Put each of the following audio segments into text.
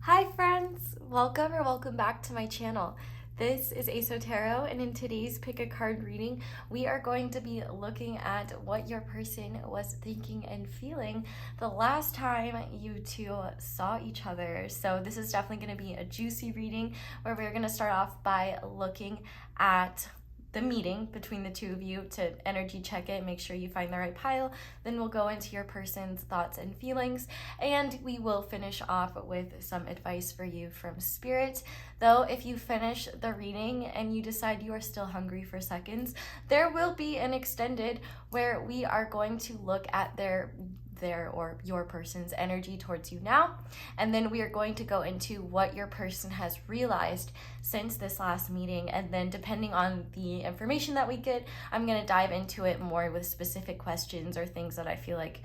Hi friends! Welcome back to my channel. This is Aso Tarot, and in today's pick a card reading, we are going to be looking at what your person was thinking and feeling the last time you two saw each other. So this is definitely going to be a juicy reading where we're going to start off by looking at the meeting between the two of you to energy check it, make sure you find the right pile. Then we'll go into your person's thoughts and feelings, and we will finish off with some advice for you from Spirit. Though if you finish the reading and you decide you are still hungry for seconds, there will be an extended where we are going to look at their or your person's energy towards you now, and then we are going to go into what your person has realized since this last meeting, and then depending on the information that we get, I'm going to dive into it more with specific questions or things that I feel like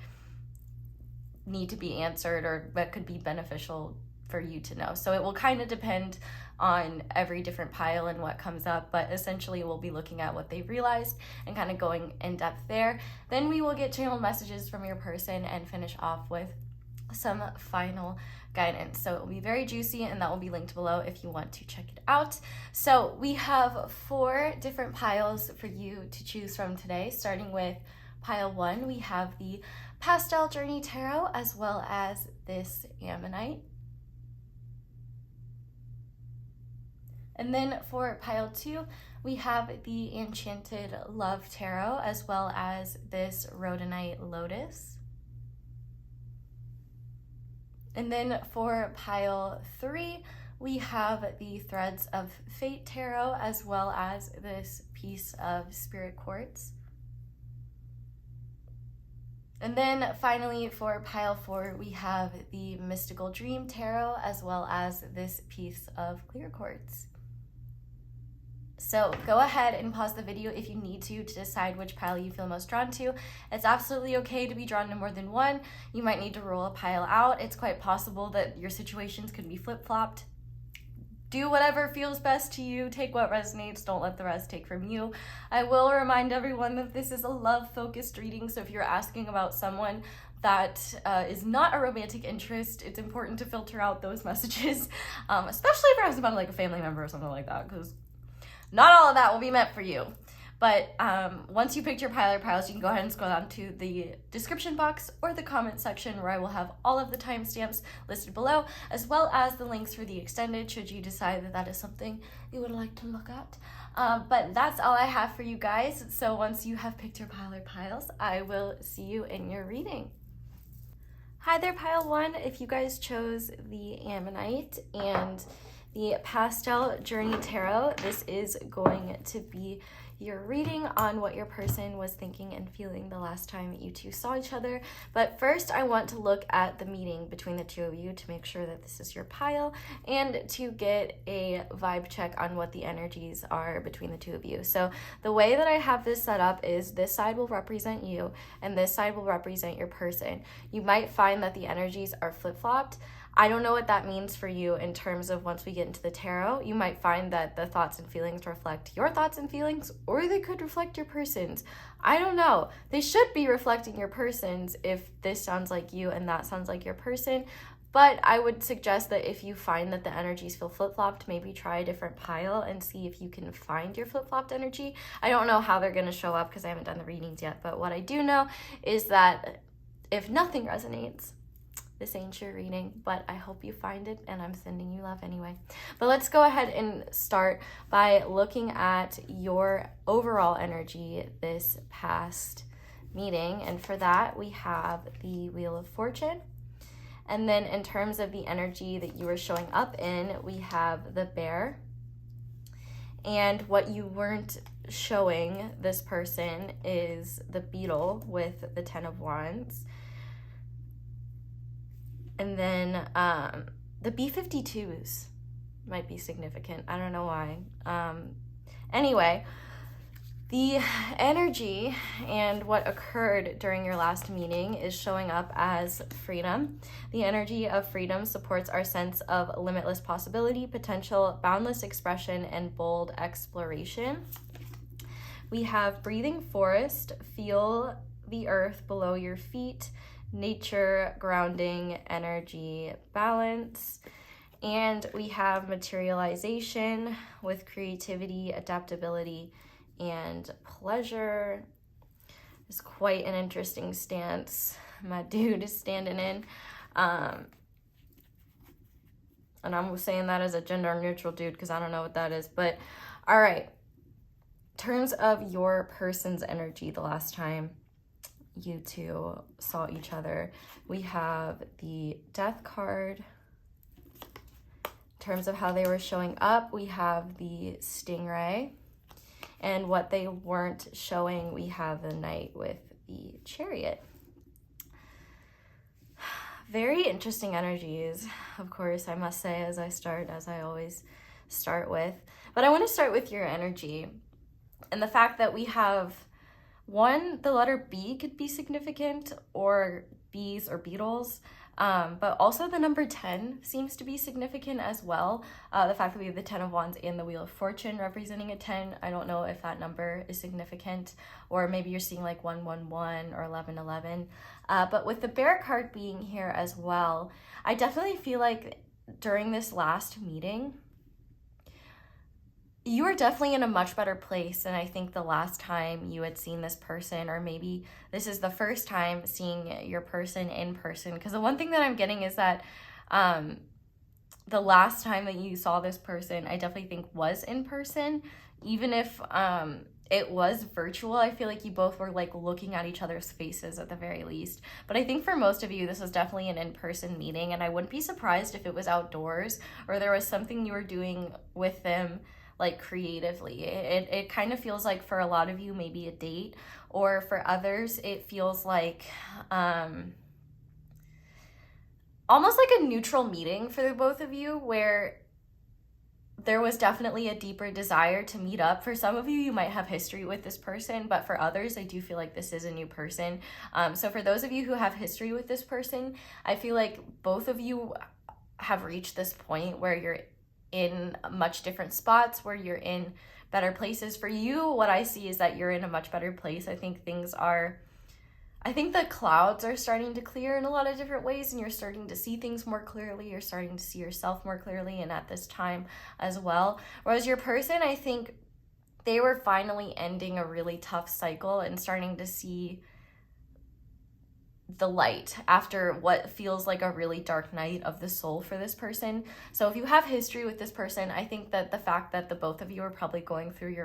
need to be answered or that could be beneficial for you to know. So it will kind of depend on every different pile and what comes up, but essentially we'll be looking at what they've realized and kind of going in depth there. Then we will get channel messages from your person and finish off with some final guidance. So it will be very juicy, and that will be linked below if you want to check it out. So we have 4 different piles for you to choose from today. Starting with pile 1, we have the Pastel Journey Tarot as well as this Ammonite. And then for pile 2, we have the Enchanted Love Tarot as well as this Rhodonite Lotus. And then for pile 3, we have the Threads of Fate Tarot as well as this piece of Spirit Quartz. And then finally for pile 4, we have the Mystical Dream Tarot as well as this piece of clear quartz. So go ahead and pause the video if you need to decide which pile you feel most drawn to. It's absolutely okay to be drawn to more than one. You might need to roll a pile out. It's quite possible that your situations could be flip-flopped. Do whatever feels best to you. Take what resonates. Don't let the rest take from you. I will remind everyone that this is a love-focused reading, so if you're asking about someone that is not a romantic interest, it's important to filter out those messages, especially if you're asking about like a family member or something like that, because not all of that will be meant for you. But once you picked your pile or piles, you can go ahead and scroll down to the description box or the comment section where I will have all of the timestamps listed below, as well as the links for the extended should you decide that that is something you would like to look at. But that's all I have for you guys. So once you have picked your pile or piles, I will see you in your reading. Hi there, pile 1. If you guys chose the Ammonite and the Pastel Journey Tarot, this is going to be your reading on what your person was thinking and feeling the last time you two saw each other. But first, I want to look at the meeting between the two of you to make sure that this is your pile and to get a vibe check on what the energies are between the two of you. So the way that I have this set up is this side will represent you and this side will represent your person. You might find that the energies are flip-flopped. I don't know what that means for you in terms of once we get into the tarot. You might find that the thoughts and feelings reflect your thoughts and feelings, or they could reflect your person's. I don't know. They should be reflecting your person's if this sounds like you and that sounds like your person. But I would suggest that if you find that the energies feel flip-flopped, maybe try a different pile and see if you can find your flip-flopped energy. I don't know how they're going to show up because I haven't done the readings yet, but what I do know is that if nothing resonates, this ain't your reading, but I hope you find it, and I'm sending you love anyway. But let's go ahead and start by looking at your overall energy this past meeting. And for that, we have the Wheel of Fortune. And then in terms of the energy that you were showing up in, we have the Bear. And what you weren't showing this person is the Beetle with the 10 of Wands. And then the B-52s might be significant. I don't know why. Anyway, the energy and what occurred during your last meeting is showing up as freedom. The energy of freedom supports our sense of limitless possibility, potential, boundless expression, and bold exploration. We have breathing forest, feel the earth below your feet, nature, grounding, energy, balance. And we have materialization with creativity, adaptability, and pleasure. It's quite an interesting stance my dude is standing in. And I'm saying that as a gender neutral dude because I don't know what that is. But all right. In terms of your person's energy the last time you two saw each other, we have the Death card. In terms of how they were showing up, we have the Stingray. And what they weren't showing, we have the Knight with the Chariot. Very interesting energies, of course, I must say, as I always start with. But I want to start with your energy. And the fact that we have, one, the letter B could be significant, or bees or beetles. But also the number 10 seems to be significant as well. The fact that we have the 10 of Wands and the Wheel of Fortune representing a 10, I don't know if that number is significant, or maybe you're seeing like 111 or 1111. But with the Bear card being here as well, I definitely feel like during this last meeting, you are definitely in a much better place than I think the last time you had seen this person, or maybe this is the first time seeing your person in person. Because the one thing that I'm getting is that the last time that you saw this person, I definitely think was in person. Even if it was virtual, I feel like you both were like looking at each other's faces at the very least. But I think for most of you, this was definitely an in-person meeting, and I wouldn't be surprised if it was outdoors or there was something you were doing with them, like creatively. It kind of feels like for a lot of you, maybe a date, or for others, it feels like almost like a neutral meeting for the both of you, where there was definitely a deeper desire to meet up. For some of you, you might have history with this person, but for others, I do feel like this is a new person. So for those of you who have history with this person, I feel like both of you have reached this point where you're in much different spots, where you're in better places. For you, what I see is that you're in a much better place. I think the clouds are starting to clear in a lot of different ways, and you're starting to see things more clearly. You're starting to see yourself more clearly, and at this time as well. Whereas your person, I think they were finally ending a really tough cycle and starting to see the light after what feels like a really dark night of the soul for this person. So if you have history with this person, I think that the fact that the both of you are probably going through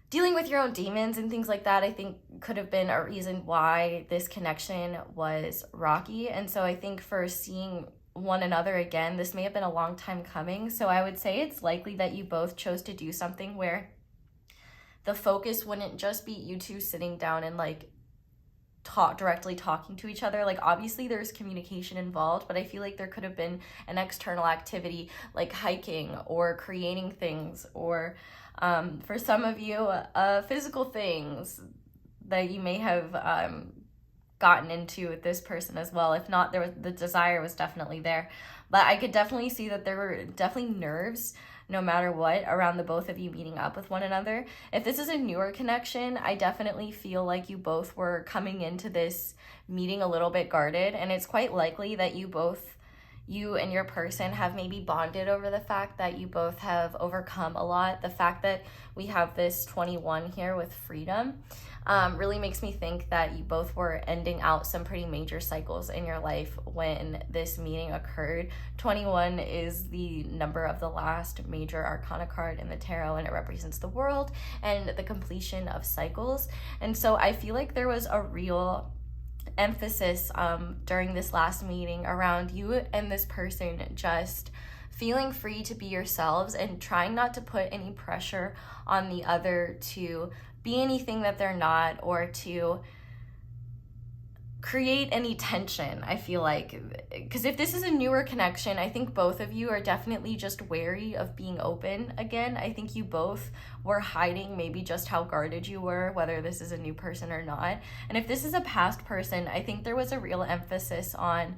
dealing with your own demons and things like that, I think could have been a reason why this connection was rocky. And so I think for seeing one another again, this may have been a long time coming. So I would say it's likely that you both chose to do something where the focus wouldn't just be you two sitting down and like directly talking to each other. Like obviously there's communication involved, but I feel like there could have been an external activity like hiking or creating things, or for some of you physical things that you may have gotten into with this person as well. If not, the desire was definitely there. But I could definitely see that there were definitely nerves, no matter what, around the both of you meeting up with one another. If this is a newer connection, I definitely feel like you both were coming into this meeting a little bit guarded, and it's quite likely that you and your person have maybe bonded over the fact that you both have overcome a lot. The fact that we have this 21 here with freedom really makes me think that you both were ending out some pretty major cycles in your life when this meeting occurred. 21 is the number of the last major arcana card in the tarot, and it represents the world and the completion of cycles. And so I feel like there was a real emphasis during this last meeting around you and this person just feeling free to be yourselves and trying not to put any pressure on the other to be anything that they're not, or to create any tension. I feel like, because if this is a newer connection, I think both of you are definitely just wary of being open again. I think you both were hiding maybe just how guarded you were, whether this is a new person or not. And if this is a past person, I think there was a real emphasis on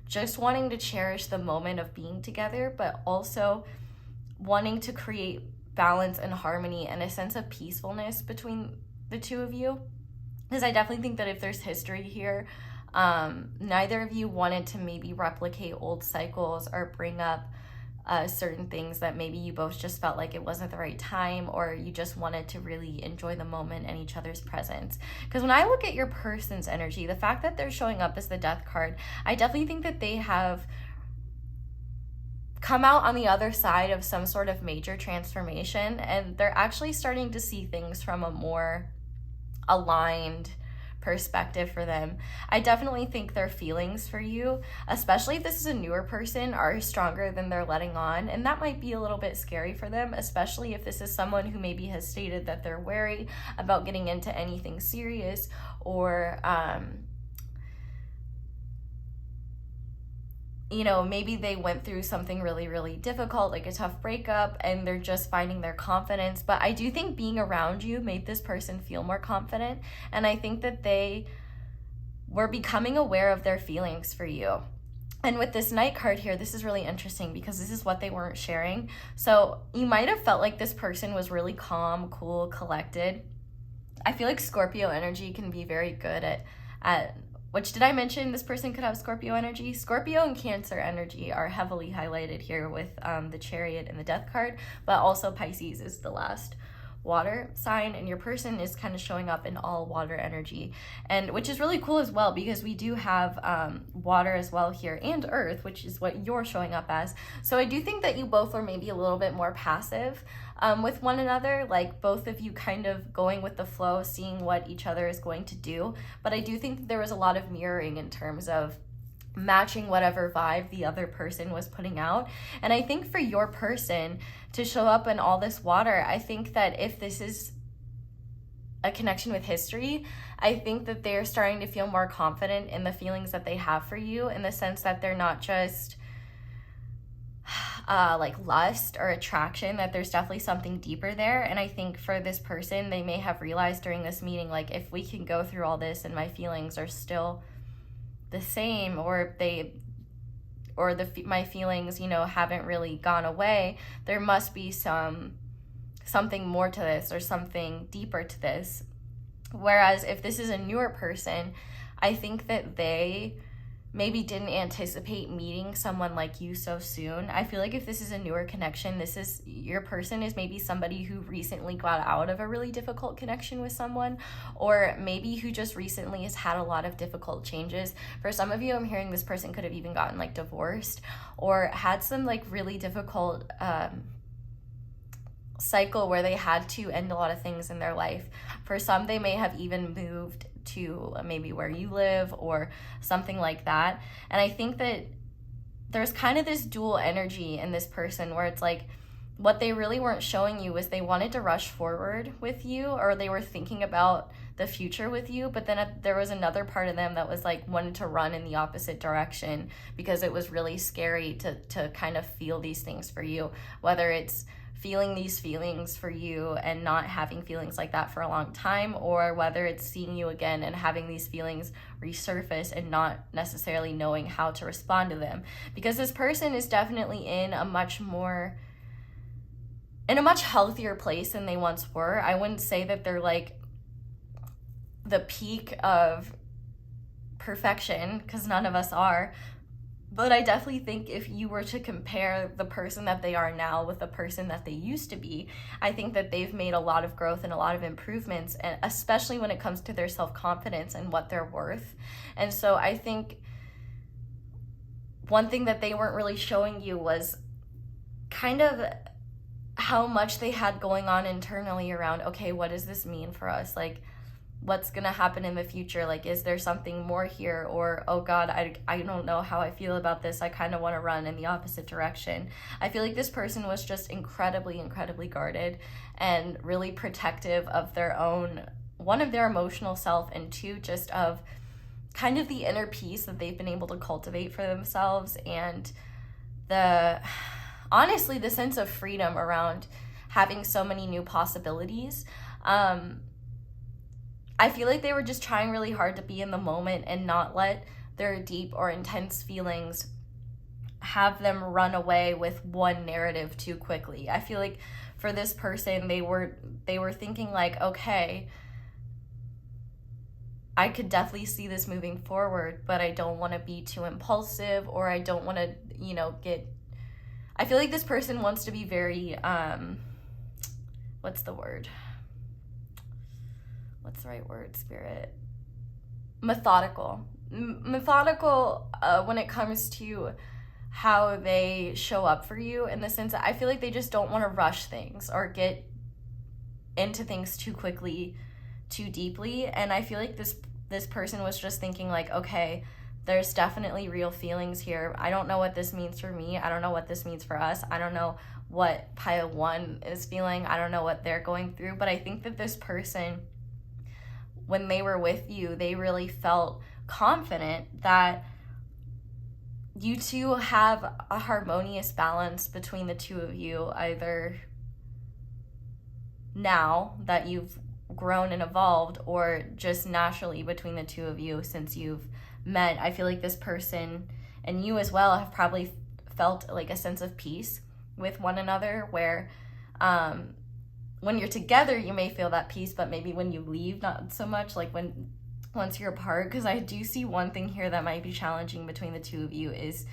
just wanting to cherish the moment of being together, but also wanting to create balance and harmony and a sense of peacefulness between the two of you. Because I definitely think that if there's history here, Neither of you wanted to maybe replicate old cycles or bring up certain things that maybe you both just felt like it wasn't the right time, or you just wanted to really enjoy the moment and each other's presence. Because when I look at your person's energy, the fact that they're showing up as the Death card, I definitely think that they have come out on the other side of some sort of major transformation, and they're actually starting to see things from a more aligned perspective for them. I definitely think their feelings for you, especially if this is a newer person, are stronger than they're letting on, and that might be a little bit scary for them, especially if this is someone who maybe has stated that they're wary about getting into anything serious, or you know, maybe they went through something really, really difficult, like a tough breakup, and they're just finding their confidence. But I do think being around you made this person feel more confident, and I think that they were becoming aware of their feelings for you. And with this Knight card here, this is really interesting because this is what they weren't sharing. So you might have felt like this person was really calm, cool, collected. I feel like Scorpio energy can be very good at which, did I mention this person could have Scorpio energy? Scorpio and Cancer energy are heavily highlighted here with the Chariot and the Death card, but also Pisces is the last water sign, and your person is kind of showing up in all water energy, and which is really cool as well, because we do have water as well here, and earth, which is what you're showing up as. So I do think that you both are maybe a little bit more passive with one another, like both of you kind of going with the flow, seeing what each other is going to do. But I do think that there was a lot of mirroring in terms of matching whatever vibe the other person was putting out. And I think for your person to show up in all this water, I think that if this is a connection with history, I think that they're starting to feel more confident in the feelings that they have for you, in the sense that they're not just like lust or attraction, that there's definitely something deeper there. And I think for this person, they may have realized during this meeting, like, if we can go through all this and my feelings are still the same, or my feelings, you know, haven't really gone away, there must be something more to this, or something deeper to this. Whereas if this is a newer person, I think that they maybe didn't anticipate meeting someone like you so soon. I feel like if this is a newer connection, your person is maybe somebody who recently got out of a really difficult connection with someone, or maybe who just recently has had a lot of difficult changes. For some of you, I'm hearing this person could have even gotten like divorced, or had some like really difficult cycle where they had to end a lot of things in their life. For some, they may have even moved to maybe where you live or something like that. And I think that there's kind of this dual energy in this person, where it's like, what they really weren't showing you was they wanted to rush forward with you, or they were thinking about the future with you, but then there was another part of them that was like wanted to run in the opposite direction, because it was really scary to kind of feel these things for you, whether it's feeling these feelings for you and not having feelings like that for a long time, or whether it's seeing you again and having these feelings resurface and not necessarily knowing how to respond to them. Because this person is definitely in a much healthier place than they once were. I wouldn't say that they're like the peak of perfection, because none of us are. But I definitely think if you were to compare the person that they are now with the person that they used to be, I think that they've made a lot of growth and a lot of improvements, and especially when it comes to their self-confidence and what they're worth. And so I think one thing that they weren't really showing you was kind of how much they had going on internally around, okay, what does this mean for us? Like, what's gonna happen in the future? Like, is there something more here? Or, oh God, I don't know how I feel about this. I kind of want to run in the opposite direction. I feel like this person was just incredibly, incredibly guarded and really protective of one of their emotional self, and two, just of kind of the inner peace that they've been able to cultivate for themselves, and honestly, the sense of freedom around having so many new possibilities. I feel like they were just trying really hard to be in the moment and not let their deep or intense feelings have them run away with one narrative too quickly. I feel like for this person, they were thinking like, okay, I could definitely see this moving forward, but I don't want to be too impulsive, or I don't want to, I feel like this person wants to be very, what's the word? What's the right word, Spirit? Methodical. Methodical when it comes to how they show up for you, in the sense that I feel like they just don't want to rush things or get into things too quickly, too deeply. And I feel like this person was just thinking like, okay, there's definitely real feelings here. I don't know what this means for me. I don't know what this means for us. I don't know what pile 1 is feeling. I don't know what they're going through. But I think that this person, when they were with you, they really felt confident that you two have a harmonious balance between the two of you, either now that you've grown and evolved, or just naturally between the two of you since you've met. I feel like this person and you as well have probably felt like a sense of peace with one another, where when you're together you may feel that peace, but maybe when you leave, not so much, like once you're apart. Because I do see one thing here that might be challenging between the two of you is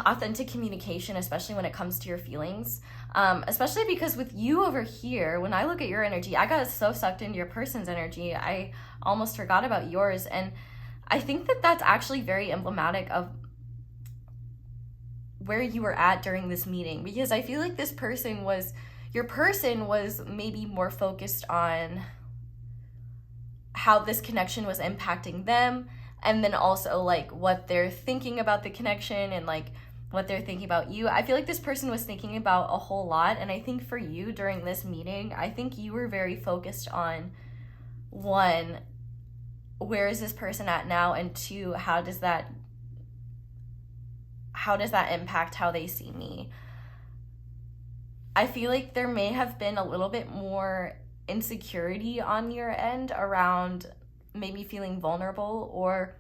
authentic communication, especially when it comes to your feelings, especially because with you over here, when I look at your energy, I got so sucked into your person's energy, I almost forgot about yours. And I think that that's actually very emblematic of where you were at during this meeting, because I feel like your person was maybe more focused on how this connection was impacting them, and then also like what they're thinking about the connection and like what they're thinking about you. I feel like this person was thinking about a whole lot. And I think for you during this meeting, I think you were very focused on, 1, where is this person at now? And 2, how does that impact how they see me? I feel like there may have been a little bit more insecurity on your end around maybe feeling vulnerable, or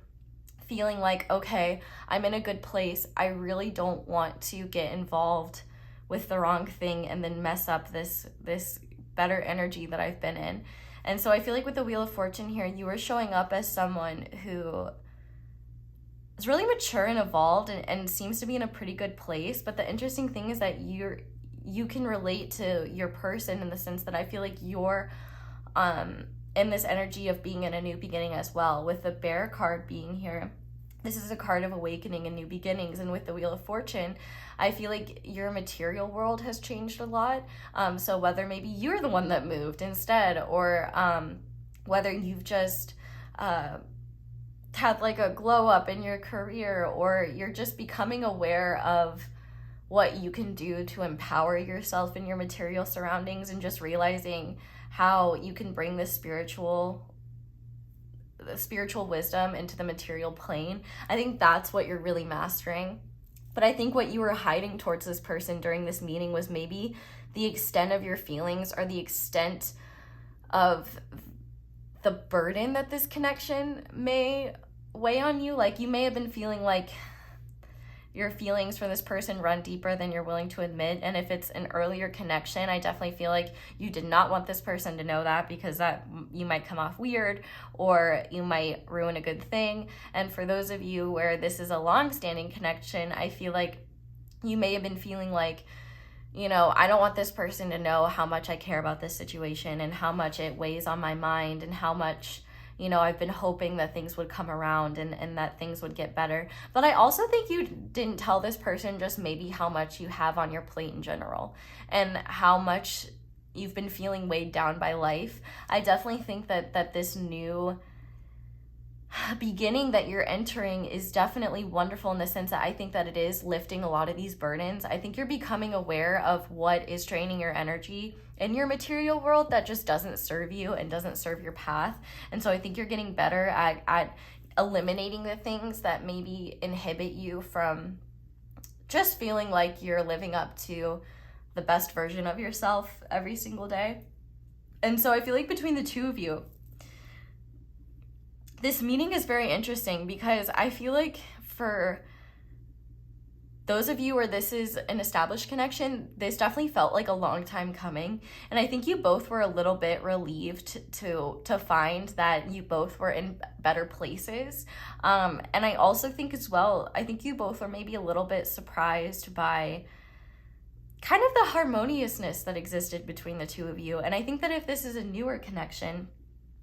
feeling like, okay, I'm in a good place. I really don't want to get involved with the wrong thing and then mess up this better energy that I've been in. And so I feel like with the Wheel of Fortune here, you were showing up as someone who is really mature and evolved, and seems to be in a pretty good place. But the interesting thing is that you can relate to your person, in the sense that I feel like you're in this energy of being in a new beginning as well. With the Bear card being here, this is a card of awakening and new beginnings. And with the Wheel of Fortune, I feel like your material world has changed a lot. So whether maybe you're the one that moved instead, or whether you've just had like a glow up in your career, or you're just becoming aware of what you can do to empower yourself in your material surroundings, and just realizing how you can bring the spiritual wisdom into the material plane. I think that's what you're really mastering. But I think what you were hiding towards this person during this meeting was maybe the extent of your feelings, or the extent of the burden that this connection may weigh on you. Like, you may have been feeling like your feelings for this person run deeper than you're willing to admit. And if it's an earlier connection, I definitely feel like you did not want this person to know that, because that you might come off weird, or you might ruin a good thing. And for those of you where this is a long-standing connection, I feel like you may have been feeling like, I don't want this person to know how much I care about this situation, and how much it weighs on my mind, and how much I've been hoping that things would come around, and that things would get better. But I also think you didn't tell this person just maybe how much you have on your plate in general, and how much you've been feeling weighed down by life. I definitely think that this new beginning that you're entering is definitely wonderful, in the sense that I think that it is lifting a lot of these burdens. I think you're becoming aware of what is draining your energy in your material world that just doesn't serve you and doesn't serve your path. And so I think you're getting better at eliminating the things that maybe inhibit you from just feeling like you're living up to the best version of yourself every single day. And so I feel like between the two of you, this meeting is very interesting, because I feel like for those of you where this is an established connection, this definitely felt like a long time coming. And I think you both were a little bit relieved to find that you both were in better places. And I also think as well, I think you both were maybe a little bit surprised by kind of the harmoniousness that existed between the two of you. And I think that if this is a newer connection,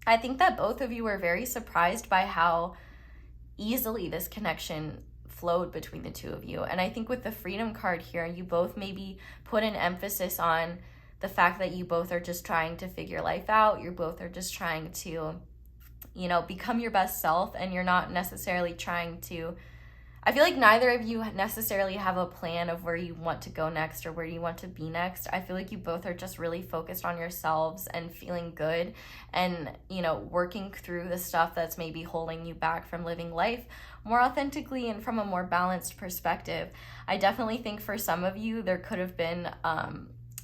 I think that both of you were very surprised by how easily this connection flowed between the two of you. And I think with the freedom card here, you both maybe put an emphasis on the fact that you both are just trying to figure life out. You both are just trying to, you know, become your best self, and you're not necessarily trying to, I feel like neither of you necessarily have a plan of where you want to go next or where you want to be next. I feel like you both are just really focused on yourselves and feeling good and, you know, working through the stuff that's maybe holding you back from living life more authentically and from a more balanced perspective. I definitely think for some of you, there could have been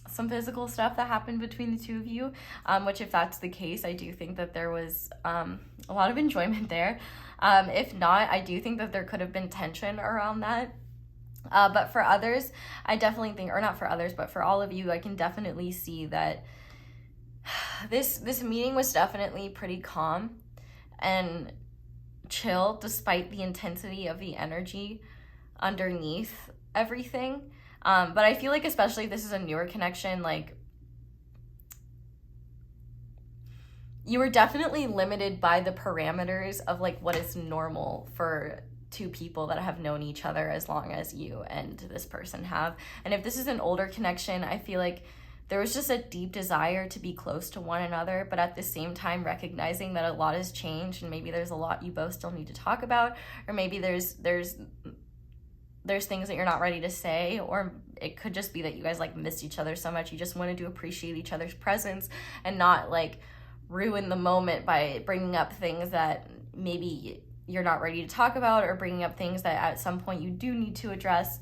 some physical stuff that happened between the two of you, which if that's the case, I do think that there was a lot of enjoyment there. If not, I do think that there could have been tension around that. But for others, I definitely think, or not for others, but for all of you, I can definitely see that this meeting was definitely pretty calm and chill despite the intensity of the energy underneath everything. But I feel like especially if this is a newer connection, like you were definitely limited by the parameters of like what is normal for two people that have known each other as long as you and this person have. And if this is an older connection, I feel like there was just a deep desire to be close to one another, but at the same time recognizing that a lot has changed and maybe there's a lot you both still need to talk about, or maybe there's things that you're not ready to say, or it could just be that you guys like missed each other so much you just wanted to appreciate each other's presence and not like ruin the moment by bringing up things that maybe you're not ready to talk about, or bringing up things that at some point you do need to address.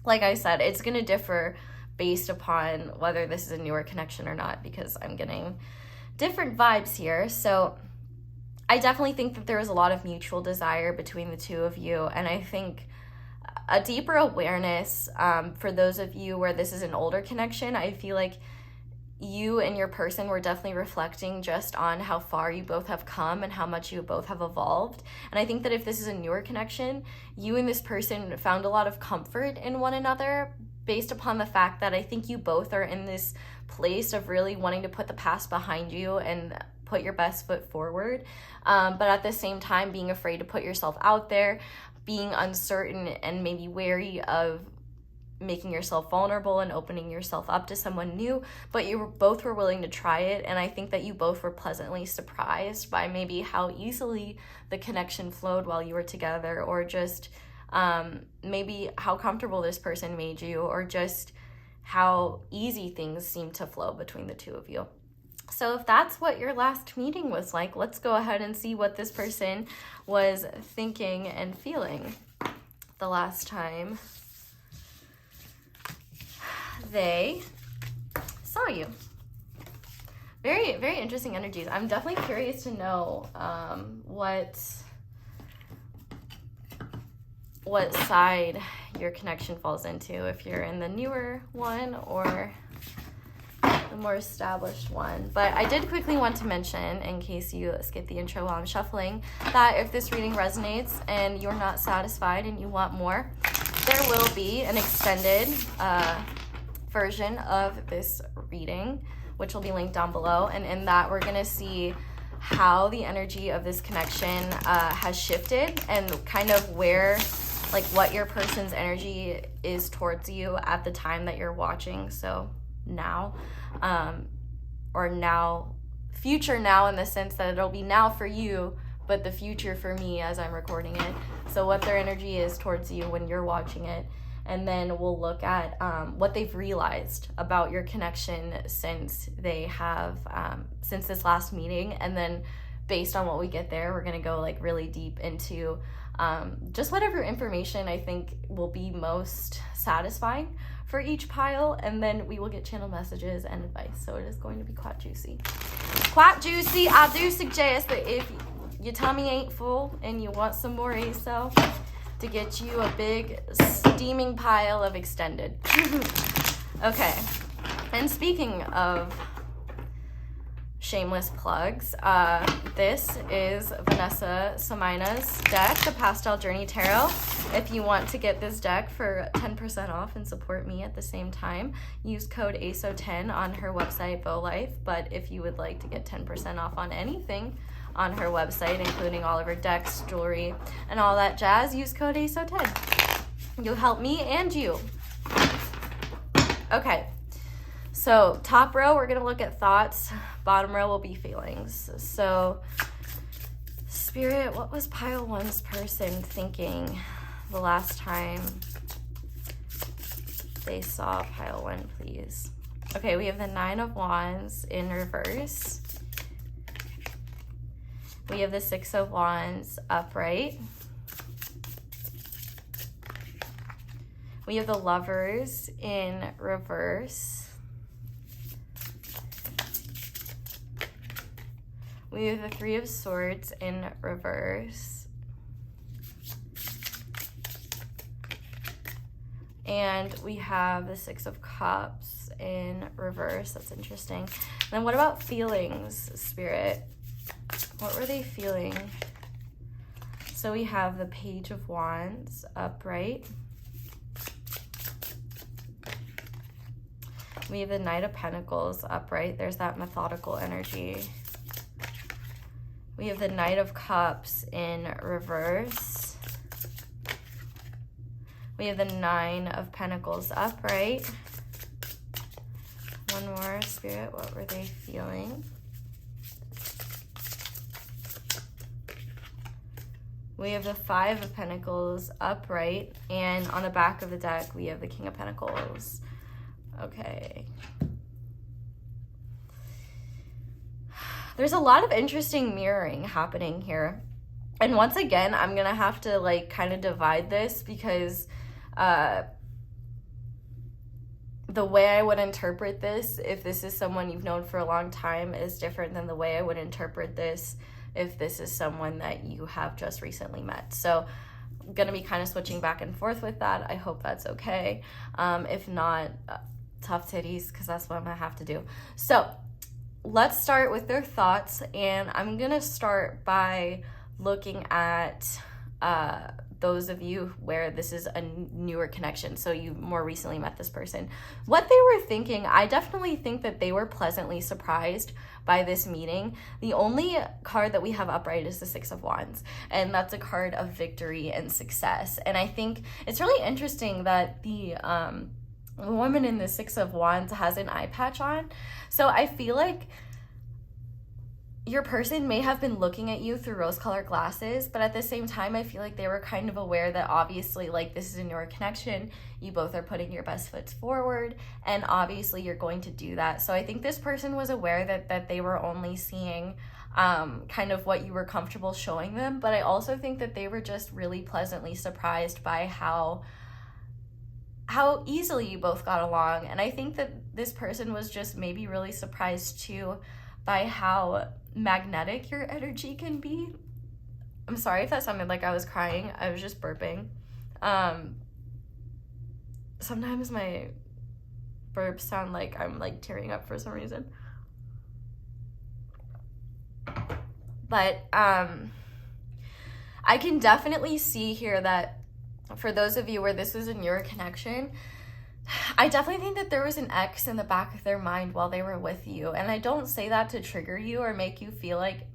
Like I said, it's going to differ based upon whether this is a newer connection or not, because I'm getting different vibes here. So I definitely think that there is a lot of mutual desire between the two of you, and I think a deeper awareness for those of you where this is an older connection. I feel like you and your person were definitely reflecting just on how far you both have come and how much you both have evolved. And I think that if this is a newer connection, you and this person found a lot of comfort in one another based upon the fact that I think you both are in this place of really wanting to put the past behind you and put your best foot forward. But at the same time, being afraid to put yourself out there, being uncertain and maybe wary of making yourself vulnerable and opening yourself up to someone new, but both were willing to try it. And I think that you both were pleasantly surprised by maybe how easily the connection flowed while you were together, or just maybe how comfortable this person made you, or just how easy things seemed to flow between the two of you. So if that's what your last meeting was like, let's go ahead and see what this person was thinking and feeling the last time they saw you. Very, very interesting energies. I'm definitely curious to know what side your connection falls into, if you're in the newer one or the more established one. But I did quickly want to mention, in case you skip the intro while I'm shuffling, that if this reading resonates and you're not satisfied and you want more, there will be an extended version of this reading, which will be linked down below. And in that, we're going to see how the energy of this connection has shifted and kind of where, like what your person's energy is towards you at the time that you're watching. So now, or now, future now, in the sense that it'll be now for you, but the future for me as I'm recording it. So what their energy is towards you when you're watching it. And then we'll look at what they've realized about your connection since they have, since this last meeting. And then based on what we get there, we're gonna go like really deep into just whatever information I think will be most satisfying for each pile. And then we will get channel messages and advice. So it is going to be quite juicy. Quite juicy. I do suggest that if your tummy ain't full and you want some more ASO, to get you a big steaming pile of extended. Okay, and speaking of shameless plugs, this is Vanessa Samina's deck, the Pastel Journey Tarot. If you want to get this deck for 10% off and support me at the same time, use code ASO10 on her website, Bow Life. But if you would like to get 10% off on anything on her website, including all of her decks, jewelry, and all that jazz, use code ASO10. You'll help me and you. Okay, so top row, we're gonna look at thoughts. Bottom row will be feelings. So, Spirit, what was pile one's person thinking the last time they saw pile one, please? Okay, we have the Nine of Wands in reverse. We have the Six of Wands upright. We have the Lovers in reverse. We have the Three of Swords in reverse. And we have the Six of Cups in reverse. That's interesting. And then what about feelings, Spirit? What were they feeling? So we have the Page of Wands upright. We have the Knight of Pentacles upright. There's that methodical energy. We have the Knight of Cups in reverse. We have the Nine of Pentacles upright. One more, Spirit. What were they feeling? We have the Five of Pentacles upright. And on the back of the deck, we have the King of Pentacles. Okay. There's a lot of interesting mirroring happening here. And once again, I'm going to have to like kind of divide this because the way I would interpret this, if this is someone you've known for a long time, is different than the way I would interpret this if this is someone that you have just recently met. So I'm going to be kind of switching back and forth with that. I hope that's okay. If not, tough titties, because that's what I'm going to have to do. So let's start with their thoughts, and I'm going to start by looking at those of you where this is a newer connection, so you more recently met this person. What they were thinking, I definitely think that they were pleasantly surprised by this meeting. The only card that we have upright is the Six of Wands, and that's a card of victory and success. And I think it's really interesting that the woman in the Six of Wands has an eye patch on. So I feel like your person may have been looking at you through rose-colored glasses, but at the same time, I feel like they were kind of aware that obviously, like, this is a newer connection. You both are putting your best foot forward, and obviously you're going to do that. So I think this person was aware that they were only seeing kind of what you were comfortable showing them, but I also think that they were just really pleasantly surprised by how easily you both got along. And I think that this person was just maybe really surprised too by how magnetic your energy can be. I'm sorry if that sounded like I was crying. I was just burping. Sometimes my burps sound like I'm like tearing up for some reason. But I can definitely see here that for those of you where this was a newer connection, I definitely think that there was an ex in the back of their mind while they were with you. And I don't say that to trigger you or make you feel like,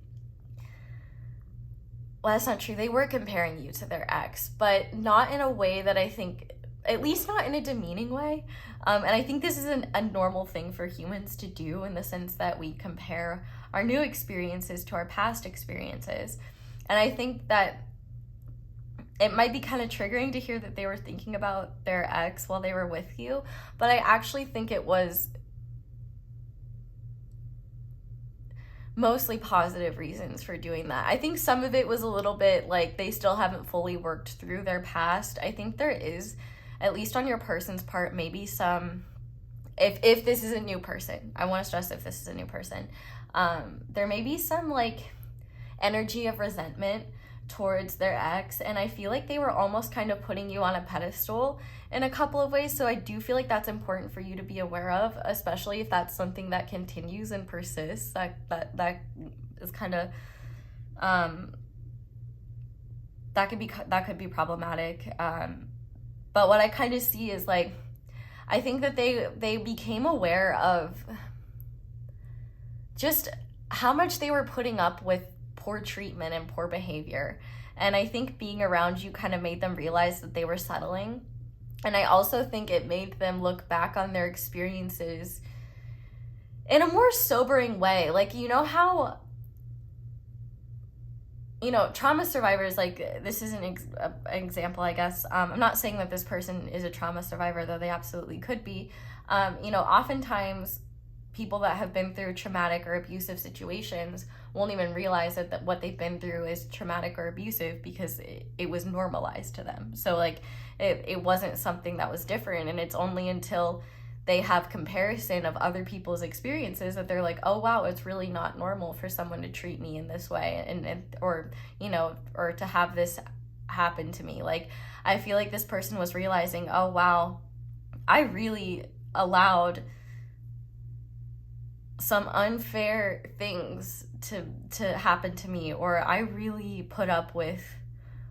well, that's not true. They were comparing you to their ex, but not in a way that I think, at least not in a demeaning way. And I think this is a normal thing for humans to do, in the sense that we compare our new experiences to our past experiences. And I think that it might be kind of triggering to hear that they were thinking about their ex while they were with you, but I actually think it was mostly positive reasons for doing that. I think some of it was a little bit like they still haven't fully worked through their past. I think there is, at least on your person's part, maybe some, if this is a new person, I want to stress if this is a new person, there may be some like energy of resentment towards their ex, and I feel like they were almost kind of putting you on a pedestal in a couple of ways. So I do feel like that's important for you to be aware of, especially if that's something that continues and persists. That is kind of that could be problematic. But what I kind of see is like, I think that they became aware of just how much they were putting up with poor treatment and poor behavior. And I think being around you kind of made them realize that they were settling. And I also think it made them look back on their experiences in a more sobering way. Like, you know how, you know, trauma survivors, like, this is an example, I guess. I'm not saying that this person is a trauma survivor, though they absolutely could be. You know, oftentimes people that have been through traumatic or abusive situations won't even realize that what they've been through is traumatic or abusive because it was normalized to them. So like it wasn't something that was different, and it's only until they have comparison of other people's experiences that they're like, oh wow, it's really not normal for someone to treat me in this way, and or, you know, or to have this happen to me. Like, I feel like this person was realizing, oh wow, I really allowed some unfair things to happen to me, or I really put up with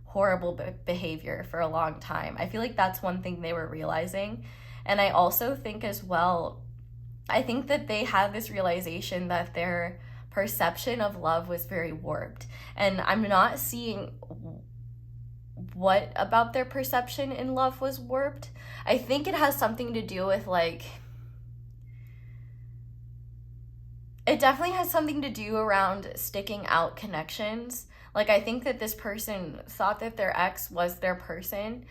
horrible behavior for a long time. I feel like that's one thing they were realizing. And I also think as well, I think that they had this realization that their perception of love was very warped. And I'm not seeing what about their perception in love was warped. I think it has something to do with like, it definitely has something to do around sticking out connections. Like, I think that this person thought that their ex was their person,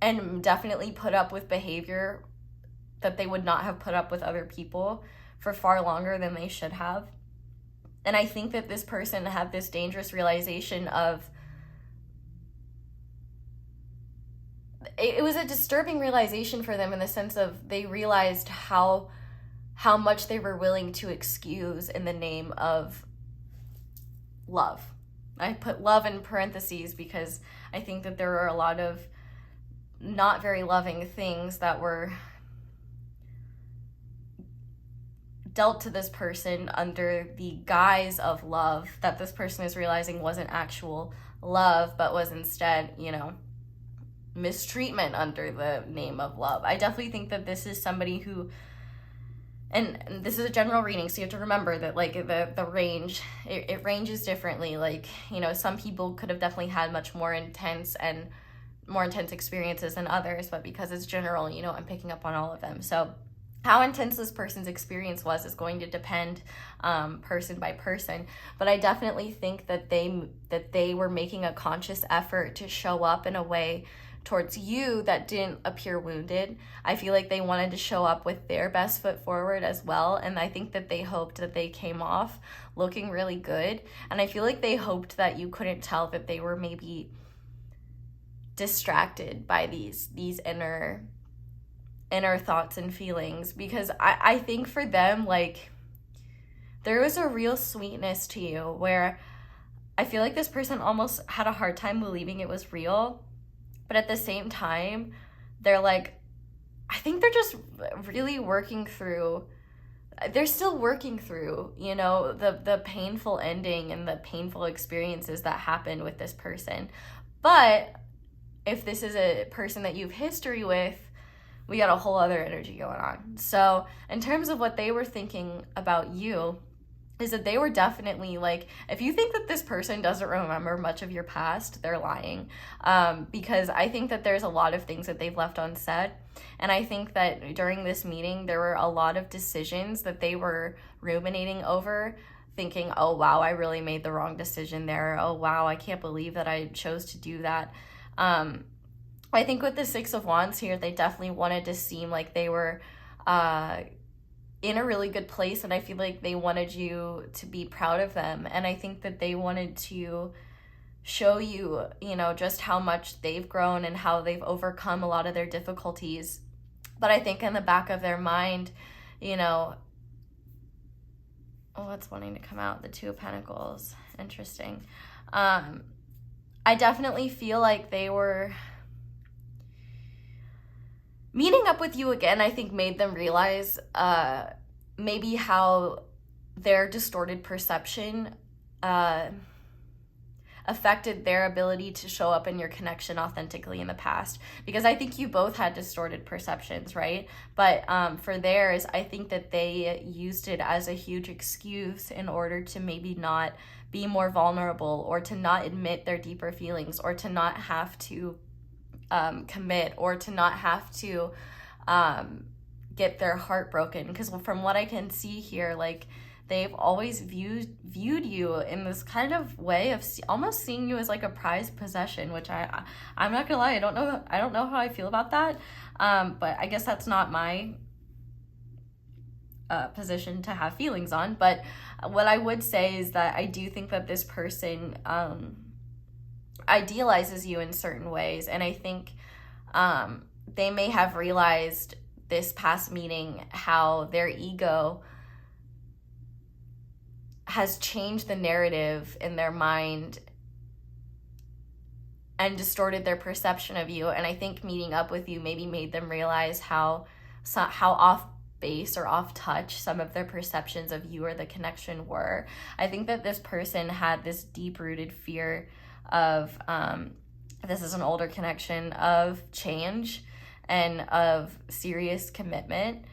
and definitely put up with behavior that they would not have put up with other people for far longer than they should have. And I think that this person had this dangerous realization of, it was a disturbing realization for them in the sense of they realized how much they were willing to excuse in the name of love. I put love in parentheses because I think that there are a lot of not very loving things that were dealt to this person under the guise of love that this person is realizing wasn't actual love, but was instead, you know, mistreatment under the name of love. I definitely think that this is somebody who, and this is a general reading, so you have to remember that like the range, it ranges differently. Like, you know, some people could have definitely had much more intense experiences than others, but because it's general, you know, I'm picking up on all of them. So how intense this person's experience was is going to depend person by person. But I definitely think that they were making a conscious effort to show up in a way towards you that didn't appear wounded. I feel like they wanted to show up with their best foot forward as well, and I think that they hoped that they came off looking really good. And I feel like they hoped that you couldn't tell that they were maybe distracted by these inner thoughts and feelings, because I think for them, like, there was a real sweetness to you where I feel like this person almost had a hard time believing it was real. But at the same time, they're like, I think they're just really they're still working through, you know, the painful ending and the painful experiences that happened with this person. But if this is a person that you have history with, we got a whole other energy going on. So in terms of what they were thinking about you, is that they were definitely like, if you think that this person doesn't remember much of your past, they're lying. Because I think that there's a lot of things that they've left unsaid. And I think that during this meeting, there were a lot of decisions that they were ruminating over, thinking, oh wow, I really made the wrong decision there. Oh wow, I can't believe that I chose to do that. I think with the Six of Wands here, they definitely wanted to seem like they were in a really good place, and I feel like they wanted you to be proud of them. And I think that they wanted to show you, you know, just how much they've grown and how they've overcome a lot of their difficulties. But I think in the back of their mind, you know, what's wanting to come out? The Two of Pentacles interesting. I definitely feel like they were meeting up with you again. I think made them realize maybe how their distorted perception affected their ability to show up in your connection authentically in the past, because I think you both had distorted perceptions, right? But for theirs, I think that they used it as a huge excuse in order to maybe not be more vulnerable, or to not admit their deeper feelings, or to not have to commit, or to not have to get their heart broken. Because from what I can see here, like, they've always viewed you in this kind of way of almost seeing you as like a prized possession, which I'm not gonna lie, I don't know how I feel about that. But I guess that's not my position to have feelings on. But what I would say is that I do think that this person idealizes you in certain ways, and I think they may have realized this past meeting how their ego has changed the narrative in their mind and distorted their perception of you. And I think meeting up with you maybe made them realize how off base or off touch some of their perceptions of you or the connection were. I think that this person had this deep-rooted fear of, this is an older connection, of change and of serious commitment.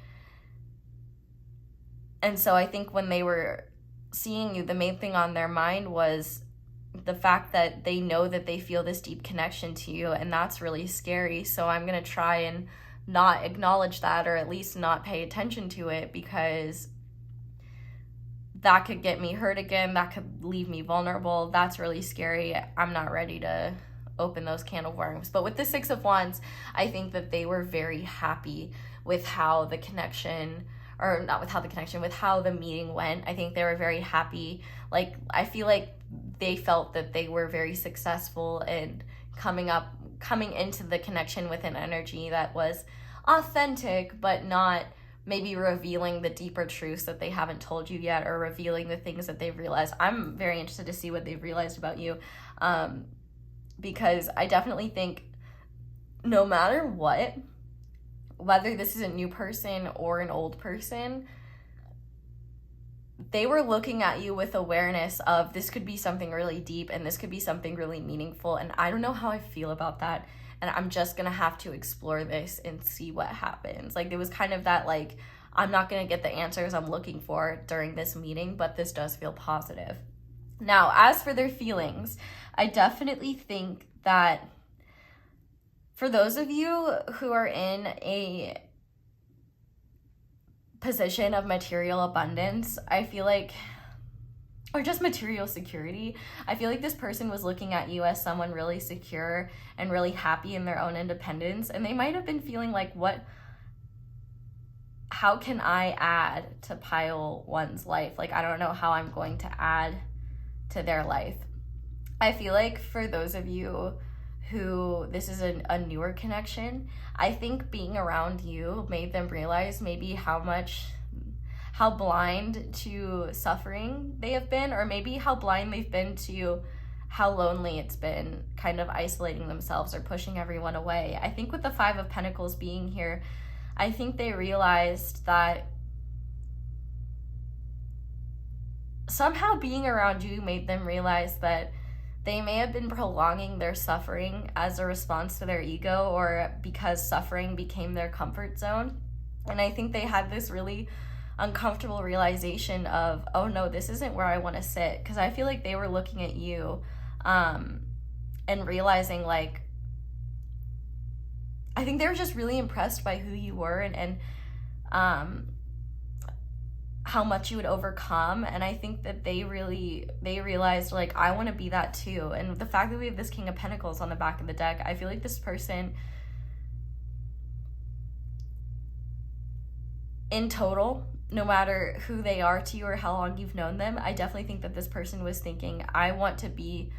And so I think when they were seeing you, the main thing on their mind was the fact that they know that they feel this deep connection to you, and that's really scary. So I'm going to try and not acknowledge that, or at least not pay attention to it, because that could get me hurt again. That could leave me vulnerable. That's really scary. I'm not ready to open those can of worms. But with the Six of Wands, I think that they were very happy with how the connection, or not with how the connection, with how the meeting went. I think they were very happy. Like, I feel like they felt that they were very successful in coming into the connection with an energy that was authentic, but not maybe revealing the deeper truths that they haven't told you yet, or revealing the things that they've realized. I'm very interested to see what they've realized about you, because I definitely think no matter what, whether this is a new person or an old person, they were looking at you with awareness of this could be something really deep, and this could be something really meaningful. And I don't know how I feel about that. And I'm just going to have to explore this and see what happens. Like, it was kind of that, like, I'm not going to get the answers I'm looking for during this meeting, but this does feel positive. Now, as for their feelings, I definitely think that for those of you who are in a position of material abundance, I feel like, or just material security, I feel like this person was looking at you as someone really secure and really happy in their own independence. And they might have been feeling like, how can I add to pile one's life? Like, I don't know how I'm going to add to their life. I feel like for those of you who this is a newer connection, I think being around you made them realize maybe how blind to suffering they have been, or maybe how blind they've been to how lonely it's been, kind of isolating themselves or pushing everyone away. I think with the Five of Pentacles being here, I think they realized that somehow being around you made them realize that they may have been prolonging their suffering as a response to their ego, or because suffering became their comfort zone. And I think they had this really uncomfortable realization of, oh no, this isn't where I want to sit. Because I feel like they were looking at you and realizing, like, I think they were just really impressed by who you were, and how much you would overcome. And I think that they realized, like, I want to be that too. And the fact that we have this King of Pentacles on the back of the deck, I feel like this person in total, no matter who they are to you or how long you've known them, I definitely think that this person was thinking, I want to be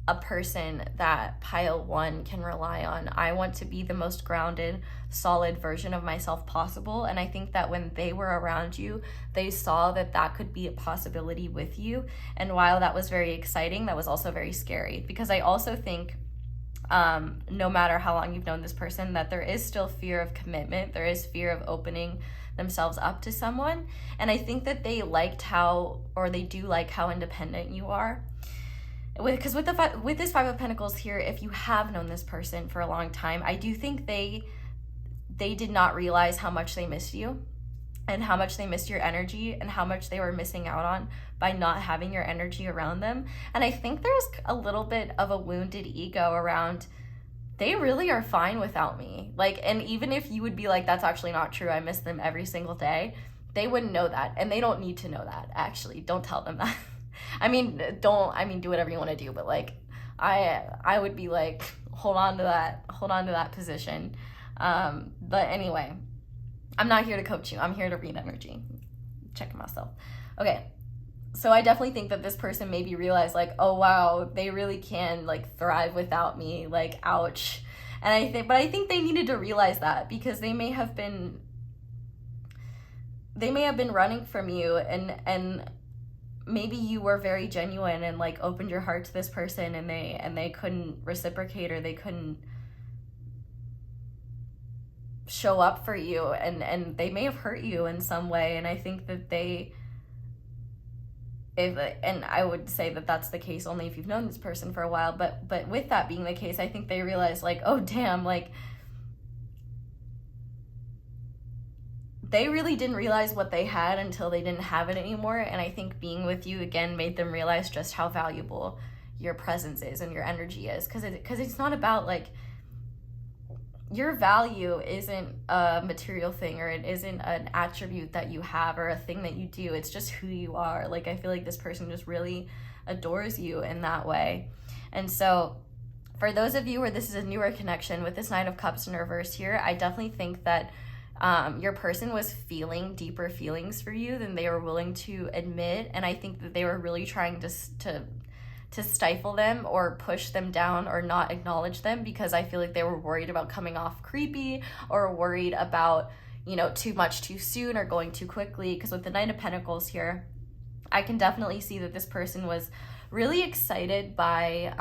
a person that pile 1 can rely on. I want to be the most grounded, solid version of myself possible. And I think that when they were around you, they saw that that could be a possibility with you. And while that was very exciting, that was also very scary, because I also think no matter how long you've known this person, that there is still fear of commitment. There is fear of opening themselves up to someone. And I think that they liked how, or they do like how independent you are. Because with this Five of Pentacles here, if you have known this person for a long time, I do think they did not realize how much they missed you, and how much they missed your energy, and how much they were missing out on by not having your energy around them. And I think there's a little bit of a wounded ego around, they really are fine without me. Like, and even if you would be like, that's actually not true, I miss them every single day, they wouldn't know that, and they don't need to know that. Actually, don't tell them that. Do whatever you want to do, but like, I would be like, hold on to that position. But anyway, I'm not here to coach you. I'm here to read energy. Checking myself. Okay. So I definitely think that this person maybe realized like, oh wow, they really can like thrive without me, like, ouch. And I think they needed to realize that, because they may have been running from you, and maybe you were very genuine and like opened your heart to this person, and they couldn't reciprocate, or they couldn't show up for you, and they may have hurt you in some way. And I think that and I would say that that's the case only if you've known this person for a while, but with that being the case, I think they realized like, oh damn, like, they really didn't realize what they had until they didn't have it anymore. And I think being with you again made them realize just how valuable your presence is and your energy is. Because it's not about like, your value isn't a material thing, or it isn't an attribute that you have or a thing that you do. It's just who you are. Like, I feel like this person just really adores you in that way. And so for those of you where this is a newer connection with this Nine of Cups in reverse here, I definitely think that your person was feeling deeper feelings for you than they were willing to admit. And I think that they were really trying to stifle them or push them down or not acknowledge them, because I feel like they were worried about coming off creepy, or worried about, too much too soon or going too quickly. Because with the Nine of Pentacles here, I can definitely see that this person was really excited by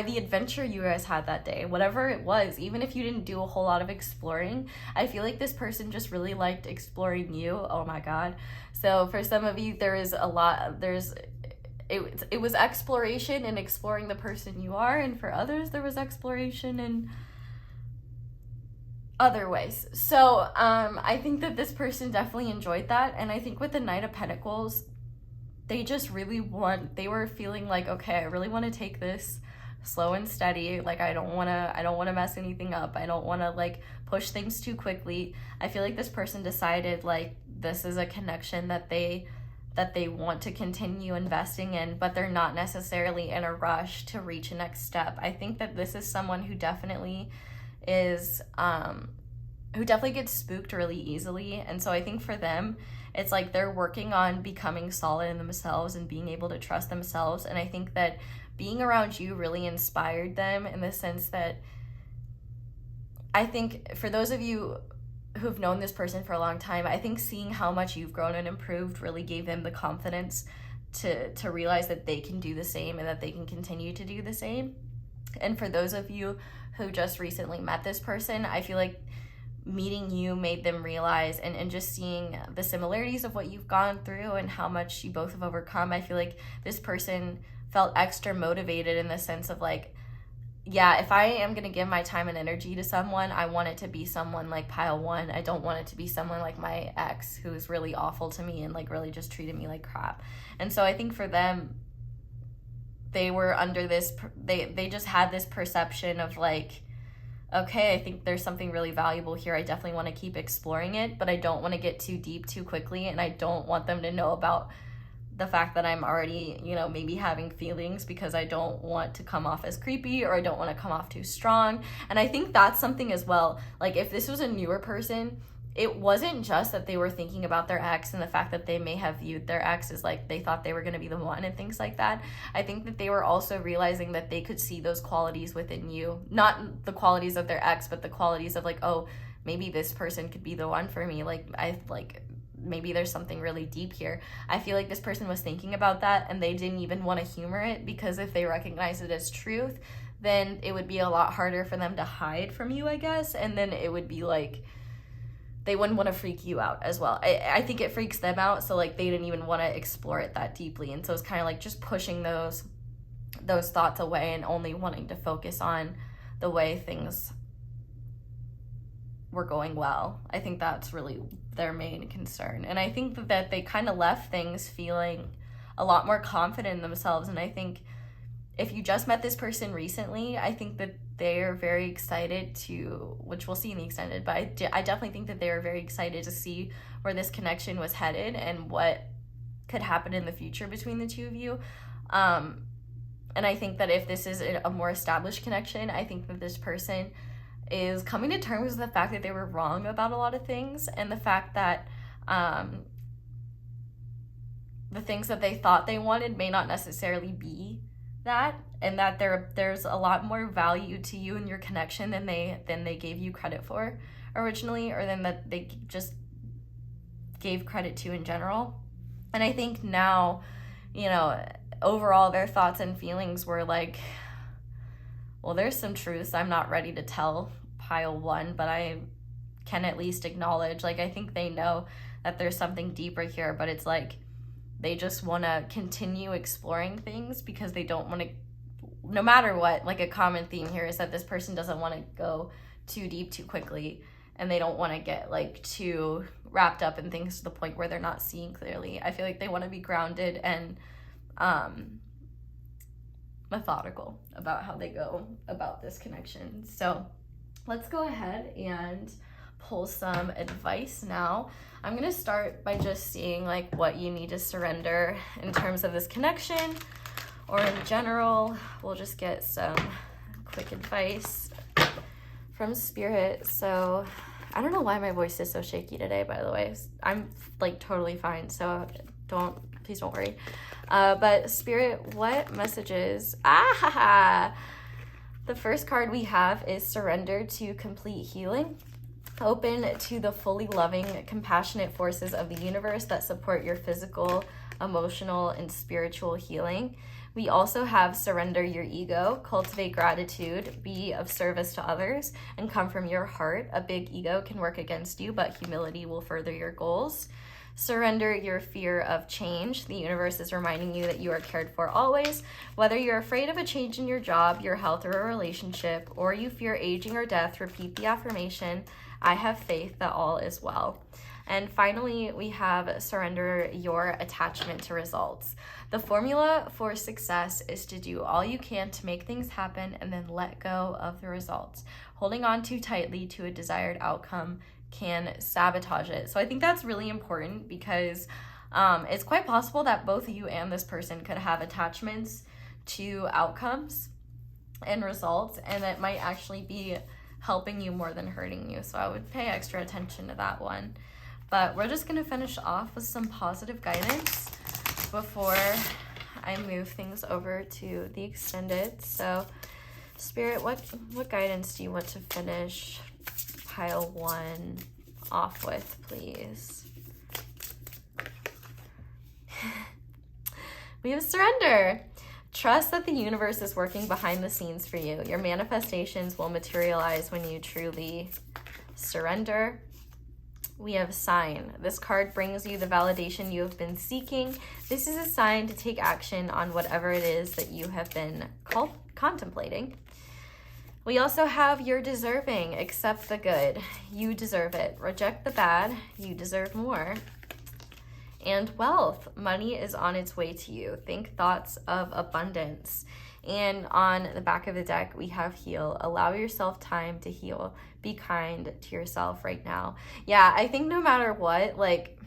the adventure you guys had that day, whatever it was. Even if you didn't do a whole lot of exploring, I feel like this person just really liked exploring you. Oh my God. So for some of you, it was exploration and exploring the person you are, and for others there was exploration in other ways. So I think that this person definitely enjoyed that. And I think with the Knight of Pentacles, they just really they were feeling like, okay, I really want to take this slow and steady. Like, I don't want to mess anything up. I don't want to like push things too quickly. I feel like this person decided like this is a connection that they want to continue investing in, but they're not necessarily in a rush to reach a next step. I think that this is someone who definitely is who definitely gets spooked really easily. And so I think for them, it's like they're working on becoming solid in themselves and being able to trust themselves. And I think that being around you really inspired them, in the sense that I think for those of you who've known this person for a long time, I think seeing how much you've grown and improved really gave them the confidence to realize that they can do the same and that they can continue to do the same. And for those of you who just recently met this person, I feel like meeting you made them realize, and just seeing the similarities of what you've gone through and how much you both have overcome, I feel like this person felt extra motivated, in the sense of like, yeah, if I am going to give my time and energy to someone, I want it to be someone like pile 1. I don't want it to be someone like my ex who's really awful to me and like really just treated me like crap. And so I think for them, they were under this, they just had this perception of like, okay, I think there's something really valuable here. I definitely want to keep exploring it, but I don't want to get too deep too quickly. And I don't want them to know about the fact that I'm already, maybe having feelings, because I don't want to come off as creepy, or I don't want to come off too strong. And I think that's something as well. Like, if this was a newer person it wasn't just that they were thinking about their ex and the fact that they may have viewed their ex as like they thought they were going to be the one and things like that. I think that they were also realizing that they could see those qualities within you, not the qualities of their ex, but the qualities of like, oh, maybe this person could be the one for me. Maybe there's something really deep here. I feel like this person was thinking about that and they didn't even want to humor it, because if they recognize it as truth, then it would be a lot harder for them to hide from you, I guess. And then it would be like, they wouldn't want to freak you out as well. I think it freaks them out, so like they didn't even want to explore it that deeply. And so it's kind of like just pushing those thoughts away and only wanting to focus on the way things were going well. I think that's really their main concern. And I think that they kind of left things feeling a lot more confident in themselves. And I think if you just met this person recently, I think that they're very excited to, which we'll see in the extended, but I definitely think that they were very excited to see where this connection was headed and what could happen in the future between the two of you. And I think that if this is a more established connection, I think that this person is coming to terms with the fact that they were wrong about a lot of things, and the fact that the things that they thought they wanted may not necessarily be that, and that there's a lot more value to you and your connection than they gave you credit for originally, or than that they just gave credit to in general. And I think now, overall their thoughts and feelings were like, well, there's some truths I'm not ready to tell pile one, but I can at least acknowledge, like, I think they know that there's something deeper here, but it's like they just want to continue exploring things because they don't want to, no matter what, like a common theme here is that this person doesn't want to go too deep too quickly, and they don't want to get like too wrapped up in things to the point where they're not seeing clearly. I feel like they want to be grounded and methodical about how they go about this connection. So let's go ahead and pull some advice now. I'm going to start by just seeing like what you need to surrender in terms of this connection, or in general. We'll just get some quick advice from Spirit. So I don't know why my voice is so shaky today, by the way. I'm like totally fine, so please don't worry. But Spirit, what messages? The first card we have is surrender to complete healing. Open to the fully loving, compassionate forces of the universe that support your physical, emotional, and spiritual healing. We also have surrender your ego, cultivate gratitude, be of service to others, and come from your heart. A big ego can work against you, but humility will further your goals. Surrender your fear of change. The universe is reminding you that you are cared for always. Whether you're afraid of a change in your job, your health, or a relationship, or you fear aging or death, repeat the affirmation, I have faith that all is well. And finally, we have surrender your attachment to results. The formula for success is to do all you can to make things happen and then let go of the results. Holding on too tightly to a desired outcome can sabotage it. So I think that's really important, because it's quite possible that both you and this person could have attachments to outcomes and results, and it might actually be helping you more than hurting you. So I would pay extra attention to that one. But we're just going to finish off with some positive guidance before I move things over to the extended. So Spirit, what guidance do you want to finish pile one off with, please? We have surrender. Trust that the universe is working behind the scenes for you. Your manifestations will materialize when you truly surrender. We have sign. This card brings you the validation you have been seeking. This is a sign to take action on whatever it is that you have been contemplating. We also have you're deserving. Accept the good. You deserve it. Reject the bad. You deserve more. And wealth. Money is on its way to you. Think thoughts of abundance. And on the back of the deck, we have heal. Allow yourself time to heal. Be kind to yourself right now. Yeah, I think no matter what, like,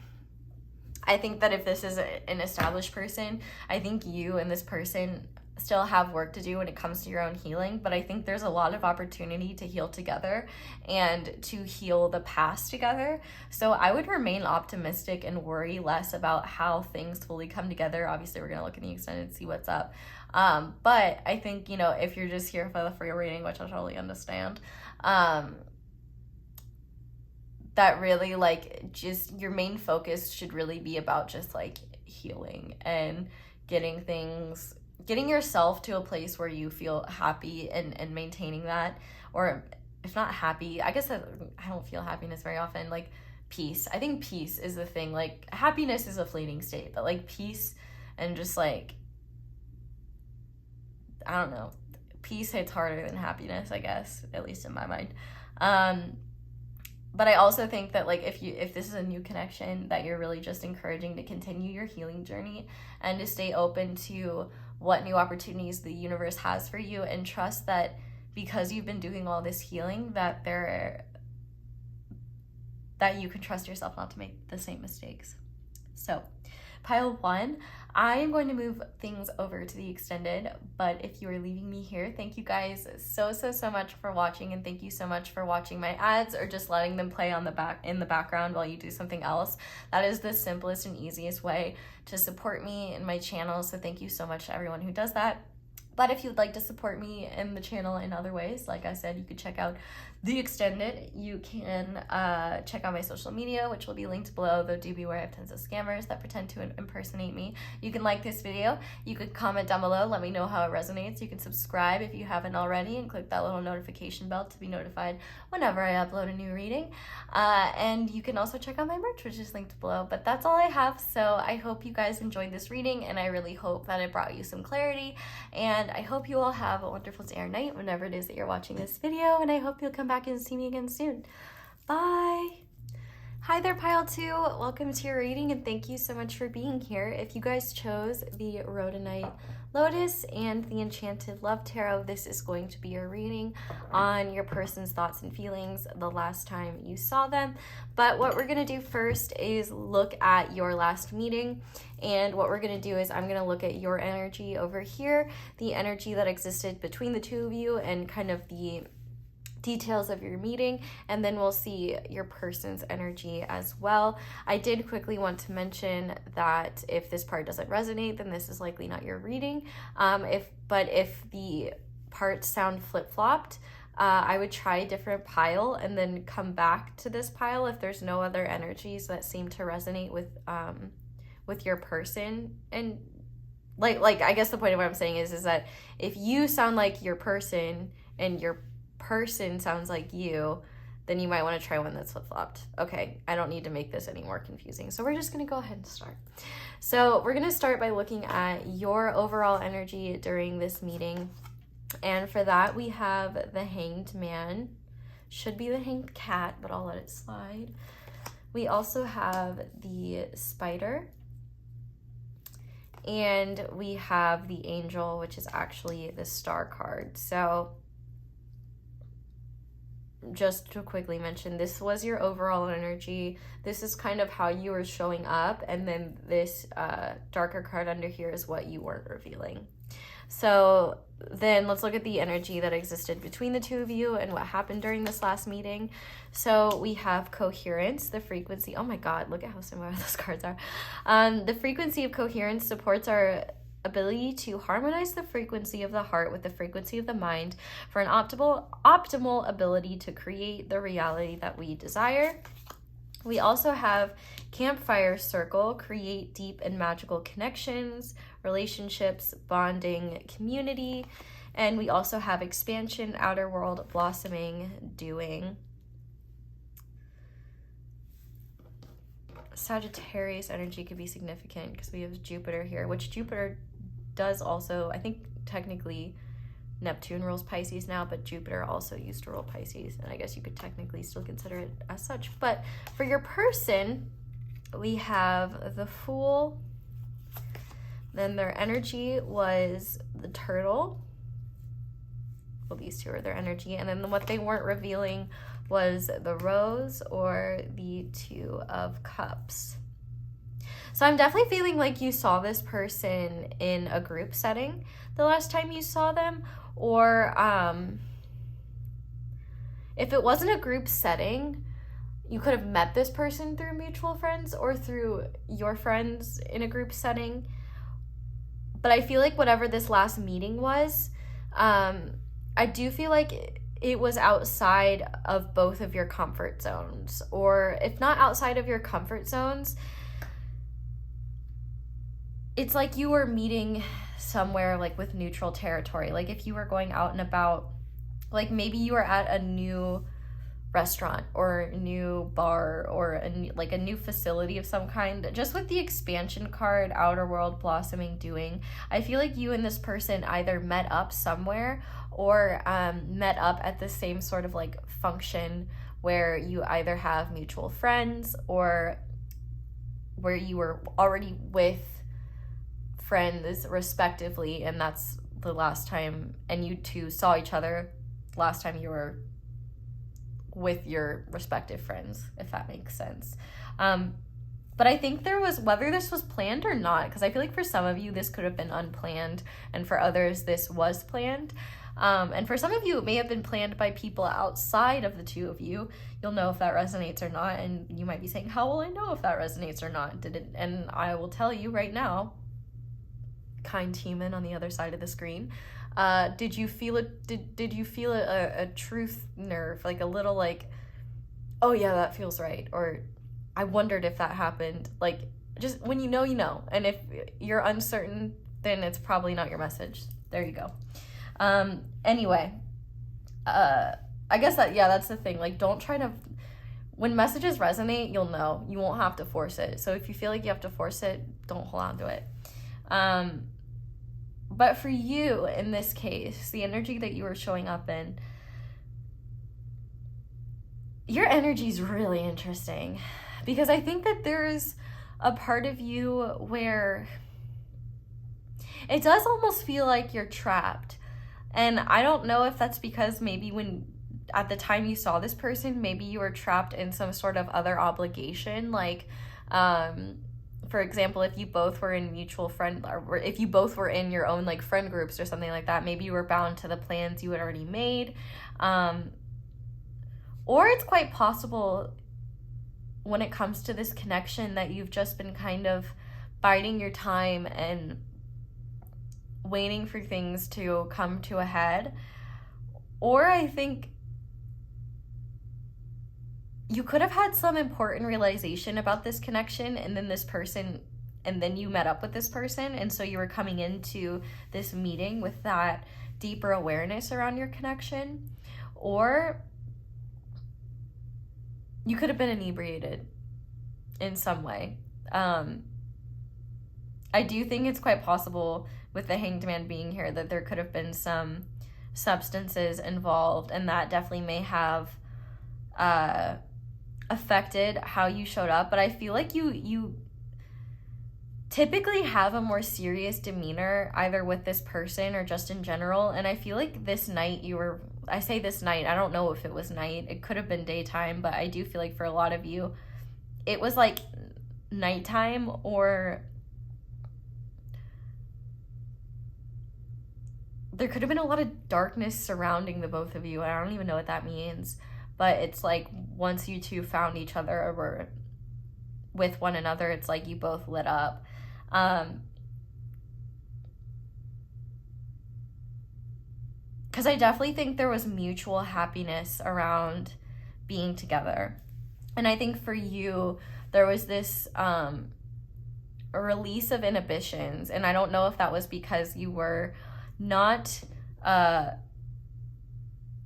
I think that if this is an established person, I think you and this person still have work to do when it comes to your own healing, but I think there's a lot of opportunity to heal together and to heal the past together. So I would remain optimistic and worry less about how things fully come together. Obviously, we're going to look in the extended and see what's up. But I think, you know, if you're just here for the free reading, which I totally understand, that really, like, just your main focus should really be about just, like, healing and getting yourself to a place where you feel happy and maintaining that. Or if not happy, I guess I don't feel happiness very often, like peace. I think peace is the thing. Like, happiness is a fleeting state, but like peace and just like, I don't know, peace hits harder than happiness, I guess, at least in my mind. But I also think that, like, if this is a new connection, that you're really just encouraging to continue your healing journey and to stay open to what new opportunities the universe has for you, and trust that because you've been doing all this healing, that you can trust yourself not to make the same mistakes. So, pile 1, I am going to move things over to the extended, but if you are leaving me here, thank you guys so much for watching, and thank you so much for watching my ads or just letting them play in the background while you do something else. That is the simplest and easiest way to support me in my channel, so thank you so much to everyone who does that. But if you'd like to support me in the channel in other ways, like I said, you could check out the extended. You can check out my social media, which will be linked below, though do beware of tons of scammers that pretend to impersonate me. You can like this video. You could comment down below. Let me know how it resonates. You can subscribe if you haven't already and click that little notification bell to be notified whenever I upload a new reading. And you can also check out my merch, which is linked below. But that's all I have. So I hope you guys enjoyed this reading, and I really hope that it brought you some clarity. And I hope you all have a wonderful day or night whenever it is that you're watching this video, and I hope you'll come back and see me again soon. Bye! Hi there, Pile 2. Welcome to your reading, and thank you so much for being here. If you guys chose the Rhodonite Lotus and the Enchanted Love Tarot, this is going to be your reading on your person's thoughts and feelings the last time you saw them. But what we're going to do first is look at your last meeting. And what we're going to do is I'm going to look at your energy over here, the energy that existed between the two of you, and kind of the details of your meeting, and then we'll see your person's energy as well. I did quickly want to mention that if this part doesn't resonate, then this is likely not your reading. But if the parts sound flip-flopped, I would try a different pile and then come back to this pile if there's no other energies that seem to resonate with your person. And like I guess the point of what I'm saying is that if you sound like your person and your person sounds like you, then you might want to try one that's flip-flopped. Okay, I don't need to make this any more confusing, so we're just going to go ahead and start. So we're going to start by looking at your overall energy during this meeting, and for that we have the Hanged Man. Should be the Hanged Cat, but I'll let it slide. We also have the Spider, and we have the Angel, which is actually the Star card. So just to quickly mention, this was your overall energy. This is kind of how you were showing up, and then this darker card under here is what you weren't revealing. So then let's look at the energy that existed between the two of you and what happened during this last meeting. So we have coherence, the frequency. Oh my god, look at how similar those cards are. The frequency of coherence supports our ability to harmonize the frequency of the heart with the frequency of the mind for an optimal ability to create the reality that we desire. We also have Campfire Circle, create deep and magical connections, relationships, bonding, community. And we also have Expansion, Outer World, Blossoming, Doing. Sagittarius energy could be significant because we have Jupiter here, which Jupiter does also, I think technically Neptune rules Pisces now, but Jupiter also used to rule Pisces, and I guess you could technically still consider it as such. But for your person, we have the Fool, then their energy was the Turtle. Well, these two are their energy, and then what they weren't revealing was the Rose or the Two of Cups. So I'm definitely feeling like you saw this person in a group setting the last time you saw them, or if it wasn't a group setting, you could have met this person through mutual friends or through your friends in a group setting. But I feel like whatever this last meeting was, I do feel like it was outside of both of your comfort zones. Or if not outside of your comfort zones, it's like you were meeting somewhere like with neutral territory. Like if you were going out and about, like maybe you were at a new restaurant or a new bar or a new facility of some kind. Just with the expansion card, outer world, blossoming, doing, I feel like you and this person either met up somewhere or met up at the same sort of like function where you either have mutual friends or where you were already with friends respectively, and that's the last time, and you two saw each other last time you were with your respective friends, if that makes sense. But I think there was, whether this was planned or not, because I feel like for some of you this could have been unplanned, and for others this was planned. And for some of you it may have been planned by people outside of the two of you. You'll know if that resonates or not, and you might be saying, how will I know if that resonates or not? And I will tell you right now, kind human on the other side of the screen, did you feel it? Did you feel a truth nerve, like a little like, oh yeah, that feels right, or I wondered if that happened? Like, just when you know, you know, and if you're uncertain, then it's probably not your message. There you go. Anyway, I guess that's the thing. Like, don't try to, when messages resonate, you'll know. You won't have to force it. So if you feel like you have to force it, don't hold on to it. But for you, in this case, the energy that you were showing up in, your energy is really interesting, because I think that there's a part of you where it does almost feel like you're trapped. And I don't know if that's because maybe when at the time you saw this person, maybe you were trapped in some sort of other obligation, like for example, if you both were in mutual friend, or if you both were in your own like friend groups or something like that, maybe you were bound to the plans you had already made. Or it's quite possible when it comes to this connection that you've just been kind of biding your time and waiting for things to come to a head. Or I think you could have had some important realization about this connection, and then you met up with this person, and so you were coming into this meeting with that deeper awareness around your connection. Or you could have been inebriated in some way. I do think it's quite possible, with the Hanged Man being here, that there could have been some substances involved, and that definitely may have affected how you showed up. But I feel like you typically have a more serious demeanor, either with this person or just in general. And I feel like this night I say this night, I don't know if it was night, it could have been daytime, but I do feel like for a lot of you it was like nighttime, or there could have been a lot of darkness surrounding the both of you. I don't even know what that means, but it's like once you two found each other or were with one another, it's like you both lit up. Because I definitely think there was mutual happiness around being together. And I think for you, there was this a release of inhibitions. And I don't know if that was because you were not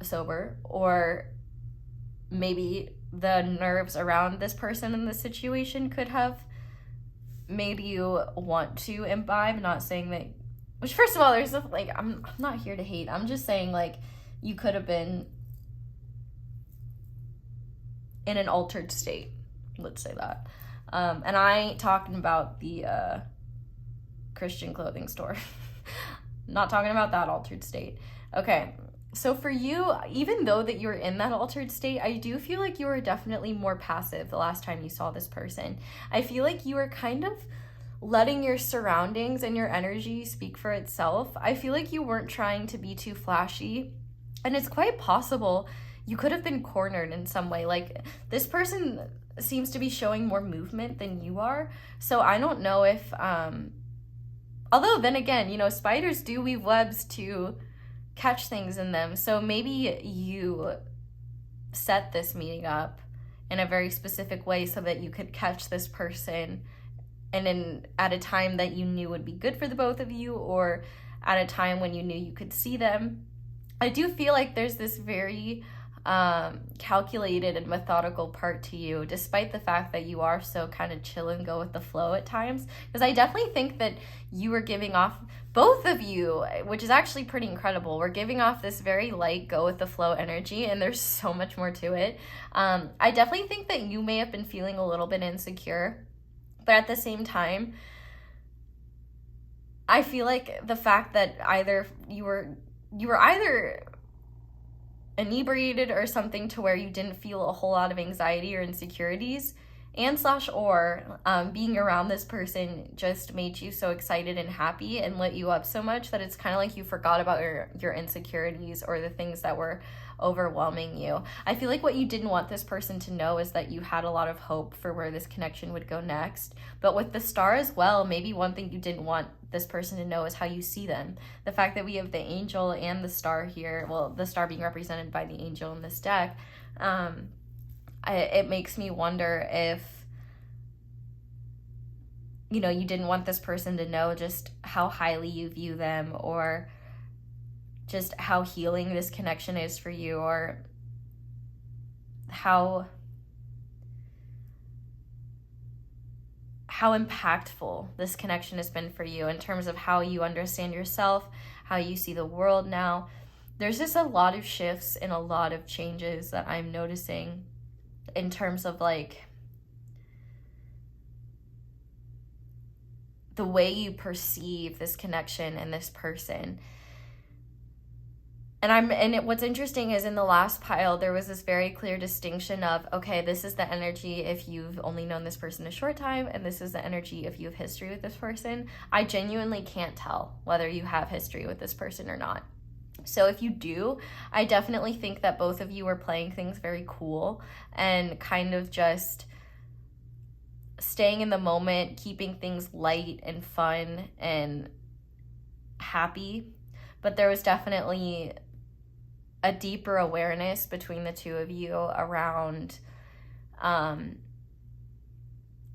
sober, or maybe the nerves around this person in this situation could have made you want to imbibe. Not saying that, which, first of all, there's like, I'm not here to hate. I'm just saying, like, you could have been in an altered state. Let's say that. And I ain't talking about the Christian clothing store. Not talking about that altered state. Okay, So for you, even though that you're in that altered state, I do feel like you were definitely more passive the last time you saw this person. I feel like you were kind of letting your surroundings and your energy speak for itself. I feel like you weren't trying to be too flashy, and it's quite possible you could have been cornered in some way. Like, this person seems to be showing more movement than you are, so I don't know if although then again, you know, spiders do weave webs to catch things in them, so maybe you set this meeting up in a very specific way so that you could catch this person and at a time that you knew would be good for the both of you, or at a time when you knew you could see them. I do feel like there's this very calculated and methodical part to you, despite the fact that you are so kind of chill and go with the flow at times. Because I definitely think that you were giving off, both of you, which is actually pretty incredible, we're giving off this very light, go with the flow energy, and there's so much more to it. I definitely think that you may have been feeling a little bit insecure, but at the same time, I feel like the fact that either you were either inebriated or something to where you didn't feel a whole lot of anxiety or insecurities, and being around this person just made you so excited and happy and lit you up so much that it's kind of like you forgot about your insecurities or the things that were overwhelming you. I feel like what you didn't want this person to know is that you had a lot of hope for where this connection would go next. But with the star as well, maybe one thing you didn't want this person to know is how you see them. The fact that we have the angel and the star here, well, the star being represented by the angel in this deck, it makes me wonder if, you know, you didn't want this person to know just how highly you view them, or just how healing this connection is for you, or how impactful this connection has been for you in terms of how you understand yourself, how you see the world now. There's just a lot of shifts and a lot of changes that I'm noticing in terms of like the way you perceive this connection and this person. What's interesting is in the last pile, there was this very clear distinction of, okay, this is the energy if you've only known this person a short time, and this is the energy if you have history with this person. I genuinely can't tell whether you have history with this person or not. So if you do, I definitely think that both of you are playing things very cool and kind of just staying in the moment, keeping things light and fun and happy. But there was definitely a deeper awareness between the two of you around either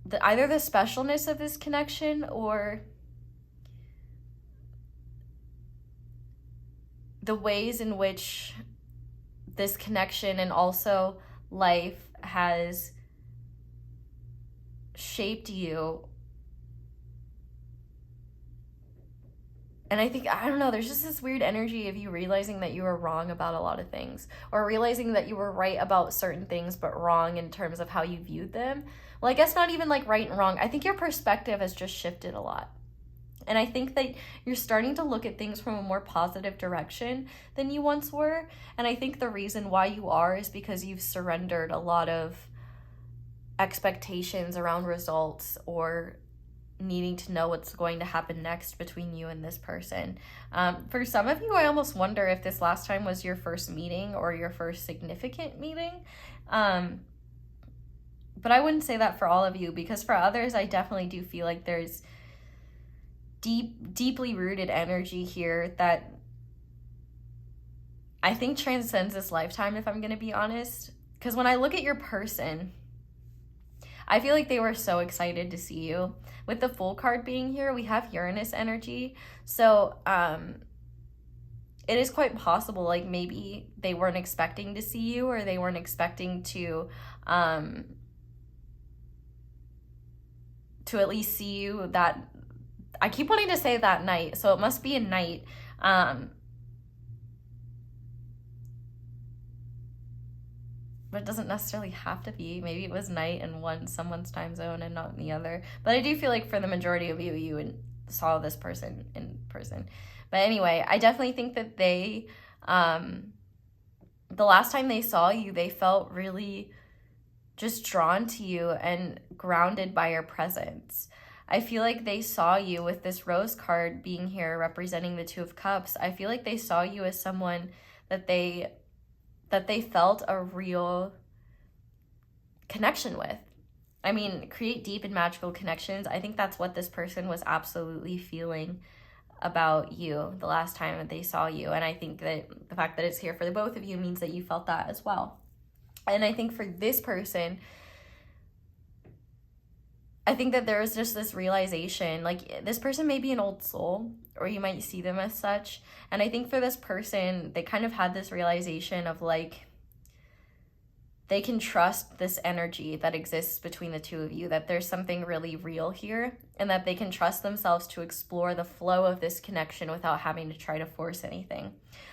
the specialness of this connection or the ways in which this connection and also life has shaped you. And I think, I don't know, there's just this weird energy of you realizing that you were wrong about a lot of things, or realizing that you were right about certain things but wrong in terms of how you viewed them. Well, I guess not even like right and wrong. I think your perspective has just shifted a lot. And I think that you're starting to look at things from a more positive direction than you once were. And I think the reason why you are is because you've surrendered a lot of expectations around results or needing to know what's going to happen next between you and this person. For some of you, I almost wonder if this last time was your first meeting or your first significant meeting. But I wouldn't say that for all of you, because for others, I definitely do feel like there's deeply rooted energy here that I think transcends this lifetime, if I'm going to be honest. Because when I look at your person, I feel like they were so excited to see you. With the Fool card being here, we have Uranus energy. So it is quite possible, like maybe they weren't expecting to see you, or they weren't expecting to at least see you that, I keep wanting to say that night, so it must be a night. But it doesn't necessarily have to be. Maybe it was night in someone's time zone and not in the other. But I do feel like for the majority of you saw this person in person. But anyway, I definitely think that they The last time they saw you, they felt really just drawn to you and grounded by your presence. I feel like they saw you with this rose card being here representing the Two of Cups. I feel like they saw you as someone that they felt a real connection with. I mean, create deep and magical connections. I think that's what this person was absolutely feeling about you the last time that they saw you. And I think that the fact that it's here for the both of you means that you felt that as well. And I think for this person, I think that there was just this realization, like this person may be an old soul, or you might see them as such. And I think for this person, they kind of had this realization of like, they can trust this energy that exists between the two of you, that there's something really real here, and that they can trust themselves to explore the flow of this connection without having to try to force anything.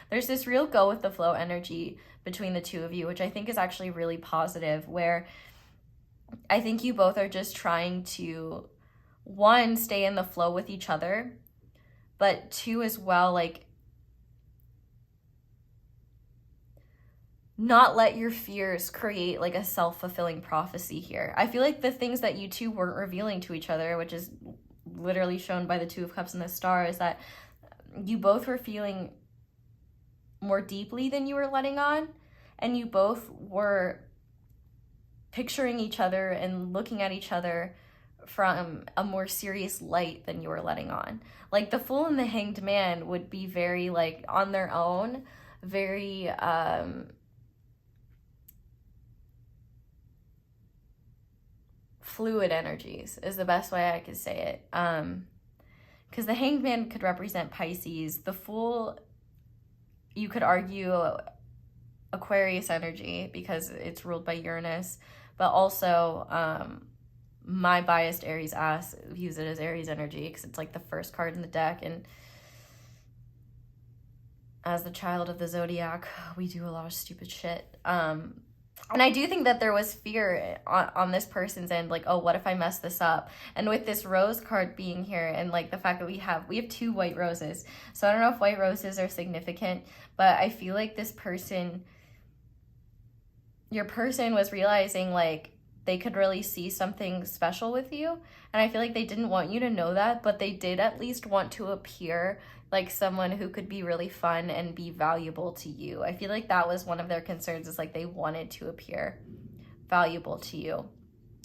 There's this real go with the flow energy between the two of you, which I think is actually really positive, where I think you both are just trying to, one, stay in the flow with each other, but two as well, like, not let your fears create like a self-fulfilling prophecy here. I feel like the things that you two weren't revealing to each other, which is literally shown by the Two of Cups and the Star, is that you both were feeling more deeply than you were letting on, and you both were picturing each other and looking at each other from a more serious light than you were letting on. Like the Fool and the Hanged Man would be very like on their own, very fluid energies is the best way I could say it. Because the Hanged Man could represent Pisces. The Fool, you could argue Aquarius energy because it's ruled by Uranus, but also my biased Aries ass views it as Aries energy because it's like the first card in the deck, and as the child of the zodiac, we do a lot of stupid shit. And I do think that there was fear on this person's end, like, oh, what if I mess this up? And with this rose card being here, and like the fact that we have 2 white roses, so I don't know if white roses are significant, but I feel like this person, your person was realizing like they could really see something special with you, and I feel like they didn't want you to know that, but they did at least want to appear like someone who could be really fun and be valuable to you. I feel like that was one of their concerns, is like they wanted to appear valuable to you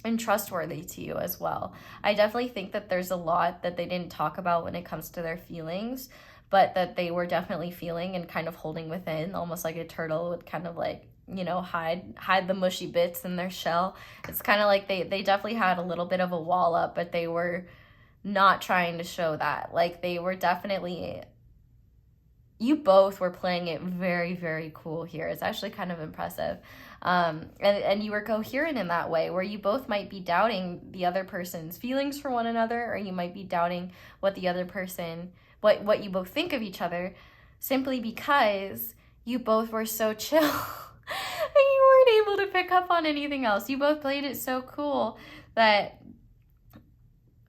and trustworthy to you as well. I definitely think that there's a lot that they didn't talk about when it comes to their feelings, but that they were definitely feeling and kind of holding within, almost like a turtle would kind of like, you know, hide the mushy bits in their shell. It's kind of like they definitely had a little bit of a wall up, but they were not trying to show that. Like they were definitely, you both were playing it very, very cool here. It's actually kind of impressive. And you were coherent in that way, where you both might be doubting the other person's feelings for one another, or you might be doubting what the other person, what you both think of each other, simply because you both were so chill and you weren't able to pick up on anything else. You both played it so cool that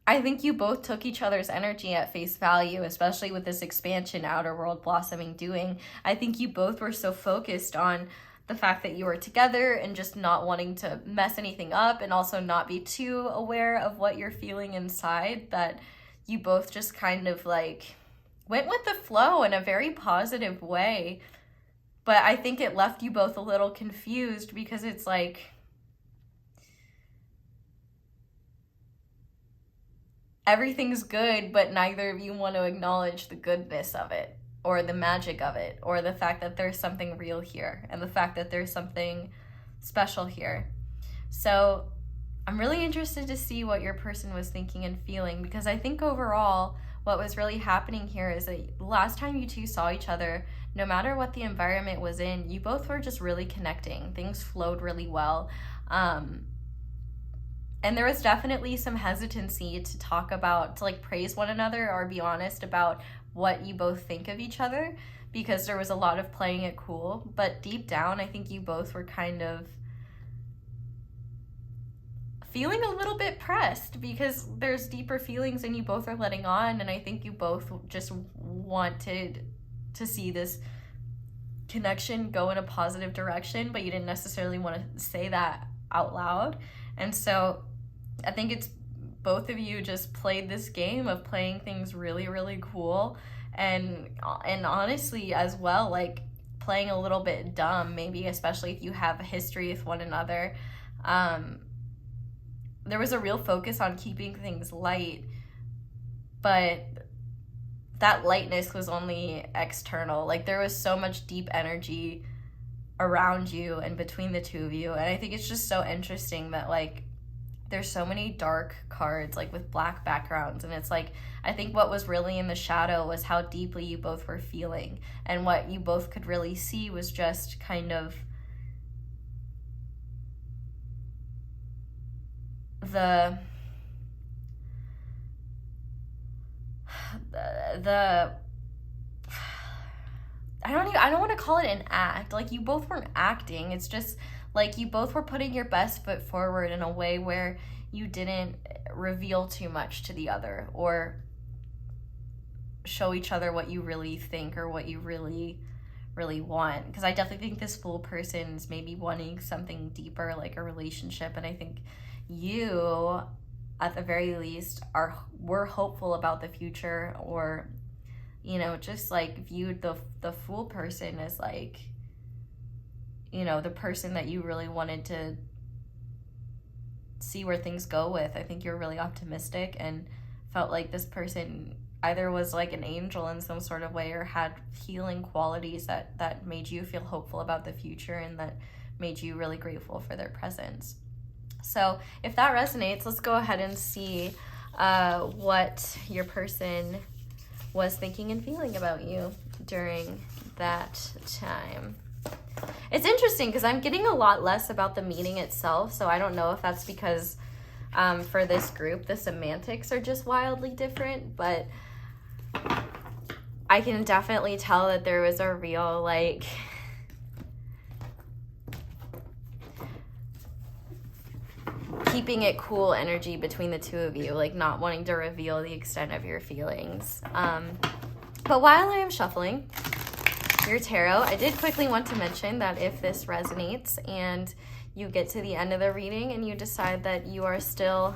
I think you both took each other's energy at face value, especially with this expansion outer world blossoming doing. I think you both were so focused on the fact that you were together and just not wanting to mess anything up, and also not be too aware of what you're feeling inside, that you both just kind of like went with the flow in a very positive way. But I think it left you both a little confused, because it's like, everything's good, but neither of you want to acknowledge the goodness of it, or the magic of it, or the fact that there's something real here, and the fact that there's something special here. So I'm really interested to see what your person was thinking and feeling, because I think overall what was really happening here is that last time you two saw each other, no matter what the environment was in, you both were just really connecting. Things flowed really well. And there was definitely some hesitancy to talk about, to like praise one another or be honest about what you both think of each other, because there was a lot of playing it cool. But deep down, I think you both were kind of feeling a little bit pressed, because there's deeper feelings and you both are letting on. And I think you both just wanted to see this connection go in a positive direction, but you didn't necessarily want to say that out loud. And so I think it's both of you just played this game of playing things really, really cool, and honestly as well, like playing a little bit dumb, maybe, especially if you have a history with one another. There was a real focus on keeping things light, but that lightness was only external. Like, there was so much deep energy around you and between the two of you. And I think it's just so interesting that, like, there's so many dark cards, like, with black backgrounds. And it's like, I think what was really in the shadow was how deeply you both were feeling. And what you both could really see was just kind of the I don't want to call it an act. Like, you both weren't acting. It's just like you both were putting your best foot forward in a way where you didn't reveal too much to the other or show each other what you really think or what you really want. Because I definitely think this Fool person is maybe wanting something deeper, like a relationship. And I think you, at the very least, were hopeful about the future, or, you know, just like viewed the Fool person as, like, you know, the person that you really wanted to see where things go with. I think you're really optimistic and felt like this person either was like an angel in some sort of way or had healing qualities that made you feel hopeful about the future and that made you really grateful for their presence. So if that resonates, let's go ahead and see what your person was thinking and feeling about you during that time. It's interesting because I'm getting a lot less about the meeting itself, so I don't know if that's because for this group the semantics are just wildly different, but I can definitely tell that there was a real, like, keeping it cool energy between the two of you, like not wanting to reveal the extent of your feelings. But while I am shuffling your tarot, I did quickly want to mention that if this resonates and you get to the end of the reading and you decide that you are still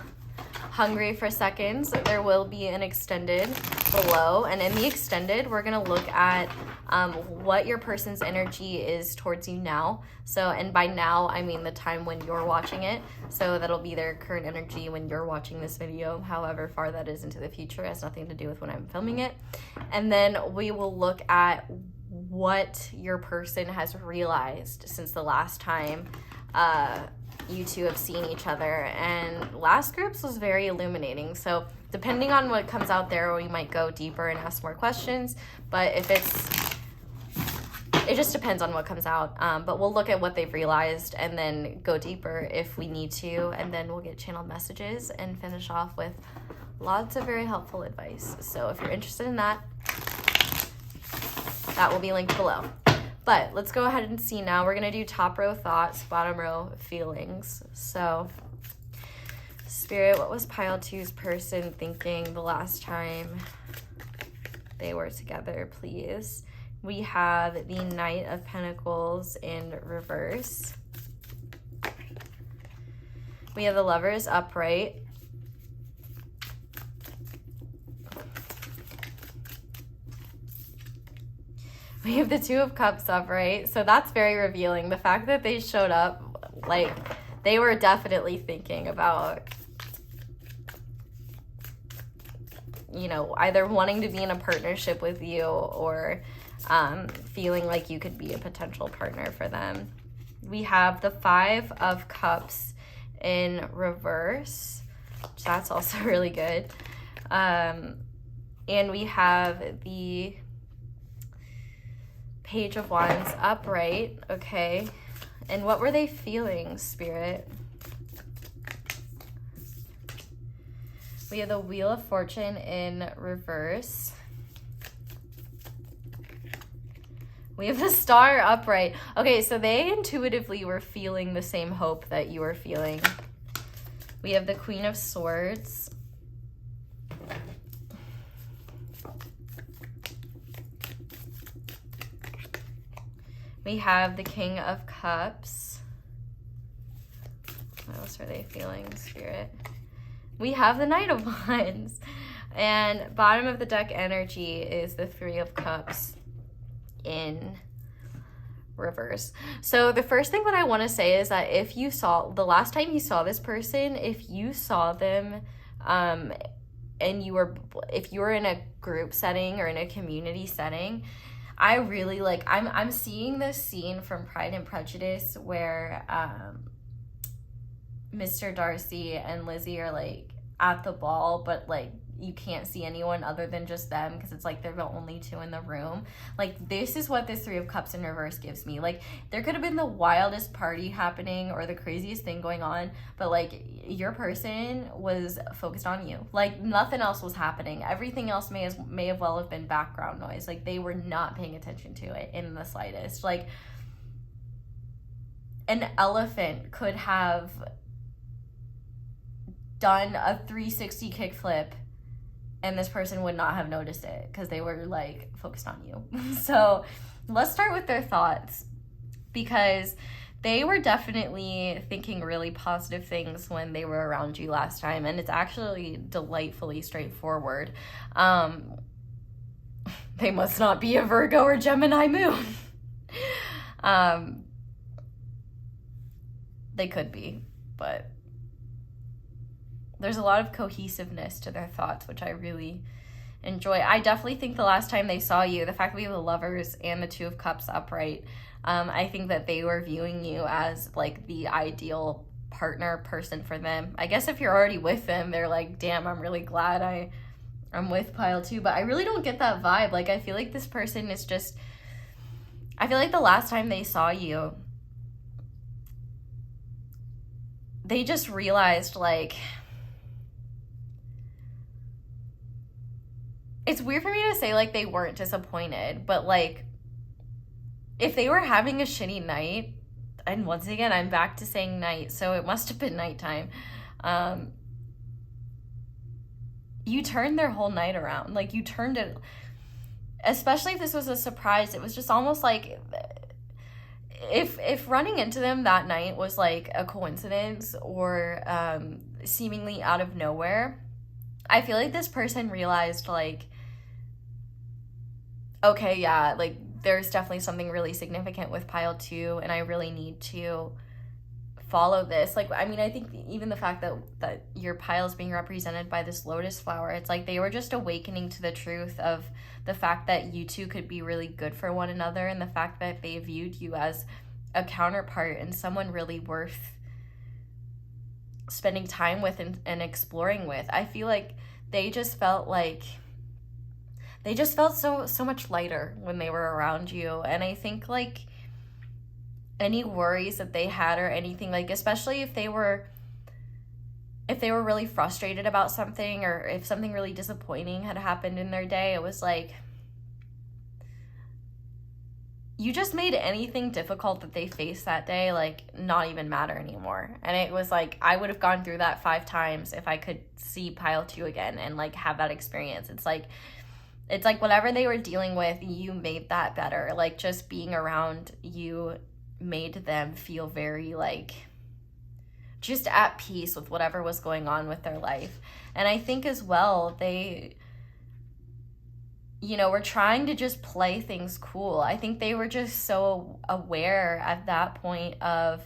hungry for seconds, there will be an extended below. And in the extended, we're going to look at what your person's energy is towards you now. So, and by now, I mean the time when you're watching it. So that'll be their current energy when you're watching this video. However far that is into the future, it has nothing to do with when I'm filming it. And then we will look at what your person has realized since the last time you two have seen each other. And last groups was very illuminating, so depending on what comes out there, we might go deeper and ask more questions. But if it just depends on what comes out. But we'll look at what they've realized and then go deeper if we need to, and then we'll get channeled messages and finish off with lots of very helpful advice. So if you're interested in that, that will be linked below. But let's go ahead and see now. We're going to do top row thoughts, bottom row feelings. So, Spirit, what was pile 2's person thinking the last time they were together, please? We have the Knight of Pentacles in reverse. We have the Lovers upright. We have the Two of Cups upright, so that's very revealing. The fact that they showed up, like, they were definitely thinking about, you know, either wanting to be in a partnership with you or feeling like you could be a potential partner for them. We have the Five of Cups in reverse, which that's also really good. And we have the Page of Wands upright. Okay. And what were they feeling, Spirit? We have the Wheel of Fortune in reverse. We have the Star upright. Okay, so they intuitively were feeling the same hope that you were feeling. We have the Queen of Swords. We have the King of Cups. What else are they feeling, Spirit? We have the Knight of Wands. And bottom of the deck energy is the Three of Cups in reverse. So the first thing that I want to say is that if you saw, the last time you saw this person, if you saw them and if you were in a group setting or in a community setting, I really like, I'm seeing this scene from Pride and Prejudice where Mr. Darcy and Lizzie are like at the ball, but like you can't see anyone other than just them because it's like they're the only two in the room. Like, this is what this Three of Cups in reverse gives me. Like, there could have been the wildest party happening or the craziest thing going on, but like your person was focused on you. Like, nothing else was happening. Everything else may have well have been background noise. Like, they were not paying attention to it in the slightest. Like, an elephant could have done a 360 kickflip and this person would not have noticed it because they were like focused on you. So let's start with their thoughts, because they were definitely thinking really positive things when they were around you last time, and it's actually delightfully straightforward. They must not be a Virgo or Gemini moon. They could be, but there's a lot of cohesiveness to their thoughts, which I really enjoy. I definitely think the last time they saw you, the fact that we have the Lovers and the Two of Cups upright, I think that they were viewing you as like the ideal partner person for them. I guess if you're already with them, they're like, damn, I'm really glad I'm with pile 2. But I really don't get that vibe. Like, I feel like this person is just, I feel like the last time they saw you, they just realized, like, it's weird for me to say like they weren't disappointed, but like if they were having a shitty night, and once again I'm back to saying night, so it must have been nighttime, you turned their whole night around. Like, you turned it, especially if this was a surprise. It was just almost like if running into them that night was like a coincidence or seemingly out of nowhere, I feel like this person realized, like, okay, yeah, like, there's definitely something really significant with pile 2, and I really need to follow this. Like, I mean, I think even the fact that your pile is being represented by this lotus flower, it's like they were just awakening to the truth of the fact that you two could be really good for one another, and the fact that they viewed you as a counterpart and someone really worth spending time with and exploring with. I feel like they just felt so much lighter when they were around you. And I think like any worries that they had or anything, like, especially if they were really frustrated about something, or if something really disappointing had happened in their day, it was like you just made anything difficult that they faced that day, like, not even matter anymore. And it was like, I would have gone through that 5 times if I could see pile 2 again and like have that experience. It's like whatever they were dealing with, you made that better. Like, just being around you made them feel very like just at peace with whatever was going on with their life. And I think as well, they, you know, we're trying to just play things cool. I think they were just so aware at that point of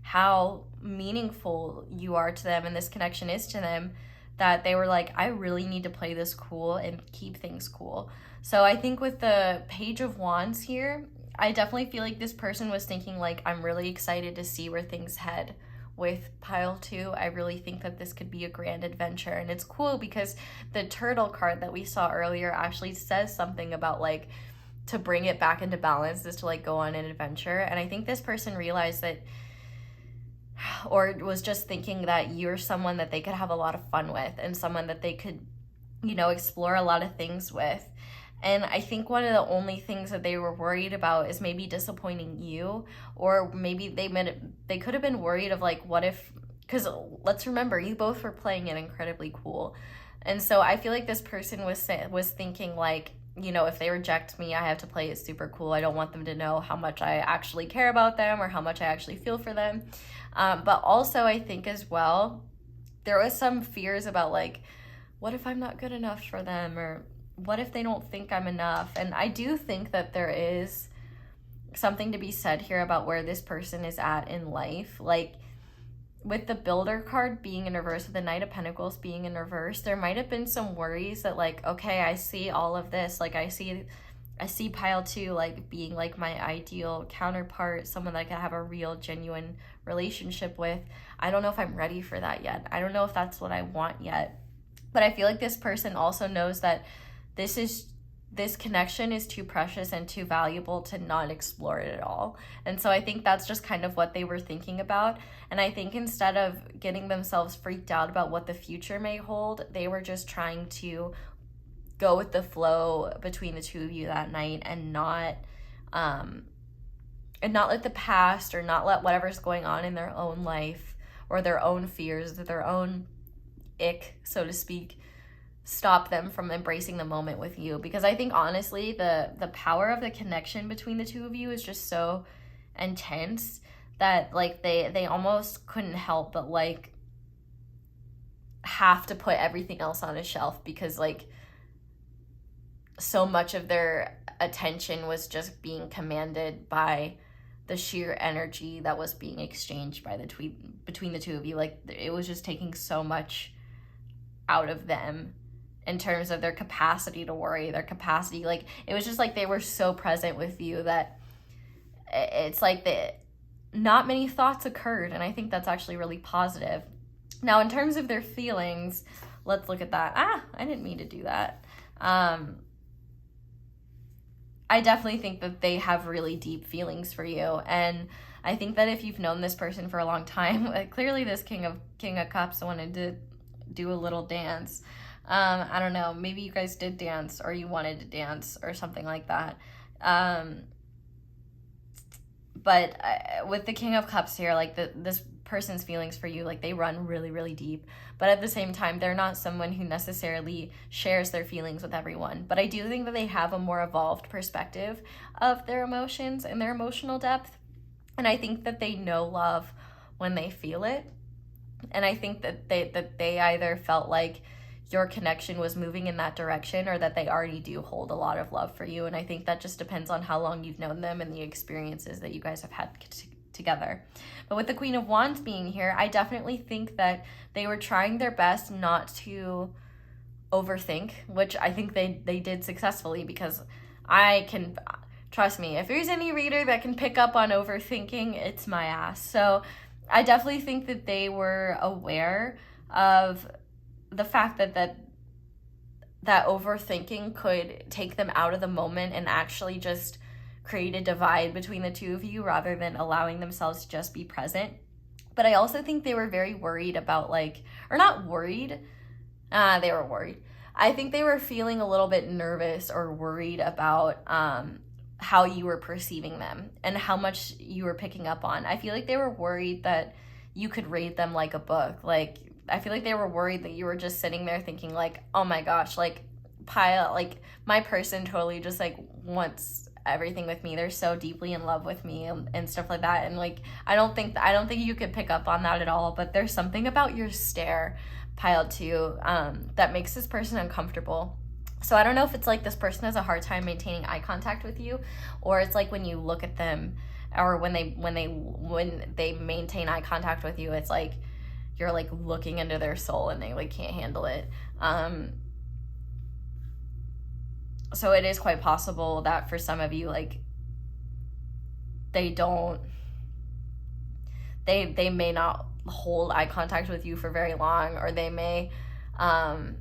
how meaningful you are to them and this connection is to them, that they were like, I really need to play this cool and keep things cool. So I think with the Page of Wands here, I definitely feel like this person was thinking like, I'm really excited to see where things head with pile 2. I really think that this could be a grand adventure. And it's cool because the turtle card that we saw earlier actually says something about like to bring it back into balance is to like go on an adventure. And I think this person realized that, or was just thinking that you're someone that they could have a lot of fun with and someone that they could, you know, explore a lot of things with. And I think one of the only things that they were worried about is maybe disappointing you, or maybe they could have been worried of like, what if, because let's remember, you both were playing it incredibly cool. And so I feel like this person was thinking like, you know, if they reject me, I have to play it super cool. I don't want them to know how much I actually care about them or how much I actually feel for them. But also I think as well, there was some fears about like, what if I'm not good enough for them? Or what if they don't think I'm enough? And I do think that there is something to be said here about where this person is at in life. Like, with the Builder card being in reverse, with the Knight of Pentacles being in reverse, there might have been some worries that like, okay, I see all of this. Like, I see pile 2 like being like my ideal counterpart, someone that I could have a real genuine relationship with. I don't know if I'm ready for that yet. I don't know if that's what I want yet. But I feel like this person also knows that this connection is too precious and too valuable to not explore it at all. And so I think that's just kind of what they were thinking about. And I think instead of getting themselves freaked out about what the future may hold, they were just trying to go with the flow between the two of you that night, and not let the past, or not let whatever's going on in their own life or their own fears or their own ick, so to speak, stop them from embracing the moment with you. Because I think honestly the power of the connection between the two of you is just so intense that like they almost couldn't help but like have to put everything else on a shelf, because like so much of their attention was just being commanded by the sheer energy that was being exchanged by between the two of you. Like, it was just taking so much out of them in terms of their capacity to worry, their capacity, like, it was just like they were so present with you that it's like not many thoughts occurred, and I think that's actually really positive. Now, in terms of their feelings, let's look at that. I didn't mean to do that. I definitely think that they have really deep feelings for you, and I think that if you've known this person for a long time, clearly this King of Cups wanted to do a little dance. I don't know, maybe you guys did dance, or you wanted to dance, or something like that. But with the King of Cups here, like this person's feelings for you, like they run really, really deep. But at the same time, they're not someone who necessarily shares their feelings with everyone. But I do think that they have a more evolved perspective of their emotions and their emotional depth. And I think that they know love when they feel it. And I think that they either felt like your connection was moving in that direction, or that they already do hold a lot of love for you. And I think that just depends on how long you've known them and the experiences that you guys have had together. But with the Queen of Wands being here, I definitely think that they were trying their best not to overthink, which I think they did successfully, because I can, trust me, if there's any reader that can pick up on overthinking, it's my ass. So I definitely think that they were aware of the fact that overthinking could take them out of the moment and actually just create a divide between the two of you, rather than allowing themselves to just be present. But I also think they were very worried about, like, or not worried, they were worried. I think they were feeling a little bit nervous or worried about how you were perceiving them and how much you were picking up on. I feel like they were worried that you could rate them like a book. Like, I feel like they were worried that you were just sitting there thinking like, oh my gosh, like my person totally just like wants everything with me. They're so deeply in love with me and stuff like that. And like, I don't think you could pick up on that at all, but there's something about your stare, pile 2, that makes this person uncomfortable. So I don't know if it's like this person has a hard time maintaining eye contact with you, or it's like when you look at them, or when they maintain eye contact with you, it's like you're like looking into their soul and they like can't handle it. So it is quite possible that for some of you, like, they may not hold eye contact with you for very long, or they may have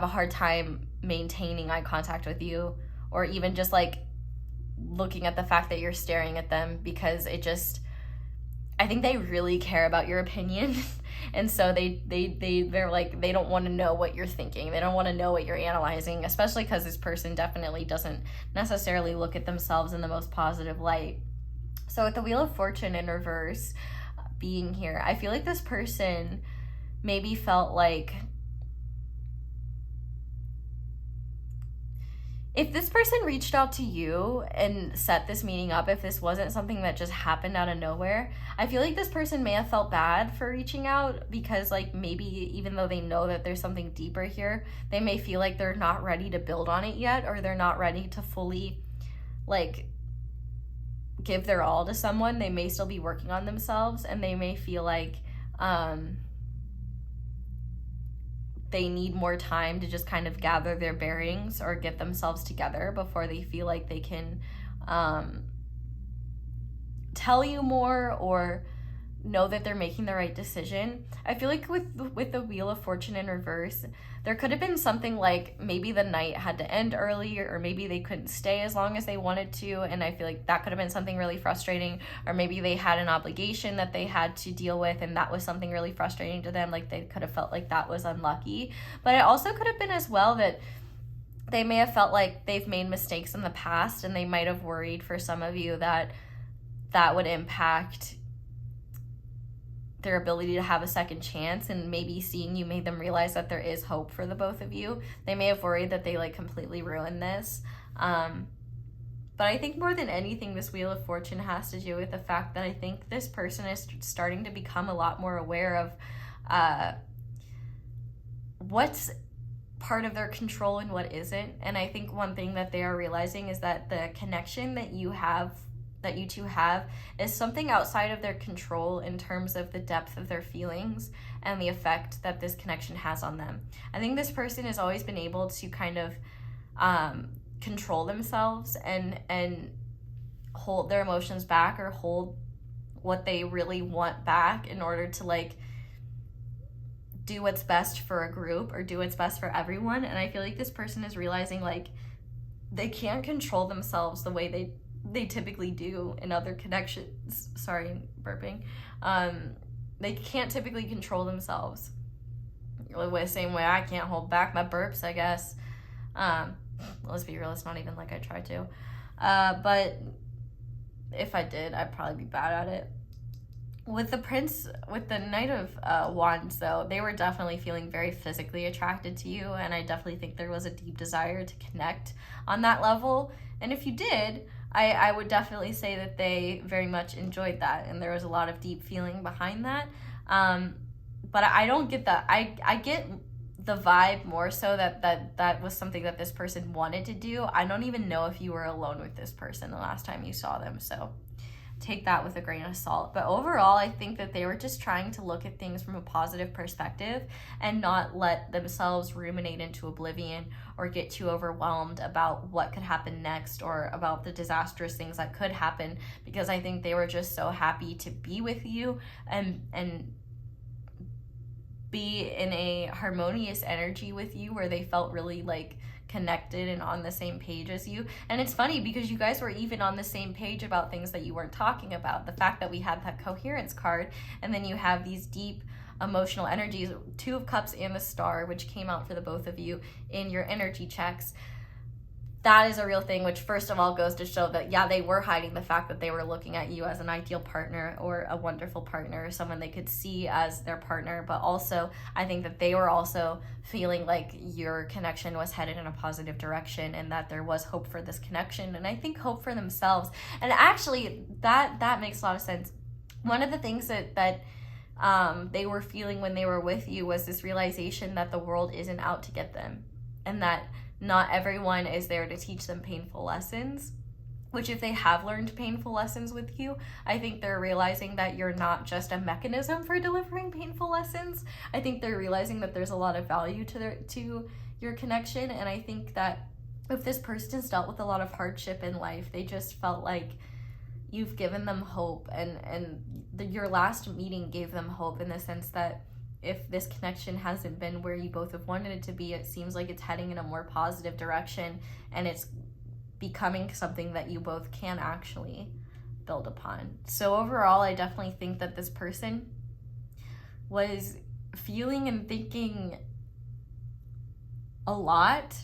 a hard time maintaining eye contact with you, or even just like looking at the fact that you're staring at them, because I think they really care about your opinion. And so they're like, they don't want to know what you're thinking. They don't want to know what you're analyzing, especially because this person definitely doesn't necessarily look at themselves in the most positive light. So with the Wheel of Fortune in reverse being here, I feel like this person maybe felt like if this person reached out to you and set this meeting up, if this wasn't something that just happened out of nowhere, I feel like this person may have felt bad for reaching out, because like maybe even though they know that there's something deeper here, they may feel like they're not ready to build on it yet, or they're not ready to fully like give their all to someone. They may still be working on themselves, and they may feel like they need more time to just kind of gather their bearings or get themselves together before they feel like they can tell you more or know that they're making the right decision. I feel like with the Wheel of Fortune in reverse, there could have been something like maybe the night had to end early, or maybe they couldn't stay as long as they wanted to, and I feel like that could have been something really frustrating. Or maybe they had an obligation that they had to deal with, and that was something really frustrating to them, like they could have felt like that was unlucky. But it also could have been as well that they may have felt like they've made mistakes in the past, and they might have worried for some of you that that would impact their ability to have a second chance, and maybe seeing you made them realize that there is hope for the both of you. They may have worried that they like completely ruined this. But I think more than anything, this Wheel of Fortune has to do with the fact that I think this person is starting to become a lot more aware of what's part of their control and what isn't. And I think one thing that they are realizing is that the connection that you two have is something outside of their control in terms of the depth of their feelings and the effect that this connection has on them. I think this person has always been able to kind of control themselves and hold their emotions back, or hold what they really want back, in order to like do what's best for a group or do what's best for everyone. And I feel like this person is realizing like they can't control themselves the way they typically do in other connections. Sorry, burping. They can't typically control themselves the same way I can't hold back my burps, I guess. Let's be real, it's not even like I try to. But if I did, I'd probably be bad at it. With the Knight of Wands, though, they were definitely feeling very physically attracted to you, and I definitely think there was a deep desire to connect on that level. And if you did, I would definitely say that they very much enjoyed that, and there was a lot of deep feeling behind that. But I don't get that. I get the vibe more so that was something that this person wanted to do. I don't even know if you were alone with this person the last time you saw them, so take that with a grain of salt. But overall, I think that they were just trying to look at things from a positive perspective and not let themselves ruminate into oblivion or get too overwhelmed about what could happen next or about the disastrous things that could happen, because I think they were just so happy to be with you and be in a harmonious energy with you, where they felt really like connected and on the same page as you. And it's funny because you guys were even on the same page about things that you weren't talking about. The fact that we had that coherence card, and then you have these deep emotional energies, Two of Cups and the Star, which came out for the both of you in your energy checks. That is a real thing, which first of all goes to show that, yeah, they were hiding the fact that they were looking at you as an ideal partner or a wonderful partner, or someone they could see as their partner. But also, I think that they were also feeling like your connection was headed in a positive direction and that there was hope for this connection. And I think hope for themselves. And actually, that makes a lot of sense. One of the things that they were feeling when they were with you was this realization that the world isn't out to get them, and that not everyone is there to teach them painful lessons, which if they have learned painful lessons with you, I think they're realizing that you're not just a mechanism for delivering painful lessons. I think they're realizing that there's a lot of value to your connection. And I think that if this person's dealt with a lot of hardship in life, they just felt like you've given them hope, and your last meeting gave them hope, in the sense that if this connection hasn't been where you both have wanted it to be, it seems like it's heading in a more positive direction, and it's becoming something that you both can actually build upon. So overall, I definitely think that this person was feeling and thinking a lot,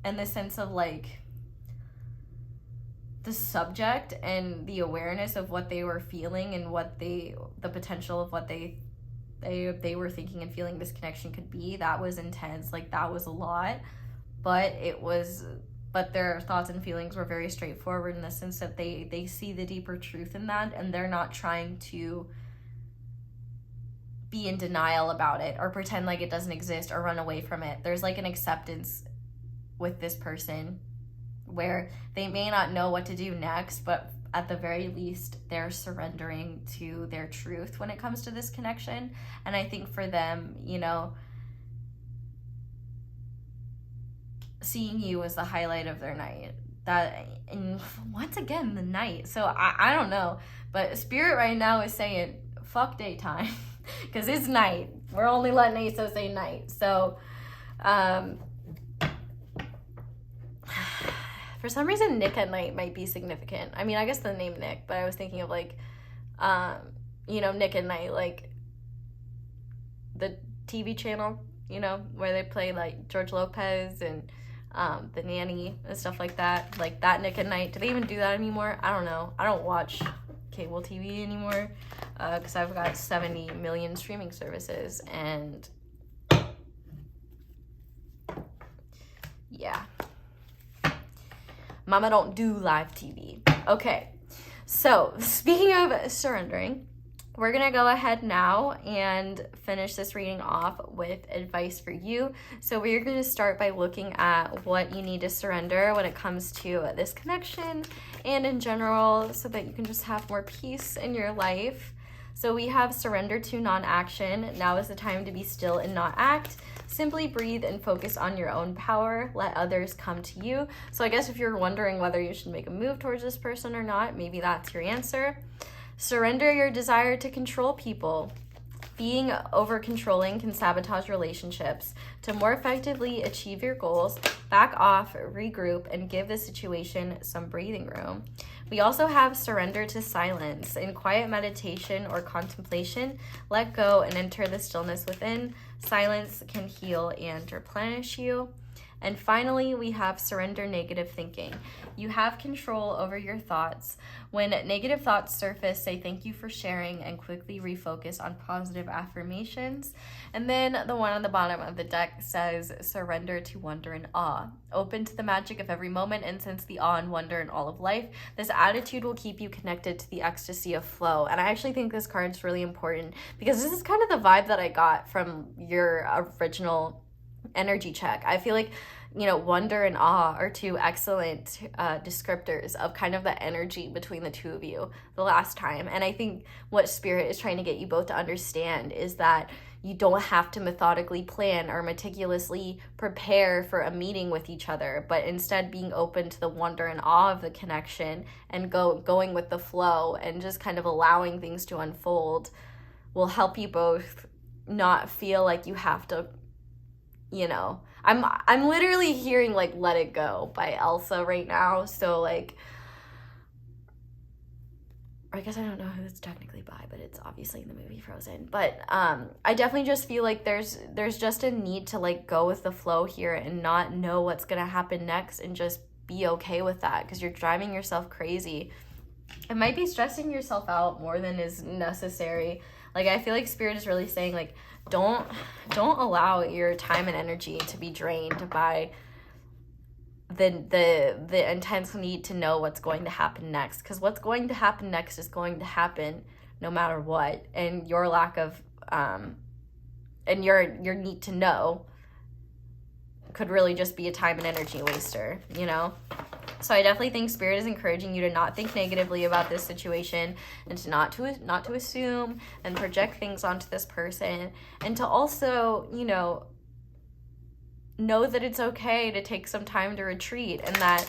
in the sense of like the subject and the awareness of what they were feeling and what the potential of what they were thinking and feeling this connection could be. That was intense. Like, that was a lot, but it was but their thoughts and feelings were very straightforward in the sense that they see the deeper truth in that, and they're not trying to be in denial about it or pretend like it doesn't exist or run away from it. There's like an acceptance with this person where they may not know what to do next, but at the very least, they're surrendering to their truth when it comes to this connection. And I think for them, you know, seeing you was the highlight of their night. That, and once again, the night. So I don't know, but Spirit right now is saying, fuck daytime, because it's night. We're only letting ASO say night. So, for some reason, Nick at night might be significant. I mean, I guess the name Nick, but I was thinking of like, you know, Nick at Night, like the TV channel, you know, where they play like George Lopez and The Nanny and stuff like that. Like that Nick at Night. Do they even do that anymore? I don't know. I don't watch cable TV anymore because I've got 70 million streaming services, and yeah. Mama don't do live TV. Okay, so speaking of surrendering, we're gonna go ahead now and finish this reading off with advice for you. So we're gonna start by looking at what you need to surrender when it comes to this connection and in general, so that you can just have more peace in your life. So we have surrender to non-action. Now is the time to be still and not act. Simply breathe and focus on your own power. Let others come to you. So I guess if you're wondering whether you should make a move towards this person or not, maybe that's your answer. Surrender your desire to control people. Being over-controlling can sabotage relationships. To more effectively achieve your goals, back off, regroup, and give the situation some breathing room. We also have surrender to silence. In quiet meditation or contemplation, let go and enter the stillness within. Silence can heal and replenish you. And finally, we have surrender negative thinking. You have control over your thoughts. When negative thoughts surface, say thank you for sharing and quickly refocus on positive affirmations. And then the one on the bottom of the deck says surrender to wonder and awe. Open to the magic of every moment and sense the awe and wonder in all of life. This attitude will keep you connected to the ecstasy of flow. And I actually think this card's really important because this is kind of the vibe that I got from your original energy check. I feel like, you know, wonder and awe are two excellent descriptors of kind of the energy between the two of you the last time. And I think what Spirit is trying to get you both to understand is that you don't have to methodically plan or meticulously prepare for a meeting with each other, but instead being open to the wonder and awe of the connection and going with the flow and just kind of allowing things to unfold will help you both not feel like you have to, you know, I'm literally hearing like Let It Go by Elsa right now. So like, I guess I don't know who it's technically by, but it's obviously in the movie Frozen. But I definitely just feel like there's just a need to like go with the flow here and not know what's gonna happen next and just be okay with that, because you're driving yourself crazy. It might be stressing yourself out more than is necessary. Like, I feel like Spirit is really saying, like, don't allow your time and energy to be drained by the intense need to know what's going to happen next, because what's going to happen next is going to happen no matter what, and your lack of and your need to know could really just be a time and energy waster, you know? So I definitely think Spirit is encouraging you to not think negatively about this situation and to not to assume and project things onto this person, and to also, you know that it's okay to take some time to retreat, and that,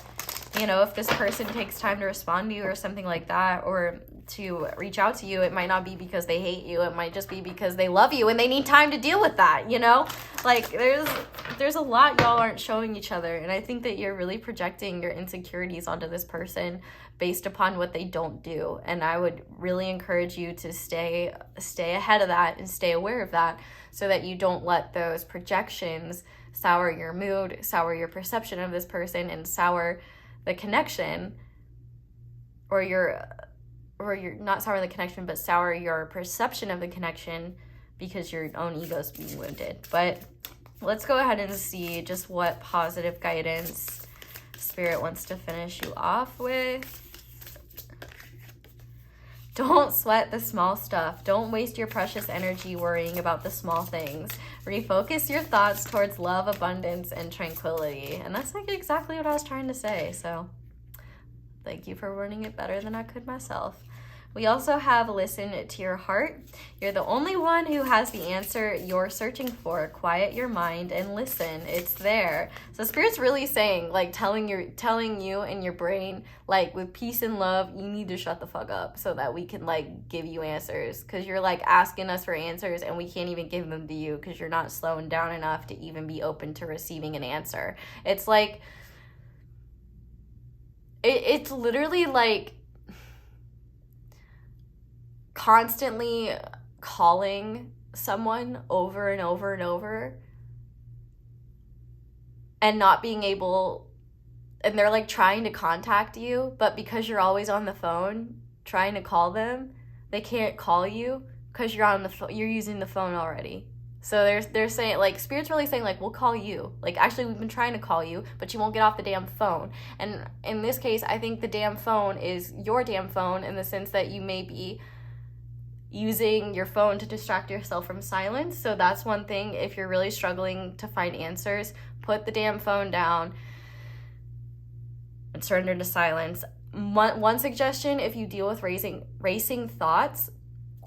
you know, if this person takes time to respond to you or something like that, or to reach out to you, it might not be because they hate you. It might just be because they love you and they need time to deal with that, you know? Like, there's a lot y'all aren't showing each other, and I think that you're really projecting your insecurities onto this person based upon what they don't do. And I would really encourage you to stay ahead of that and stay aware of that, so that you don't let those projections sour your mood, sour your perception of this person, and sour the connection, or you're not sour the connection, but sour your perception of the connection, because your own ego's being wounded. But let's go ahead and see just what positive guidance Spirit wants to finish you off with. Don't sweat the small stuff. Don't waste your precious energy worrying about the small things. Refocus your thoughts towards love, abundance, and tranquility. And that's like exactly what I was trying to say. So thank you for wording it better than I could myself. We also have listen to your heart. You're the only one who has the answer you're searching for. Quiet your mind and listen. It's there. So Spirit's really saying, like, telling you and your brain, like, with peace and love, you need to shut the fuck up so that we can, like, give you answers. Because you're, like, asking us for answers and we can't even give them to you because you're not slowing down enough to even be open to receiving an answer. It's like, it's literally like constantly calling someone over and over and over and not being able, and they're like trying to contact you, but because you're always on the phone trying to call them, they can't call you because you're on the phone, you're using the phone already. So they're saying, like, Spirit's really saying, like, we'll call you. Like, actually, we've been trying to call you, but you won't get off the damn phone. And in this case, I think the damn phone is your damn phone in the sense that you may be using your phone to distract yourself from silence. So that's one thing. If you're really struggling to find answers, put the damn phone down and surrender to silence. One suggestion, if you deal with racing thoughts,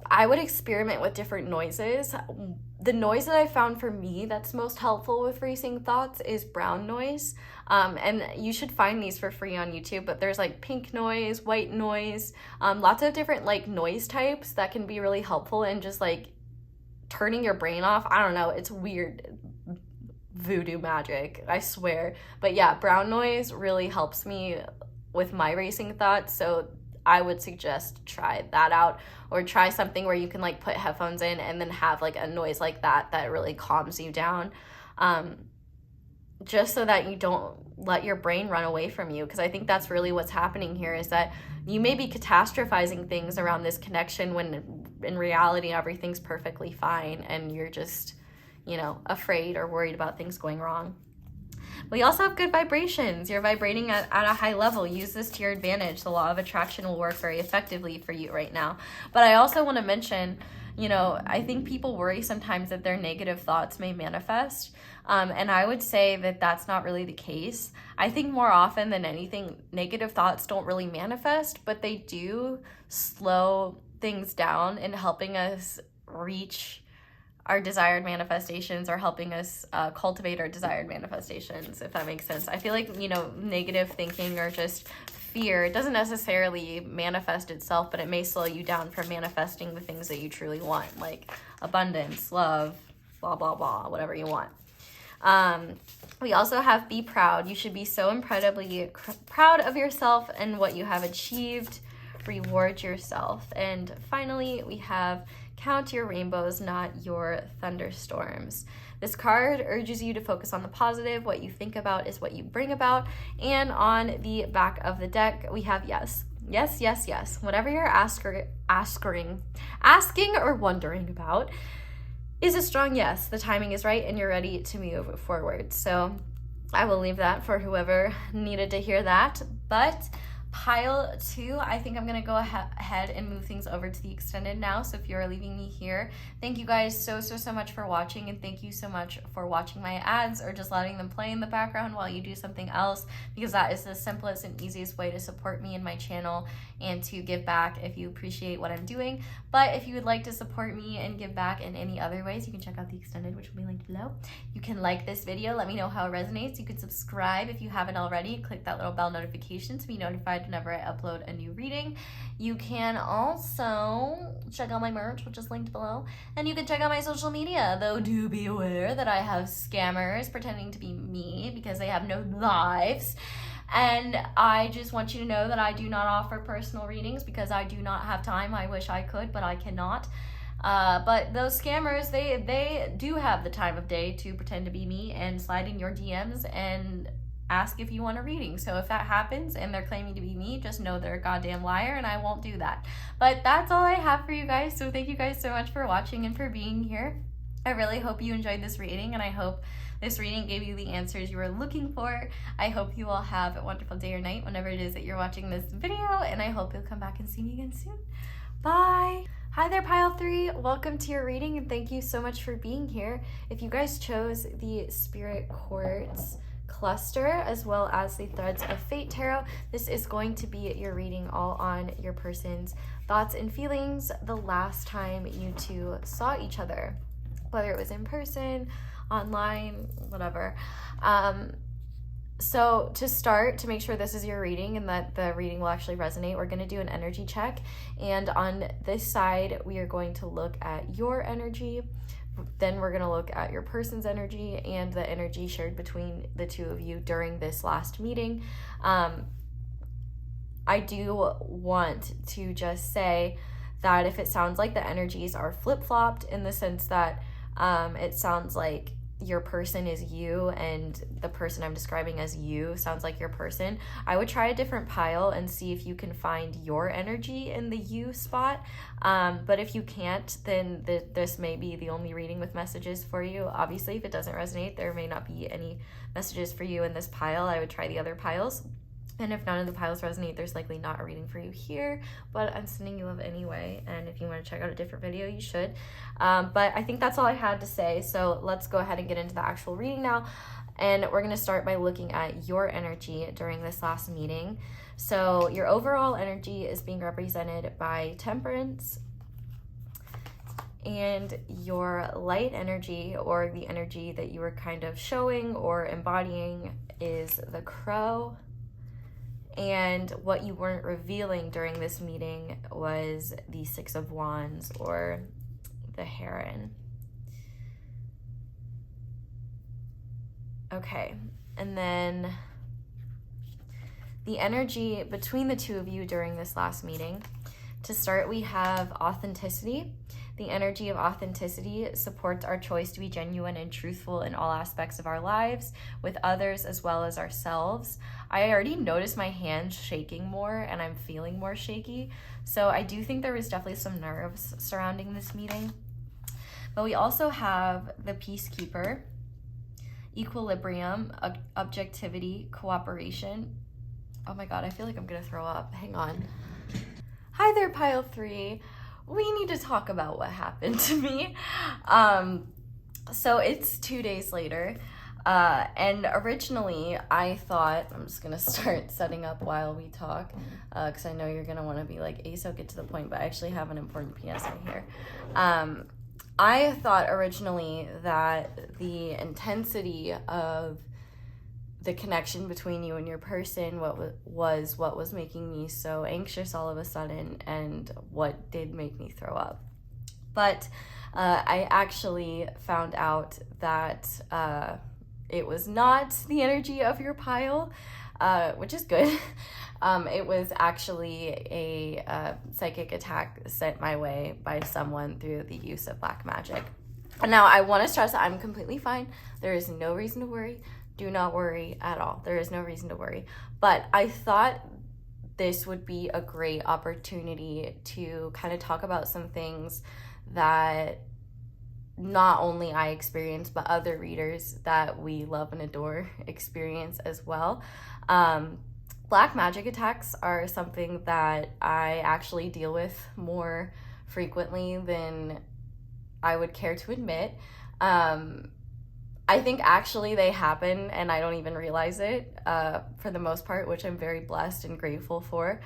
I would experiment with different noises. The noise that I found for me that's most helpful with racing thoughts is brown noise. And you should find these for free on YouTube, but there's like pink noise, white noise, lots of different like noise types that can be really helpful in just like turning your brain off. I don't know, it's weird voodoo magic, I swear. But yeah, brown noise really helps me with my racing thoughts. So I would suggest try that out, or try something where you can like put headphones in and then have like a noise like that really calms you down, just so that you don't let your brain run away from you. Because I think that's really what's happening here, is that you may be catastrophizing things around this connection when in reality everything's perfectly fine and you're just, you know, afraid or worried about things going wrong. We also have good vibrations. You're vibrating at a high level. Use this to your advantage. The law of attraction will work very effectively for you right now. But I also want to mention, you know, I think people worry sometimes that their negative thoughts may manifest. And I would say that that's not really the case. I think more often than anything, negative thoughts don't really manifest, but they do slow things down in helping us reach our desired manifestations, or helping us cultivate our desired manifestations, if that makes sense. I feel like, you know, negative thinking or just fear, it doesn't necessarily manifest itself, but it may slow you down from manifesting the things that you truly want, like abundance, love, blah, blah, blah, whatever you want. We also have be proud. You should be so incredibly proud of yourself and what you have achieved. Reward yourself. And finally, we have count your rainbows, not your thunderstorms. This card urges you to focus on the positive. What you think about is what you bring about. And on the back of the deck, we have yes. Yes, yes, yes. Whatever you're asking or wondering about is a strong yes. The timing is right and you're ready to move forward. So I will leave that for whoever needed to hear that. But pile 2, I think I'm gonna go ahead and move things over to the extended now. So if you're leaving me here, thank you guys so much for watching, and thank you so much for watching my ads or just letting them play in the background while you do something else, because that is the simplest and easiest way to support me and my channel and to give back if you appreciate what I'm doing. But if you would like to support me and give back in any other ways, you can check out the extended, which will be linked below. You can like this video, let me know how it resonates. You can subscribe if you haven't already. Click that little bell notification to be notified whenever I upload a new reading. You can also check out my merch, which is linked below, and you can check out my social media, though do be aware that I have scammers pretending to be me because they have no lives. And I just want you to know that I do not offer personal readings because I do not have time. I wish I could, but I cannot. But those scammers, they do have the time of day to pretend to be me and slide in your DMs and ask if you want a reading. So if that happens and they're claiming to be me, just know they're a goddamn liar and I won't do that. But that's all I have for you guys. So thank you guys so much for watching and for being here. I really hope you enjoyed this reading, and I hope this reading gave you the answers you were looking for. I hope you all have a wonderful day or night whenever it is that you're watching this video, and I hope you'll come back and see me again soon. Bye! Hi there, Pile 3. Welcome to your reading, and thank you so much for being here. If you guys chose the Spirit Quartz cluster as well as the Threads of Fate tarot, this is going to be your reading all on your person's thoughts and feelings the last time you two saw each other, whether it was in person, online, whatever. So to start, to make sure this is your reading and that the reading will actually resonate, we're going to do an energy check. And on this side, we are going to look at your energy. Then we're going to look at your person's energy and the energy shared between the two of you during this last meeting. I do want to just say that if it sounds like the energies are flip-flopped in the sense that it sounds like your person is you and the person I'm describing as you sounds like your person, I would try a different pile and see if you can find your energy in the you spot. But if you can't, then this may be the only reading with messages for you. Obviously, if it doesn't resonate, there may not be any messages for you in this pile. I would try the other piles. And if none of the piles resonate, there's likely not a reading for you here, but I'm sending you love anyway. And if you want to check out a different video, you should. But I think that's all I had to say. So let's go ahead and get into the actual reading now. And we're going to start by looking at your energy during this last meeting. So your overall energy is being represented by Temperance. And your light energy, or the energy that you were kind of showing or embodying, is the Crow. And what you weren't revealing during this meeting was the Six of Wands, or the Heron. Okay, and then the energy between the two of you during this last meeting. To start, we have authenticity. The energy of authenticity supports our choice to be genuine and truthful in all aspects of our lives, with others as well as ourselves. I already noticed my hands shaking more and I'm feeling more shaky. So I do think there was definitely some nerves surrounding this meeting. But we also have the Peacekeeper, equilibrium, objectivity, cooperation. Oh my God, I feel like I'm gonna throw up. Hang on. Hi there, Pile 3. We need to talk about what happened to me. So it's 2 days later. And originally I thought, I'm just gonna start setting up while we talk, because I know you're gonna wanna be like, Aso, get to the point, but I actually have an important PSA here. I thought originally that the intensity of the connection between you and your person what was making me so anxious all of a sudden, and what did make me throw up. But I actually found out that it was not the energy of your pile, which is good. It was actually a psychic attack sent my way by someone through the use of black magic. Now, I want to stress that I'm completely fine. There is no reason to worry. Do not worry at all. There is no reason to worry. But I thought this would be a great opportunity to kind of talk about some things that not only I experience, but other readers that we love and adore experience as well. Black magic attacks are something that I actually deal with more frequently than I would care to admit. I think actually they happen and I don't even realize it for the most part, which I'm very blessed and grateful for.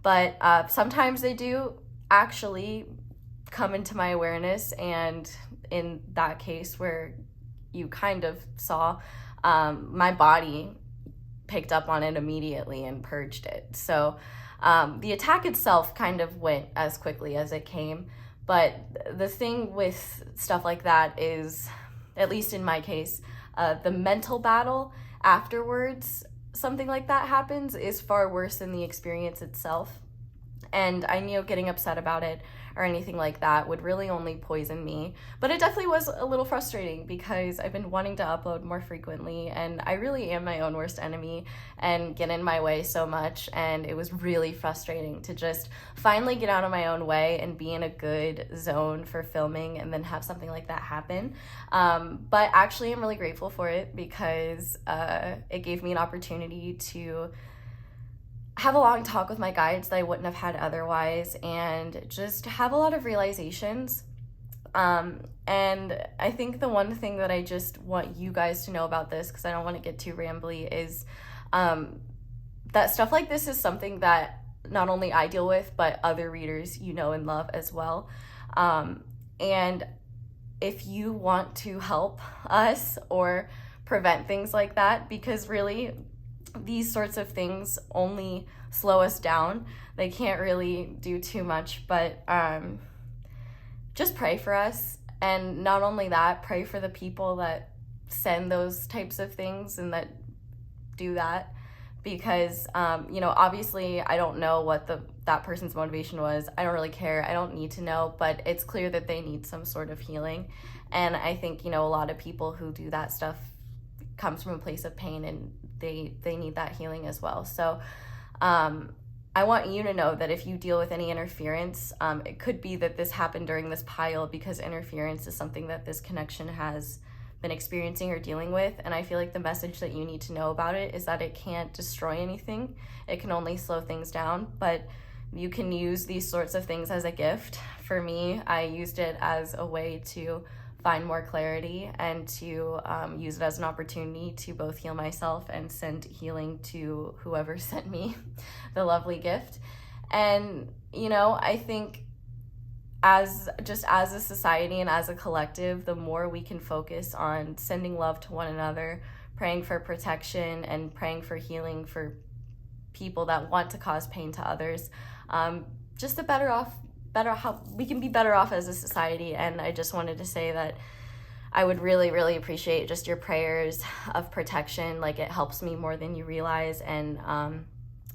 But sometimes they do actually come into my awareness, and in that case where you kind of saw, my body picked up on it immediately and purged it. So the attack itself kind of went as quickly as it came. But the thing with stuff like that is, at least in my case, the mental battle afterwards something like that happens is far worse than the experience itself. And I knew getting upset about it or anything like that would really only poison me. But it definitely was a little frustrating because I've been wanting to upload more frequently, and I really am my own worst enemy and get in my way so much. And it was really frustrating to just finally get out of my own way and be in a good zone for filming and then have something like that happen. But actually, I'm really grateful for it because it gave me an opportunity to have a long talk with my guides that I wouldn't have had otherwise, and just have a lot of realizations. And I think the one thing that I just want you guys to know about this, because I don't want to get too rambly, is that stuff like this is something that not only I deal with, but other readers you know and love as well. And if you want to help us or prevent things like that, because really these sorts of things only slow us down. They can't really do too much, but just pray for us. And not only that, pray for the people that send those types of things and that do that, because obviously I don't know what that person's motivation was. I don't really care. I don't need to know, but it's clear that they need some sort of healing. And I think a lot of people who do that stuff comes from a place of pain, and they need that healing as well. So I want you to know that if you deal with any interference, it could be that this happened during this pile, because interference is something that this connection has been experiencing or dealing with. And I feel like the message that you need to know about it is that it can't destroy anything. It can only slow things down, but you can use these sorts of things as a gift. For me, I used it as a way to find more clarity and to use it as an opportunity to both heal myself and send healing to whoever sent me the lovely gift. And I think as a society and as a collective, the more we can focus on sending love to one another, praying for protection and praying for healing for people that want to cause pain to others, just the how we can be better off as a society. And I just wanted to say that I would really, really appreciate just your prayers of protection. Like, it helps me more than you realize. And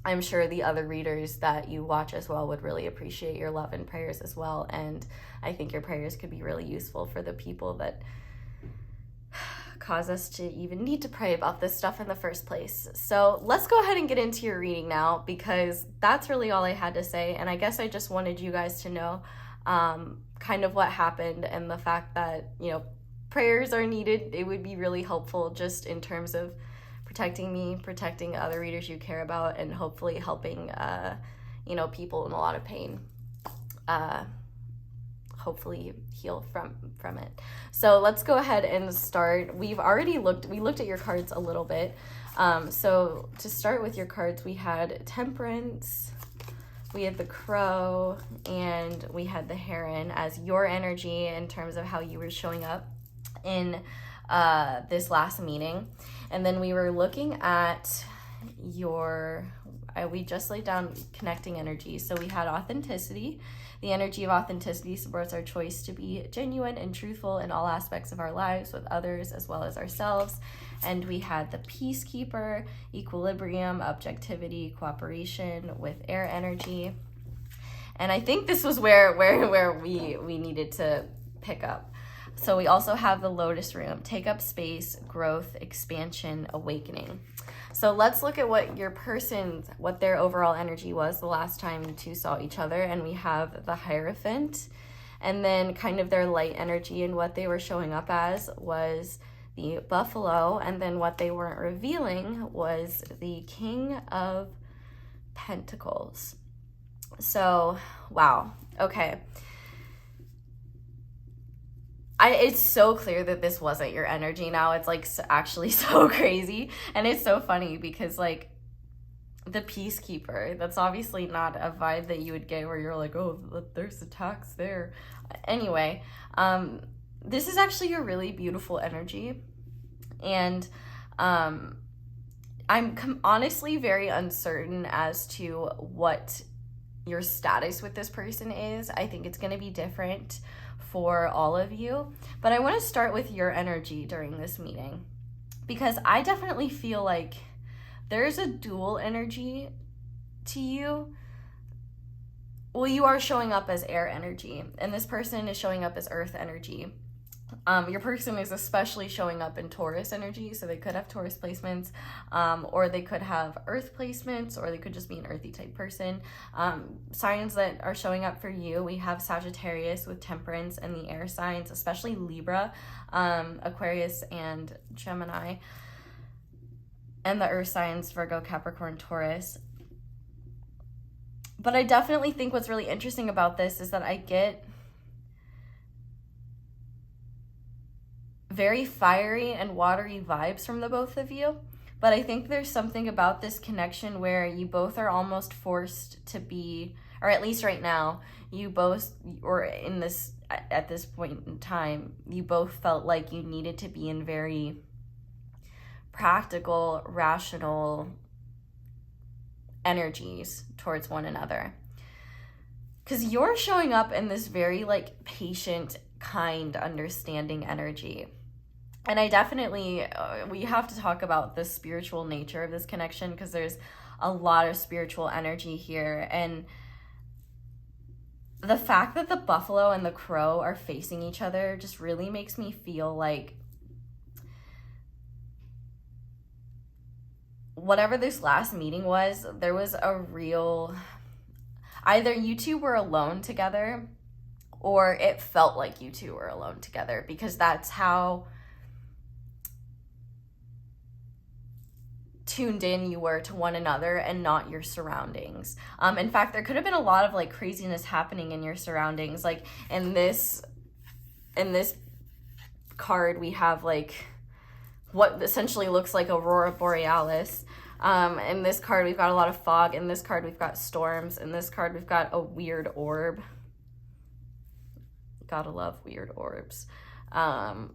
I'm sure the other readers that you watch as well would really appreciate your love and prayers as well. And I think your prayers could be really useful for the people that cause us to even need to pray about this stuff in the first place. So let's go ahead and get into your reading now, because that's really all I had to say. And I guess I just wanted you guys to know kind of what happened, and the fact that prayers are needed. It would be really helpful just in terms of protecting me, protecting other readers you care about, and hopefully helping people in a lot of pain hopefully heal from it. So let's go ahead and start. We looked at your cards a little bit. So to start with your cards, we had Temperance, we had the Crow, and we had the Heron as your energy in terms of how you were showing up in this last meeting. And then we were looking at we just laid down connecting energy. So we had Authenticity. The energy of authenticity supports our choice to be genuine and truthful in all aspects of our lives with others as well as ourselves. And we had the Peacekeeper, Equilibrium, Objectivity, Cooperation with Air energy. And I think this was where we needed to pick up. So we also have the Lotus Room, Take Up Space, Growth, Expansion, Awakening. So let's look at what their overall energy was the last time you two saw each other. And we have the Hierophant, and then kind of their light energy, and what they were showing up as was the Buffalo, and then what they weren't revealing was the King of Pentacles. So, wow. Okay. It's so clear that this wasn't your energy now. It's like actually so crazy. And it's so funny because like the Peacekeeper, that's obviously not a vibe that you would get where you're like, oh, there's attacks there. Anyway, this is actually a really beautiful energy. And I'm honestly very uncertain as to what your status with this person is. I think it's going to be different for all of you, but I want to start with your energy during this meeting, because I definitely feel like there's a dual energy to you well, you are showing up as air energy, and this person is showing up as earth energy. Your person is especially showing up in Taurus energy, so they could have Taurus placements, or they could have earth placements, or they could just be an earthy type person. Signs that are showing up for you, we have Sagittarius with Temperance, and the air signs, especially Libra, Aquarius, and Gemini, and the earth signs, Virgo, Capricorn, Taurus. But I definitely think what's really interesting about this is that I get very fiery and watery vibes from the both of you, but I think there's something about this connection where you both are almost forced to be, or at least right now, you both, or in this, at this point in time, you both felt like you needed to be in very practical, rational energies towards one another. Because you're showing up in this very like patient, kind, understanding energy. And I definitely, we have to talk about the spiritual nature of this connection, because there's a lot of spiritual energy here. And the fact that the buffalo and the crow are facing each other just really makes me feel like whatever this last meeting was, there was a real, either you two were alone together, or it felt like you two were alone together, because that's how tuned in you were to one another and not your surroundings. In fact, there could have been a lot of like craziness happening in your surroundings. Like in this card, we have like what essentially looks like Aurora Borealis. In this card, we've got a lot of fog. In this card, we've got storms. In this card, we've got a weird orb. Gotta love weird orbs. But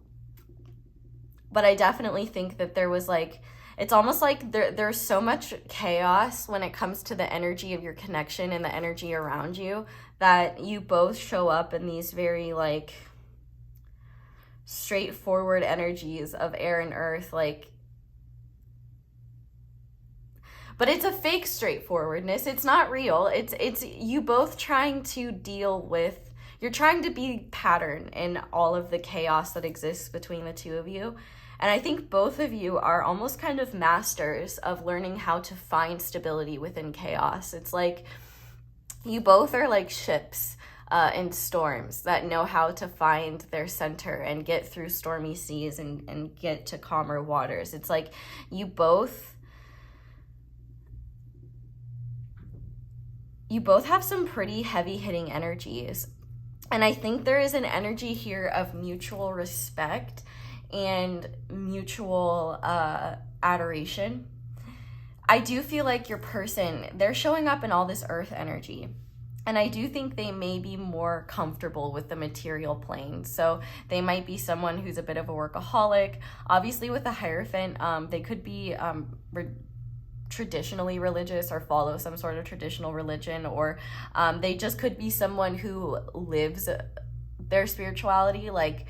I definitely think that there was like, it's almost like there's so much chaos when it comes to the energy of your connection and the energy around you, that you both show up in these very like straightforward energies of air and earth, like, but it's a fake straightforwardness. It's not real. It's you both trying to deal with, you're trying to be pattern in all of the chaos that exists between the two of you. And I think both of you are almost kind of masters of learning how to find stability within chaos. It's like you both are like ships in storms that know how to find their center and get through stormy seas and get to calmer waters. It's like you both have some pretty heavy hitting energies. And I think there is an energy here of mutual respect and mutual adoration. I do feel like your person, they're showing up in all this earth energy. And I do think they may be more comfortable with the material plane. So they might be someone who's a bit of a workaholic. Obviously with the Hierophant, they could be traditionally religious or follow some sort of traditional religion, or they just could be someone who lives their spirituality. Like,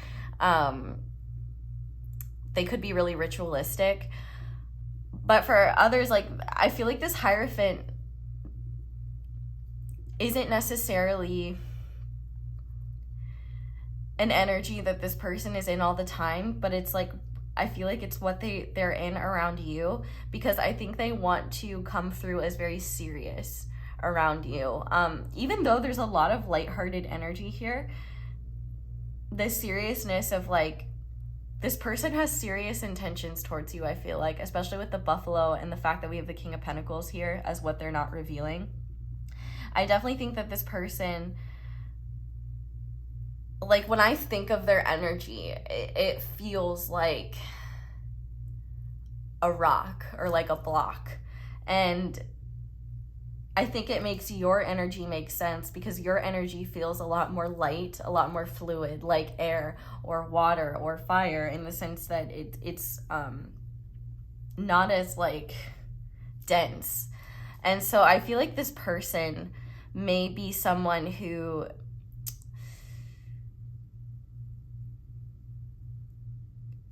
they could be really ritualistic. But for others, like, I feel like this Hierophant isn't necessarily an energy that this person is in all the time, but it's like, I feel like it's what they're in around you, because I think they want to come through as very serious around you. Even though there's a lot of lighthearted energy here, the seriousness of like, this person has serious intentions towards you, I feel like, especially with the buffalo and the fact that we have the King of Pentacles here as what they're not revealing. I definitely think that this person, like when I think of their energy, it feels like a rock or like a block. And I think it makes your energy make sense, because your energy feels a lot more light, a lot more fluid, like air or water or fire, in the sense that it's not as like dense. And so I feel like this person may be someone who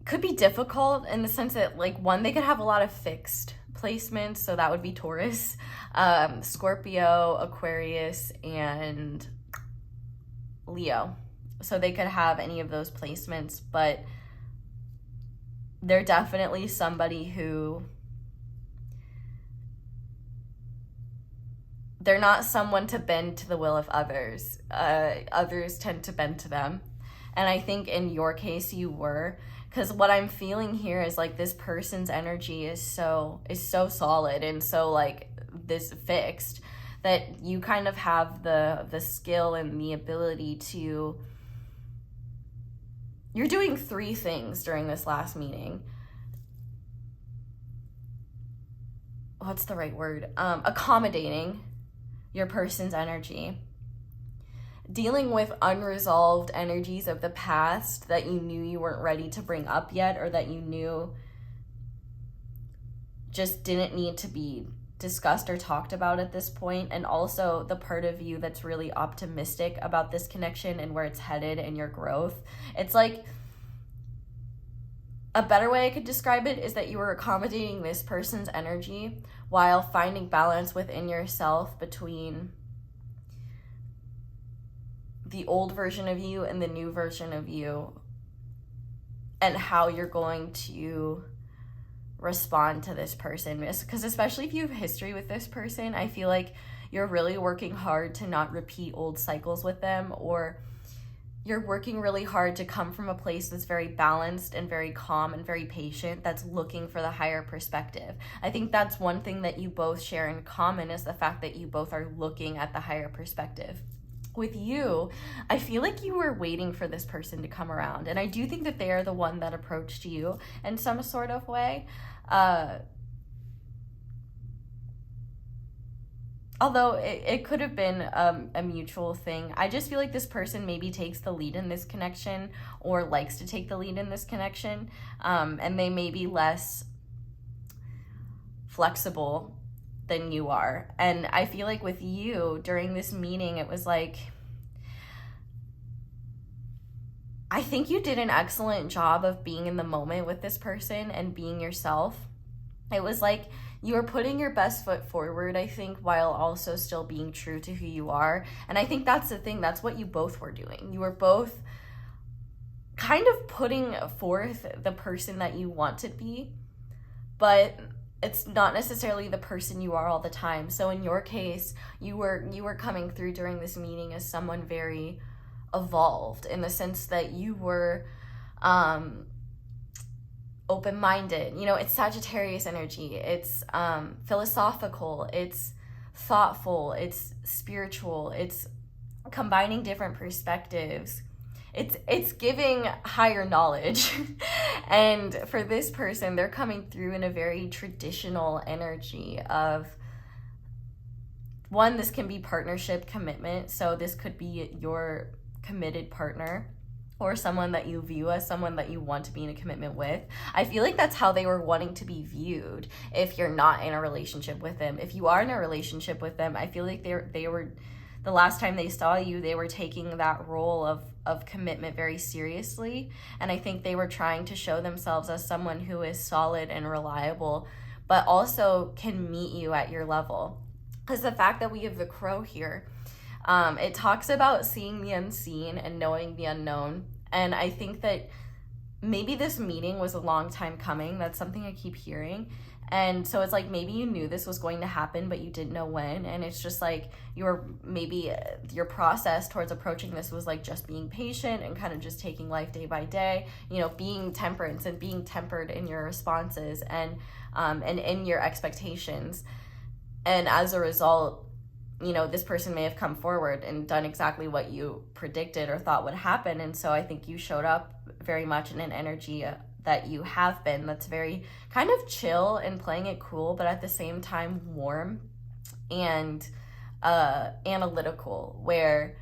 could be difficult in the sense that, like, one, they could have a lot of fixed placements, so that would be Taurus, Scorpio, Aquarius, and Leo. So they could have any of those placements, but they're definitely somebody who, they're not someone to bend to the will of others. Others tend to bend to them. And I think in your case you were, because what I'm feeling here is like this person's energy is so solid and so like this fixed, that you kind of have the skill and the ability to, you're doing 3 things during this last meeting. What's the right word? Accommodating your person's energy, dealing with unresolved energies of the past that you knew you weren't ready to bring up yet, or that you knew just didn't need to be discussed or talked about at this point. And also the part of you that's really optimistic about this connection and where it's headed and your growth. It's like, a better way I could describe it is that you were accommodating this person's energy while finding balance within yourself between the old version of you and the new version of you, and how you're going to respond to this person. Because especially if you have history with this person, I feel like you're really working hard to not repeat old cycles with them, or you're working really hard to come from a place that's very balanced and very calm and very patient, that's looking for the higher perspective. I think that's one thing that you both share in common, is the fact that you both are looking at the higher perspective. With you, I feel like you were waiting for this person to come around, and I do think that they are the one that approached you in some sort of way. Although it could have been a mutual thing. I just feel like this person maybe takes the lead in this connection, or likes to take the lead in this connection, and they may be less flexible than you are. And I feel like with you during this meeting, it was like, I think you did an excellent job of being in the moment with this person and being yourself. It was like you were putting your best foot forward, I think, while also still being true to who you are. And I think that's the thing. That's what you both were doing. You were both kind of putting forth the person that you want to be, but it's not necessarily the person you are all the time. So in your case, you were coming through during this meeting as someone very evolved, in the sense that you were open-minded. You know, it's Sagittarius energy. It's philosophical. It's thoughtful. It's spiritual. It's combining different perspectives. It's giving higher knowledge. And for this person, they're coming through in a very traditional energy of, one, this can be partnership, commitment. So this could be your committed partner, or someone that you view as someone that you want to be in a commitment with. I feel like that's how they were wanting to be viewed if you're not in a relationship with them. If you are in a relationship with them, I feel like they were, the last time they saw you, they were taking that role of commitment very seriously. And I think they were trying to show themselves as someone who is solid and reliable, but also can meet you at your level. Because the fact that we have the crow here, it talks about seeing the unseen and knowing the unknown. And I think that maybe this meeting was a long time coming. That's something I keep hearing. And so it's like, maybe you knew this was going to happen, but you didn't know when. And it's just like, your process towards approaching this was like just being patient and kind of just taking life day by day, you know, being temperance and being tempered in your responses and in your expectations. And as a result, you know, this person may have come forward and done exactly what you predicted or thought would happen. And so I think you showed up very much in an energy that you have been, that's very kind of chill and playing it cool, but at the same time warm and analytical, where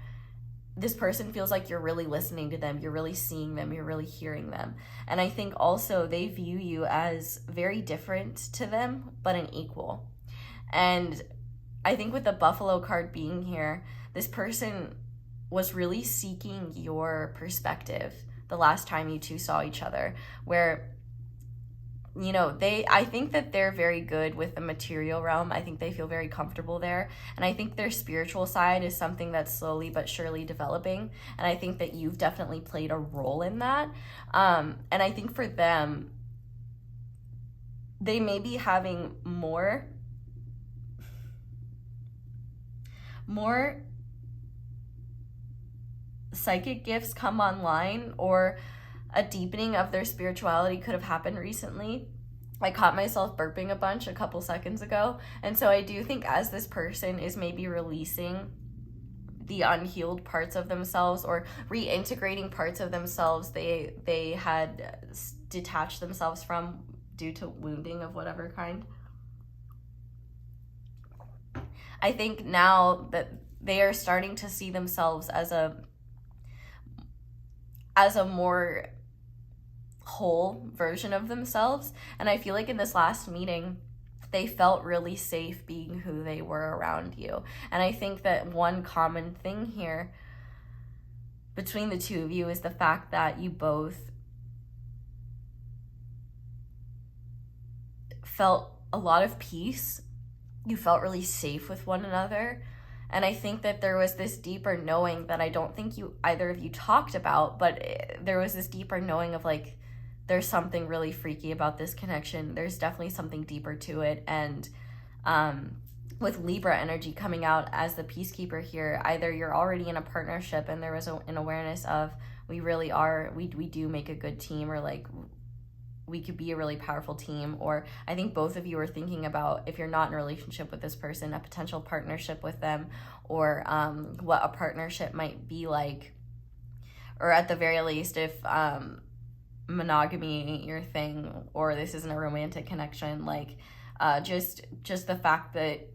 this person feels like you're really listening to them, you're really seeing them, you're really hearing them. And I think also they view you as very different to them, but an equal. And I think with the Buffalo card being here, this person was really seeking your perspective the last time you two saw each other, where you know, I think that they're very good with the material realm. I think they feel very comfortable there. And I think their spiritual side is something that's slowly but surely developing. And I think that you've definitely played a role in that. And I think for them, they may be having more psychic gifts come online, or a deepening of their spirituality could have happened recently. I caught myself burping a bunch a couple seconds ago. And so I do think as this person is maybe releasing the unhealed parts of themselves, or reintegrating parts of themselves they had detached themselves from due to wounding of whatever kind, I think now that they are starting to see themselves as a more whole version of themselves. And I feel like in this last meeting, they felt really safe being who they were around you. And I think that one common thing here between the two of you is the fact that you both felt a lot of peace. You felt really safe with one another. And I think that there was this deeper knowing that I don't think either of you talked about, but there was this deeper knowing of like, there's something really freaky about this connection. There's definitely something deeper to it. And with Libra energy coming out as the peacekeeper here, either you're already in a partnership and there was an awareness of we really are, we do make a good team, or like we could be a really powerful team. Or I think both of you are thinking about, if you're not in a relationship with this person, a potential partnership with them, or what a partnership might be like. Or at the very least, if monogamy ain't your thing, or this isn't a romantic connection, like just the fact that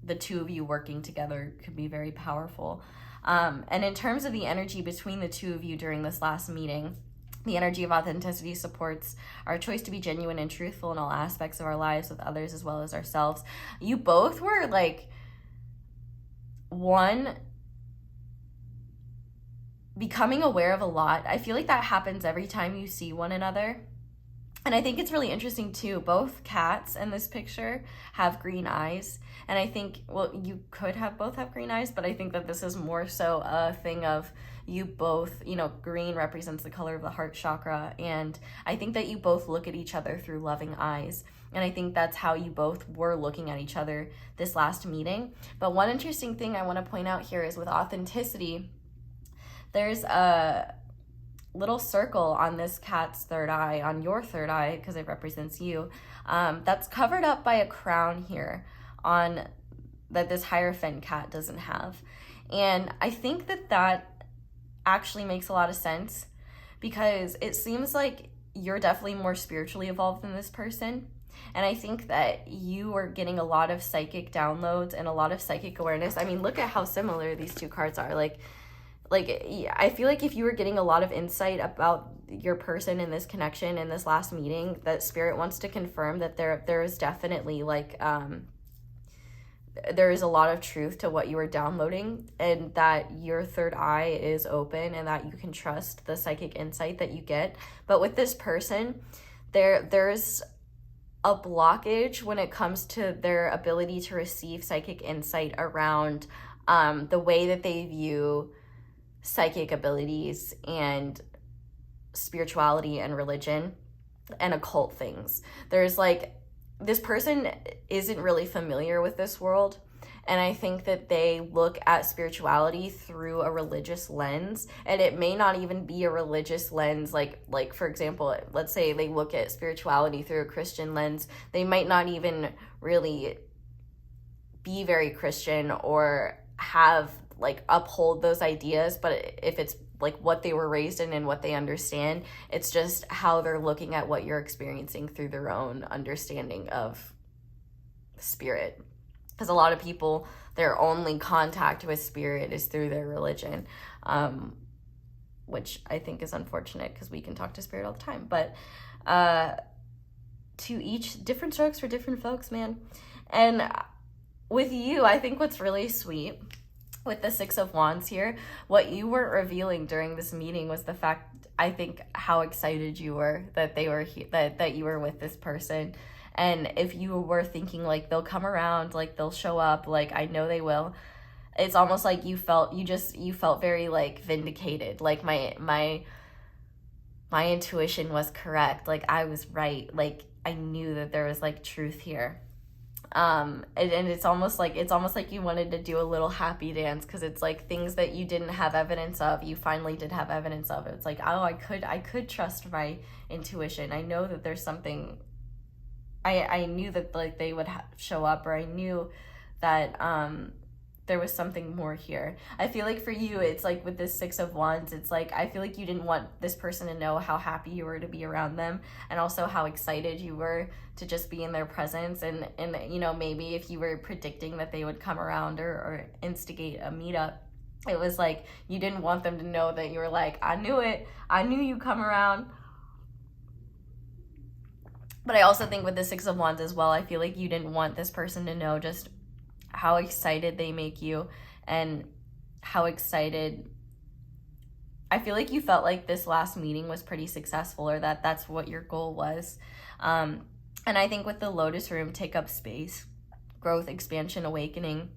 the two of you working together could be very powerful. And in terms of the energy between the two of you during this last meeting, the energy of authenticity supports our choice to be genuine and truthful in all aspects of our lives with others as well as ourselves. You both were like, one, becoming aware of a lot. I feel like that happens every time you see one another. And I think it's really interesting too. Both cats in this picture have green eyes. And I think, well, you could have both have green eyes, but I think that this is more so a thing of you both, you know, green represents the color of the heart chakra. And I think that you both look at each other through loving eyes. And I think that's how you both were looking at each other this last meeting. But one interesting thing I want to point out here is with authenticity, there's a little circle on this cat's third eye, on your third eye, because it represents you, that's covered up by a crown here on that this Hierophant cat doesn't have. And I think that actually makes a lot of sense, because it seems like you're definitely more spiritually evolved than this person. And I think that you are getting a lot of psychic downloads and a lot of psychic awareness. I mean, look at how similar these two cards are. Like I feel like if you were getting a lot of insight about your person in this connection, in this last meeting, that Spirit wants to confirm that there is definitely like there is a lot of truth to what you are downloading, and that your third eye is open, and that you can trust the psychic insight that you get. But with this person, there's a blockage when it comes to their ability to receive psychic insight around the way that they view psychic abilities and spirituality and religion and occult things. There's like, this person isn't really familiar with this world, and I think that they look at spirituality through a religious lens, and it may not even be a religious lens. Like for example, let's say they look at spirituality through a Christian lens, they might not even really be very Christian or have like uphold those ideas, but if it's like what they were raised in and what they understand, it's just how they're looking at what you're experiencing through their own understanding of spirit. Because a lot of people, their only contact with spirit is through their religion, which I think is unfortunate, because we can talk to spirit all the time. But to each, different strokes for different folks, man. And with you, I think what's really sweet with the Six of Wands here, what you were revealing during this meeting was the fact, I think, how excited you were that they were that you were with this person. And if you were thinking like they'll come around, like they'll show up, like I know they will, it's almost like you felt very like vindicated. Like my intuition was correct. Like I was right. Like I knew that there was like truth here. And it's almost like you wanted to do a little happy dance, because it's like things that you didn't have evidence of, you finally did have evidence of. It's like, oh, I could trust my intuition. I know that there's something. I knew that like they would show up, or I knew that there was something more here. I feel like for you, it's like with this Six of Wands, it's like I feel like you didn't want this person to know how happy you were to be around them, and also how excited you were to just be in their presence. And you know, maybe if you were predicting that they would come around or instigate a meetup, it was like you didn't want them to know that you were like, I knew it, I knew you'd come around. But I also think with the Six of Wands as well, I feel like you didn't want this person to know just how excited they make you, and how excited. I feel like you felt like this last meeting was pretty successful, or that that's what your goal was. And I think with the Lotus room, take up space, growth, expansion, awakening,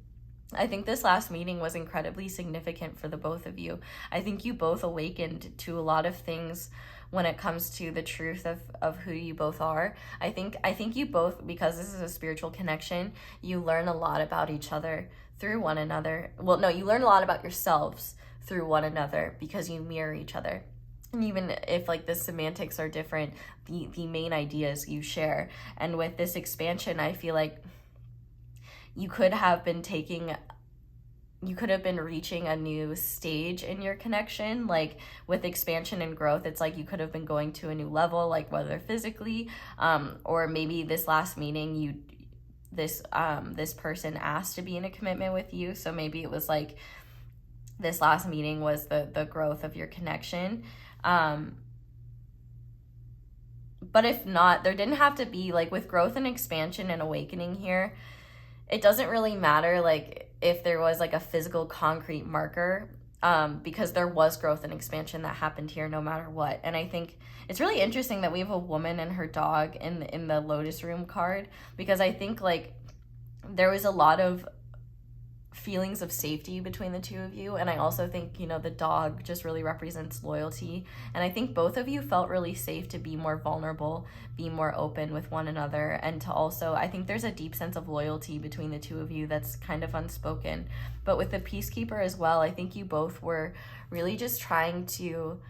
I think this last meeting was incredibly significant for the both of you. I think you both awakened to a lot of things when it comes to the truth of who you both are. I think you both, because this is a spiritual connection, you learn a lot about each other through one another. Well, no, you learn a lot about yourselves through one another, because you mirror each other. And even if like the semantics are different, the main ideas you share. And with this expansion, I feel like you could have been reaching a new stage in your connection. Like with expansion and growth, it's like you could have been going to a new level, like whether physically, or maybe this last meeting, this person asked to be in a commitment with you. So maybe it was like this last meeting was the growth of your connection. But if not, there didn't have to be, like with growth and expansion and awakening here, it doesn't really matter like if there was like a physical concrete marker, because there was growth and expansion that happened here no matter what. And I think it's really interesting that we have a woman and her dog in the Lotus room card, because I think like there was a lot of feelings of safety between the two of you. And I also think, you know, the dog just really represents loyalty. And I think both of you felt really safe to be more vulnerable, be more open with one another. And to also, I think there's a deep sense of loyalty between the two of you that's kind of unspoken. But with the Peacekeeper as well, I think you both were really just trying to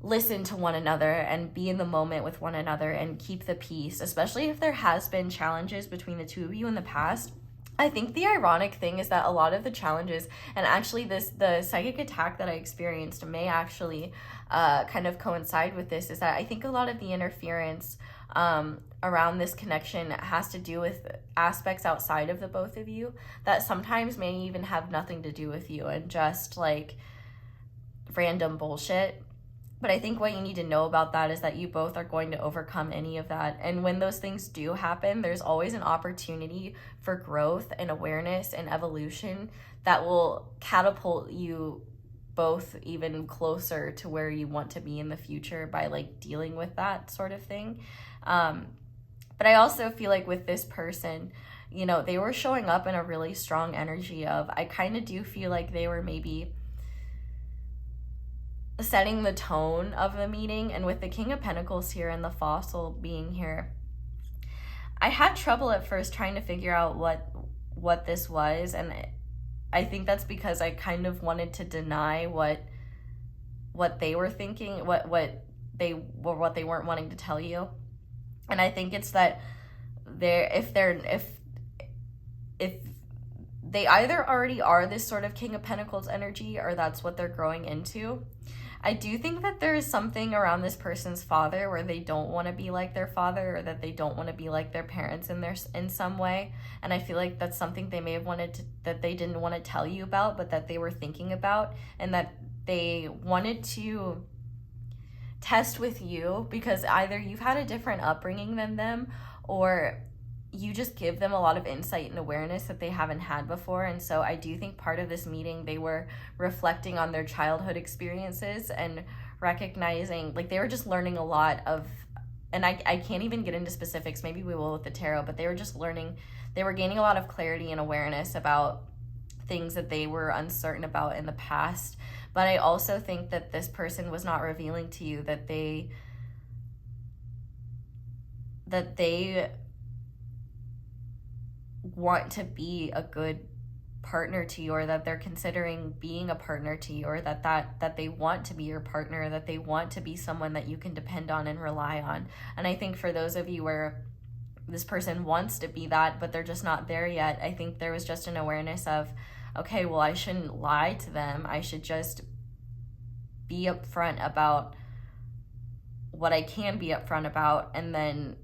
listen to one another and be in the moment with one another and keep the peace, especially if there has been challenges between the two of you in the past. I think the ironic thing is that a lot of the challenges, and actually the psychic attack that I experienced may actually kind of coincide with this, is that I think a lot of the interference around this connection has to do with aspects outside of the both of you that sometimes may even have nothing to do with you and just like random bullshit. But I think what you need to know about that is that you both are going to overcome any of that. And when those things do happen, there's always an opportunity for growth and awareness and evolution that will catapult you both even closer to where you want to be in the future by like dealing with that sort of thing. But I also feel like with this person, you know, they were showing up in a really strong energy of, I kind of do feel like they were maybe setting the tone of the meeting. And with the King of Pentacles here and the fossil being here, I had trouble at first trying to figure out what this was, and I think that's because I kind of wanted to deny what they were thinking, what they weren't wanting to tell you. And I think it's that if they either already are this sort of King of Pentacles energy, or that's what they're growing into. I do think that there is something around this person's father where they don't want to be like their father, or that they don't want to be like their parents in some way. And I feel like that's something they may have that they didn't want to tell you about, but that they were thinking about, and that they wanted to test with you, because either you've had a different upbringing than them, or you just give them a lot of insight and awareness that they haven't had before. And so I do think part of this meeting, they were reflecting on their childhood experiences and recognizing, like, they were just learning a lot of, and I can't even get into specifics, maybe we will with the tarot, but they were just learning, they were gaining a lot of clarity and awareness about things that they were uncertain about in the past. But I also think that this person was not revealing to you that they want to be a good partner to you, or that they're considering being a partner to you, or that they want to be your partner, that they want to be someone that you can depend on and rely on. And I think for those of you where this person wants to be that, but they're just not there yet, I think there was just an awareness of, okay, well, I shouldn't lie to them. I should just be upfront about what I can be upfront about, and then,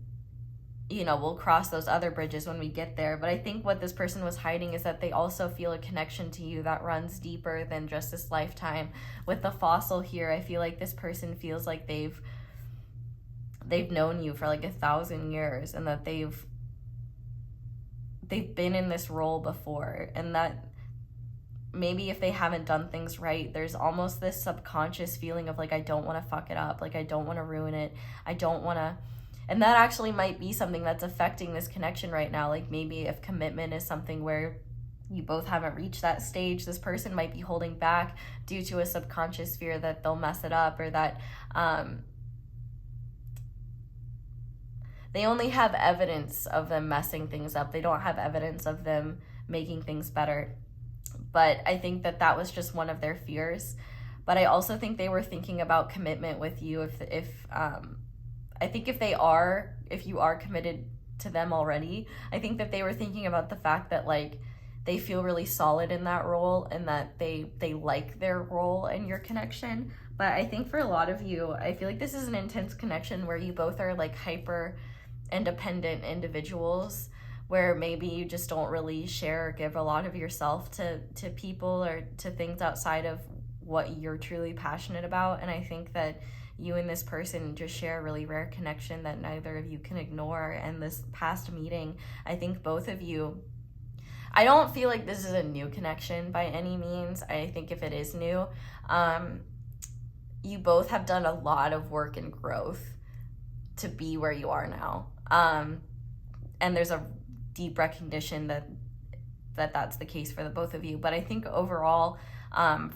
you know, we'll cross those other bridges when we get there. But I think what this person was hiding is that they also feel a connection to you that runs deeper than just this lifetime. With the fossil here, I feel like this person feels like they've known you for like 1,000 years, and that they've been in this role before, and that maybe if they haven't done things right, there's almost this subconscious feeling of like, I don't want to fuck it up, like I don't want to ruin it, I don't want to. And that actually might be something that's affecting this connection right now. Like, maybe if commitment is something where you both haven't reached that stage, this person might be holding back due to a subconscious fear that they'll mess it up, or that they only have evidence of them messing things up. They don't have evidence of them making things better. But I think that was just one of their fears. But I also think they were thinking about commitment with you. I think if you are committed to them already, I think that they were thinking about the fact that, like, they feel really solid in that role, and that they like their role in your connection. But I think for a lot of you, I feel like this is an intense connection where you both are like hyper independent individuals, where maybe you just don't really share or give a lot of yourself to people or to things outside of what you're truly passionate about. And I think that you and this person just share a really rare connection that neither of you can ignore. And this past meeting, I think both of you, I don't feel like this is a new connection by any means. I think if it is new, you both have done a lot of work and growth to be where you are now. And there's a deep recognition that that's the case for the both of you. But I think overall,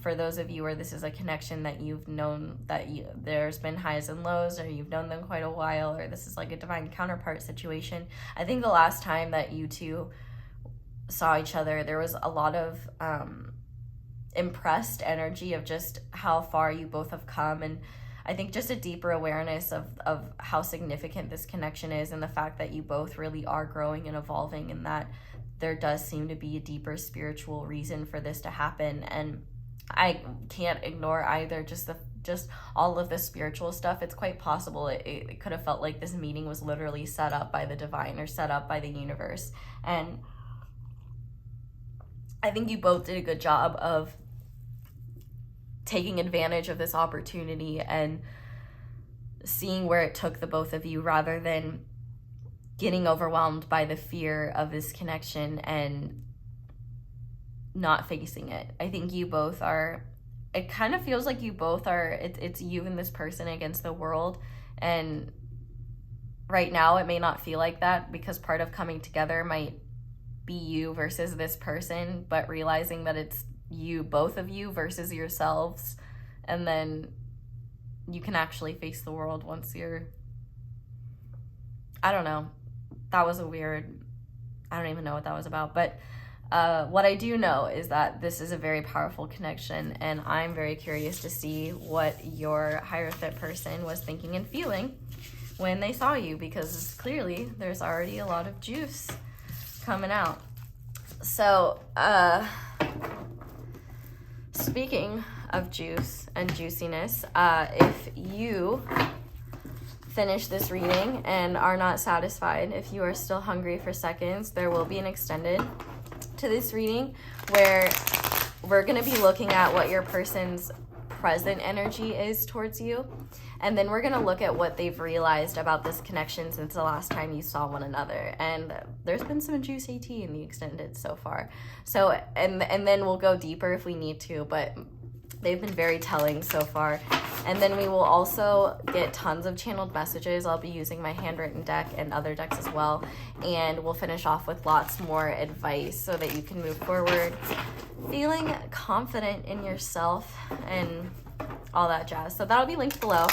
for those of you where this is a connection that you've known that there's been highs and lows, or you've known them quite a while, or this is like a divine counterpart situation, I think the last time that you two saw each other, there was a lot of impressed energy of just how far you both have come. And I think just a deeper awareness of how significant this connection is, and the fact that you both really are growing and evolving, and that there does seem to be a deeper spiritual reason for this to happen. And I can't ignore either just all of the spiritual stuff. It's quite possible it could have felt like this meeting was literally set up by the divine, or set up by the universe. And I think you both did a good job of taking advantage of this opportunity and seeing where it took the both of you, rather than getting overwhelmed by the fear of this connection and not facing it. I think you both are, it kind of feels like you both are, it's you and this person against the world. And right now it may not feel like that, because part of coming together might be you versus this person, but realizing that it's you, both of you, versus yourselves, and then you can actually face the world once you're, I don't know, that was a weird, I don't even know what that was about. But what I do know is that this is a very powerful connection, and I'm very curious to see what your Hierophant person was thinking and feeling when they saw you, because clearly there's already a lot of juice coming out. So speaking of juice and juiciness, if you finish this reading and are not satisfied, if you are still hungry for seconds, there will be an extended to this reading where we're going to be looking at what your person's present energy is towards you. And then we're going to look at what they've realized about this connection since the last time you saw one another. And there's been some juicy tea in the extended so far. So, and then we'll go deeper if we need to, but they've been very telling so far. And then we will also get tons of channeled messages. I'll be using my handwritten deck and other decks as well. And we'll finish off with lots more advice so that you can move forward feeling confident in yourself and all that jazz. So that'll be linked below.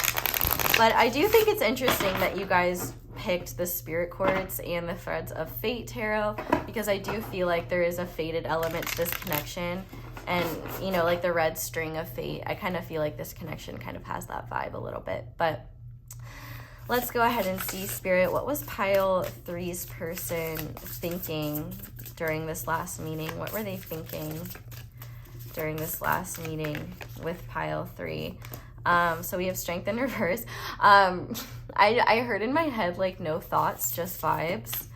But I do think it's interesting that you guys picked the Spirit Quartz and the Threads of Fate Tarot, because I do feel like there is a fated element to this connection. And, you know, like the red string of fate, I kind of feel like this connection kind of has that vibe a little bit. But let's go ahead and see, Spirit, what was pile 3's person thinking during this last meeting? What were they thinking during this last meeting with pile 3? So we have strength in reverse. I heard in my head, like, no thoughts, just vibes.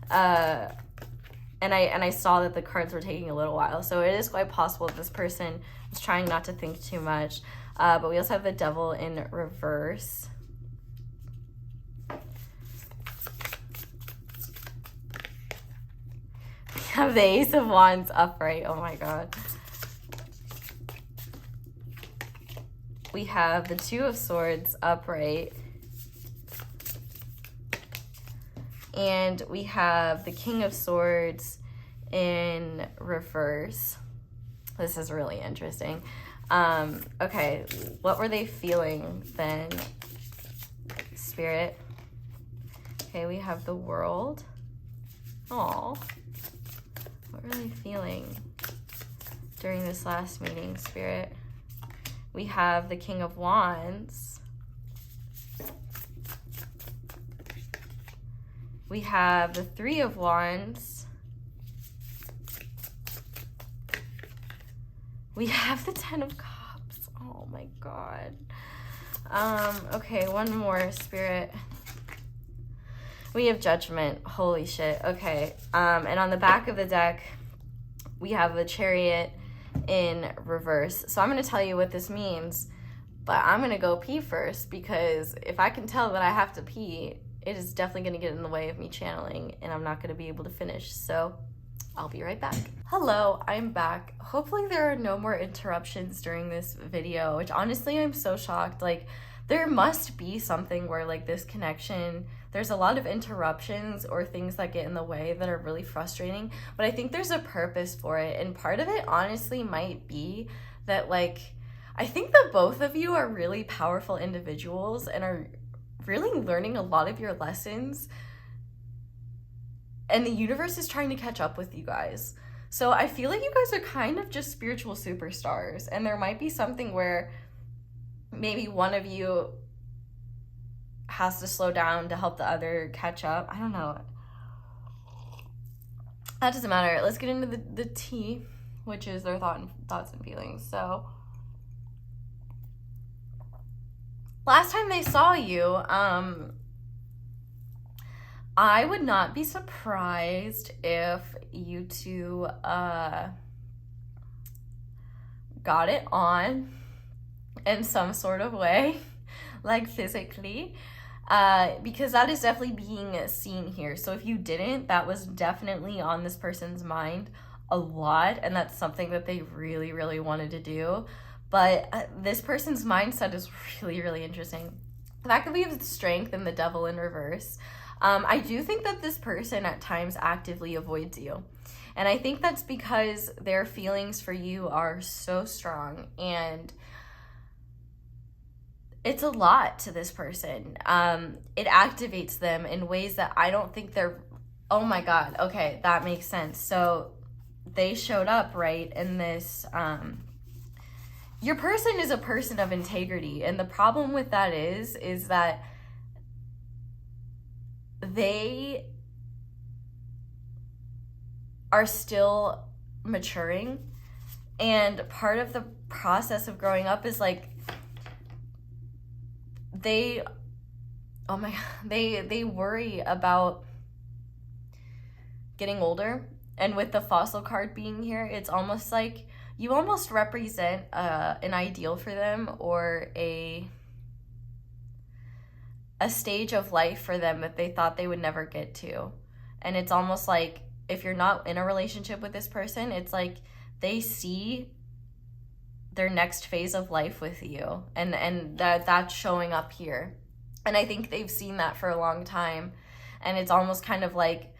And I saw that the cards were taking a little while. So it is quite possible that this person is trying not to think too much. But we also have the Devil in reverse. We have the Ace of Wands upright. Oh my God. We have the Two of Swords upright. And we have the King of Swords in reverse. This is really interesting. Okay, what were they feeling then, Spirit? Okay, we have the World. Aw. What were they feeling during this last meeting, Spirit? We have the King of Wands. We have the Three of Wands. We have the Ten of Cups. Oh my God. Okay, one more, Spirit. We have Judgment. Holy shit. Okay. And on the back of the deck, we have the Chariot in reverse. So I'm going to tell you what this means, but I'm going to go pee first, because if I can tell that I have to pee, it is definitely going to get in the way of me channeling, and I'm not going to be able to finish. So I'll be right back. Hello, I'm back. Hopefully there are no more interruptions during this video, which honestly I'm so shocked. Like, there must be something where, like, this connection, there's a lot of interruptions or things that get in the way that are really frustrating, but I think there's a purpose for it. And part of it honestly might be that, like, I think that both of you are really powerful individuals and are really learning a lot of your lessons, and the universe is trying to catch up with you guys. So I feel like you guys are kind of just spiritual superstars, and there might be something where maybe one of you has to slow down to help the other catch up. I don't know. That doesn't matter. Let's get into the tea, which is their thoughts and feelings. So last time they saw you, I would not be surprised if you two got it on in some sort of way, like physically, because that is definitely being seen here. So if you didn't, that was definitely on this person's mind a lot, and that's something that they really, really wanted to do. But this person's mindset is really, really interesting. The fact that we have the Strength and the Devil in reverse, I do think that this person at times actively avoids you. And I think that's because their feelings for you are so strong, and it's a lot to this person. It activates them in ways that I don't think they're, oh my God, okay, that makes sense. So they showed up, right, in this, your person is a person of integrity, and the problem with that is that they are still maturing, and part of the process of growing up is like they worry about getting older. And with the Fossil card being here, it's almost like you almost represent an ideal for them, or a stage of life for them that they thought they would never get to. And it's almost like, if you're not in a relationship with this person, it's like they see their next phase of life with you, and that's showing up here. And I think they've seen that for a long time, and it's almost kind of like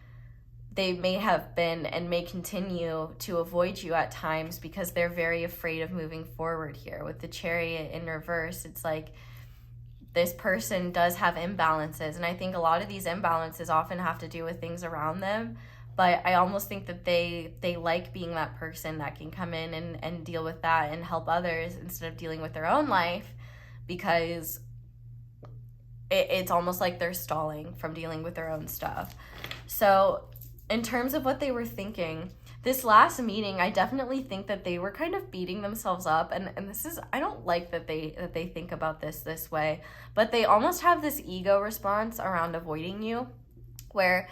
they may have been and may continue to avoid you at times because they're very afraid of moving forward here. With the Chariot in reverse, it's like this person does have imbalances, and I think a lot of these imbalances often have to do with things around them. But I almost think that they like being that person that can come in and deal with that and help others instead of dealing with their own life, because it's almost like they're stalling from dealing with their own stuff. So in terms of what they were thinking, this last meeting, I definitely think that they were kind of beating themselves up. And this is, I don't like that they think about this way, but they almost have this ego response around avoiding you, where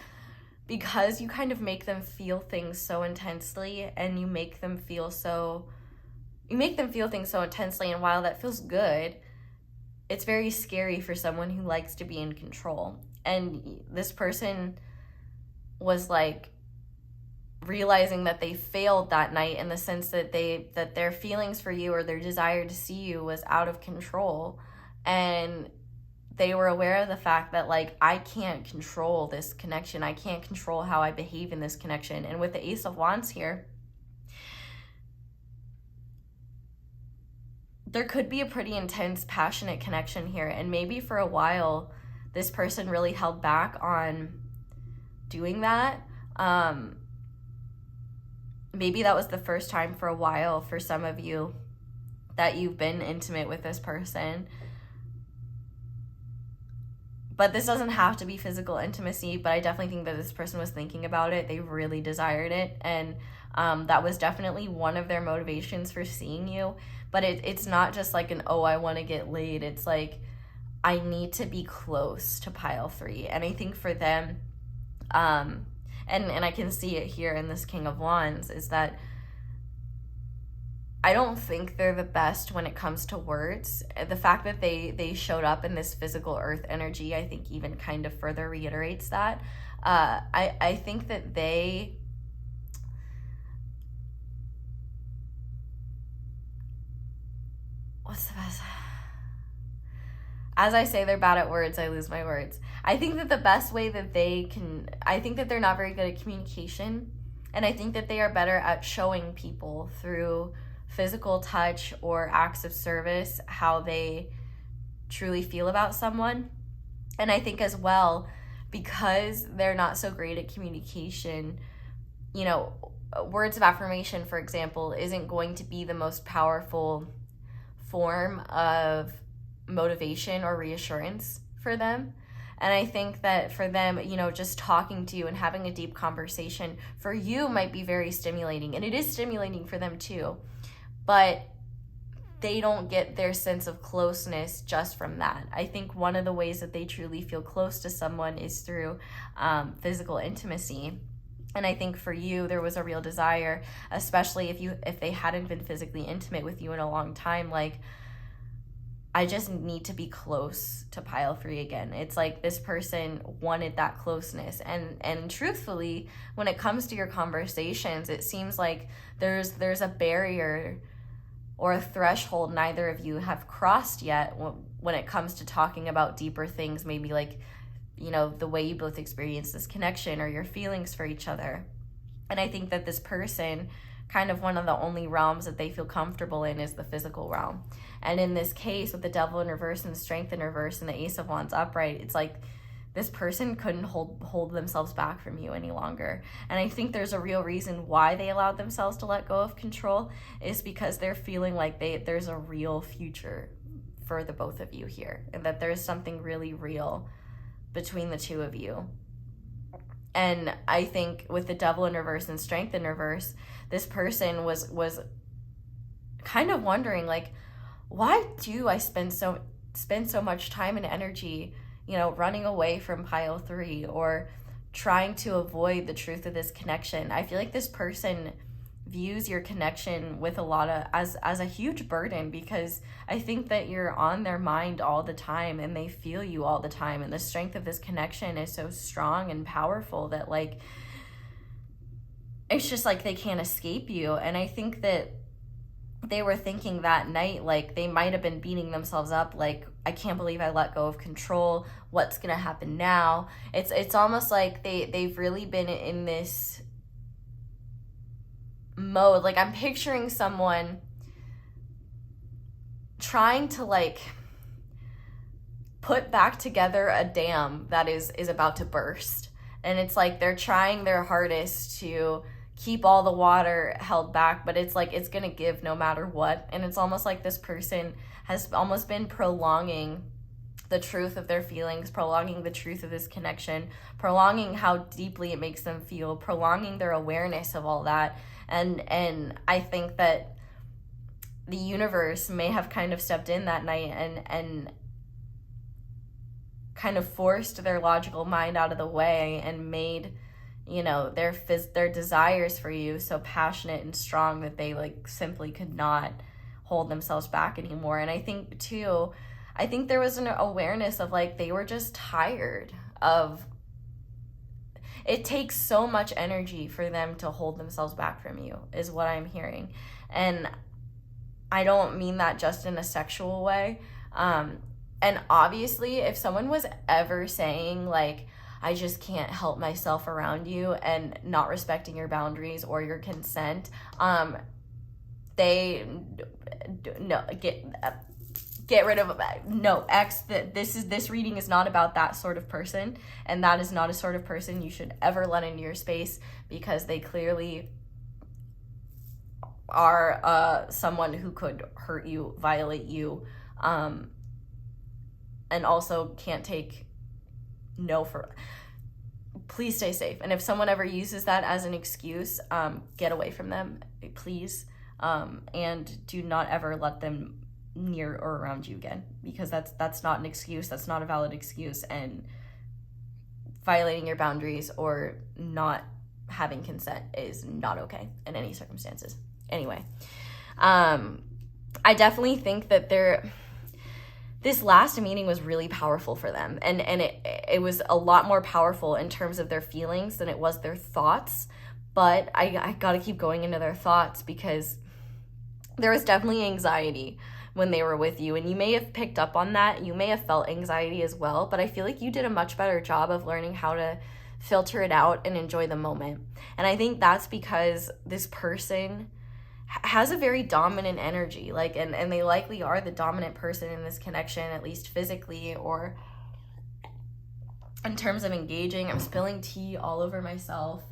because you kind of make them feel things so intensely, and you make them feel things so intensely, and while that feels good, it's very scary for someone who likes to be in control. And this person was like realizing that they failed that night, in the sense that their feelings for you, or their desire to see you, was out of control. And they were aware of the fact that, like, I can't control this connection. I can't control how I behave in this connection. And with the Ace of Wands here, there could be a pretty intense, passionate connection here. And maybe for a while, this person really held back on doing that. Maybe that was the first time for a while for some of you that you've been intimate with this person. But this doesn't have to be physical intimacy, but I definitely think that this person was thinking about it. They really desired it, and that was definitely one of their motivations for seeing you. But it's not just like an, oh, I want to get laid. It's like, I need to be close to pile 3. And I think for them, and I can see it here in this King of Wands, is that I don't think they're the best when it comes to words. The fact that they showed up in this physical earth energy, I think even kind of further reiterates that. I think that they... What's the best? As I say, they're bad at words, I lose my words. I think that the best way that they can... I think that they're not very good at communication. And I think that they are better at showing people through physical touch or acts of service how they truly feel about someone. And I think as well, because they're not so great at communication, you know, words of affirmation, for example, isn't going to be the most powerful form of motivation or reassurance for them. And I think that for them, you know, just talking to you and having a deep conversation for you might be very stimulating. And it is stimulating for them too. But they don't get their sense of closeness just from that. I think one of the ways that they truly feel close to someone is through physical intimacy. And I think for you, there was a real desire, especially if they hadn't been physically intimate with you in a long time, like, I just need to be close to pile 3 again. It's like this person wanted that closeness. And truthfully, when it comes to your conversations, it seems like there's a barrier or a threshold neither of you have crossed yet when it comes to talking about deeper things, maybe like, you know, the way you both experience this connection or your feelings for each other. And I think that this person, kind of one of the only realms that they feel comfortable in is the physical realm. And in this case, with the Devil in reverse and the Strength in reverse and the Ace of Wands upright, it's like this person couldn't hold themselves back from you any longer. And I think there's a real reason why they allowed themselves to let go of control, is because they're feeling like there's a real future for the both of you here, and that there's something really real between the two of you. And I think with the Devil in reverse and Strength in reverse, this person was kind of wondering, like, why do I spend so much time and energy, you know, running away from pile 3 or trying to avoid the truth of this connection? I feel like this person views your connection with a lot of as a huge burden, because I think that you're on their mind all the time and they feel you all the time, and the strength of this connection is so strong and powerful that like it's just like they can't escape you. And I think that they were thinking that night, like they might have been beating themselves up, like, I can't believe I let go of control, what's gonna happen now. It's almost like they've really been in this mode. Like, I'm picturing someone trying to like put back together a dam that is about to burst, and it's like they're trying their hardest to keep all the water held back, but it's like it's gonna give no matter what. And it's almost like this person has almost been prolonging the truth of their feelings, prolonging the truth of this connection, prolonging how deeply it makes them feel, prolonging their awareness of all that. And I think that the universe may have kind of stepped in that night and kind of forced their logical mind out of the way and made, you know, their desires for you so passionate and strong that they like simply could not hold themselves back anymore. And I think too, there was an awareness of like they were just tired of, it takes so much energy for them to hold themselves back from you, is what I'm hearing. And I don't mean that just in a sexual way. And obviously, if someone was ever saying like, I just can't help myself around you, and not respecting your boundaries or your consent, they no get rid of no X. That this reading is not about that sort of person, and that is not a sort of person you should ever let into your space, because they clearly are someone who could hurt you, violate you, and also can't take no for. Please stay safe. And if someone ever uses that as an excuse, get away from them, please, and do not ever let them near or around you again, because that's not an excuse. That's not a valid excuse, and violating your boundaries or not having consent is not okay in any circumstances. Anyway, I definitely think that this last meeting was really powerful for them, and it was a lot more powerful in terms of their feelings than it was their thoughts. But I gotta keep going into their thoughts, because there was definitely anxiety when they were with you, and you may have picked up on that. You may have felt anxiety as well, but I feel like you did a much better job of learning how to filter it out and enjoy the moment. And I think that's because this person has a very dominant energy, like, and they likely are the dominant person in this connection, at least physically or in terms of engaging. I'm spilling tea all over myself,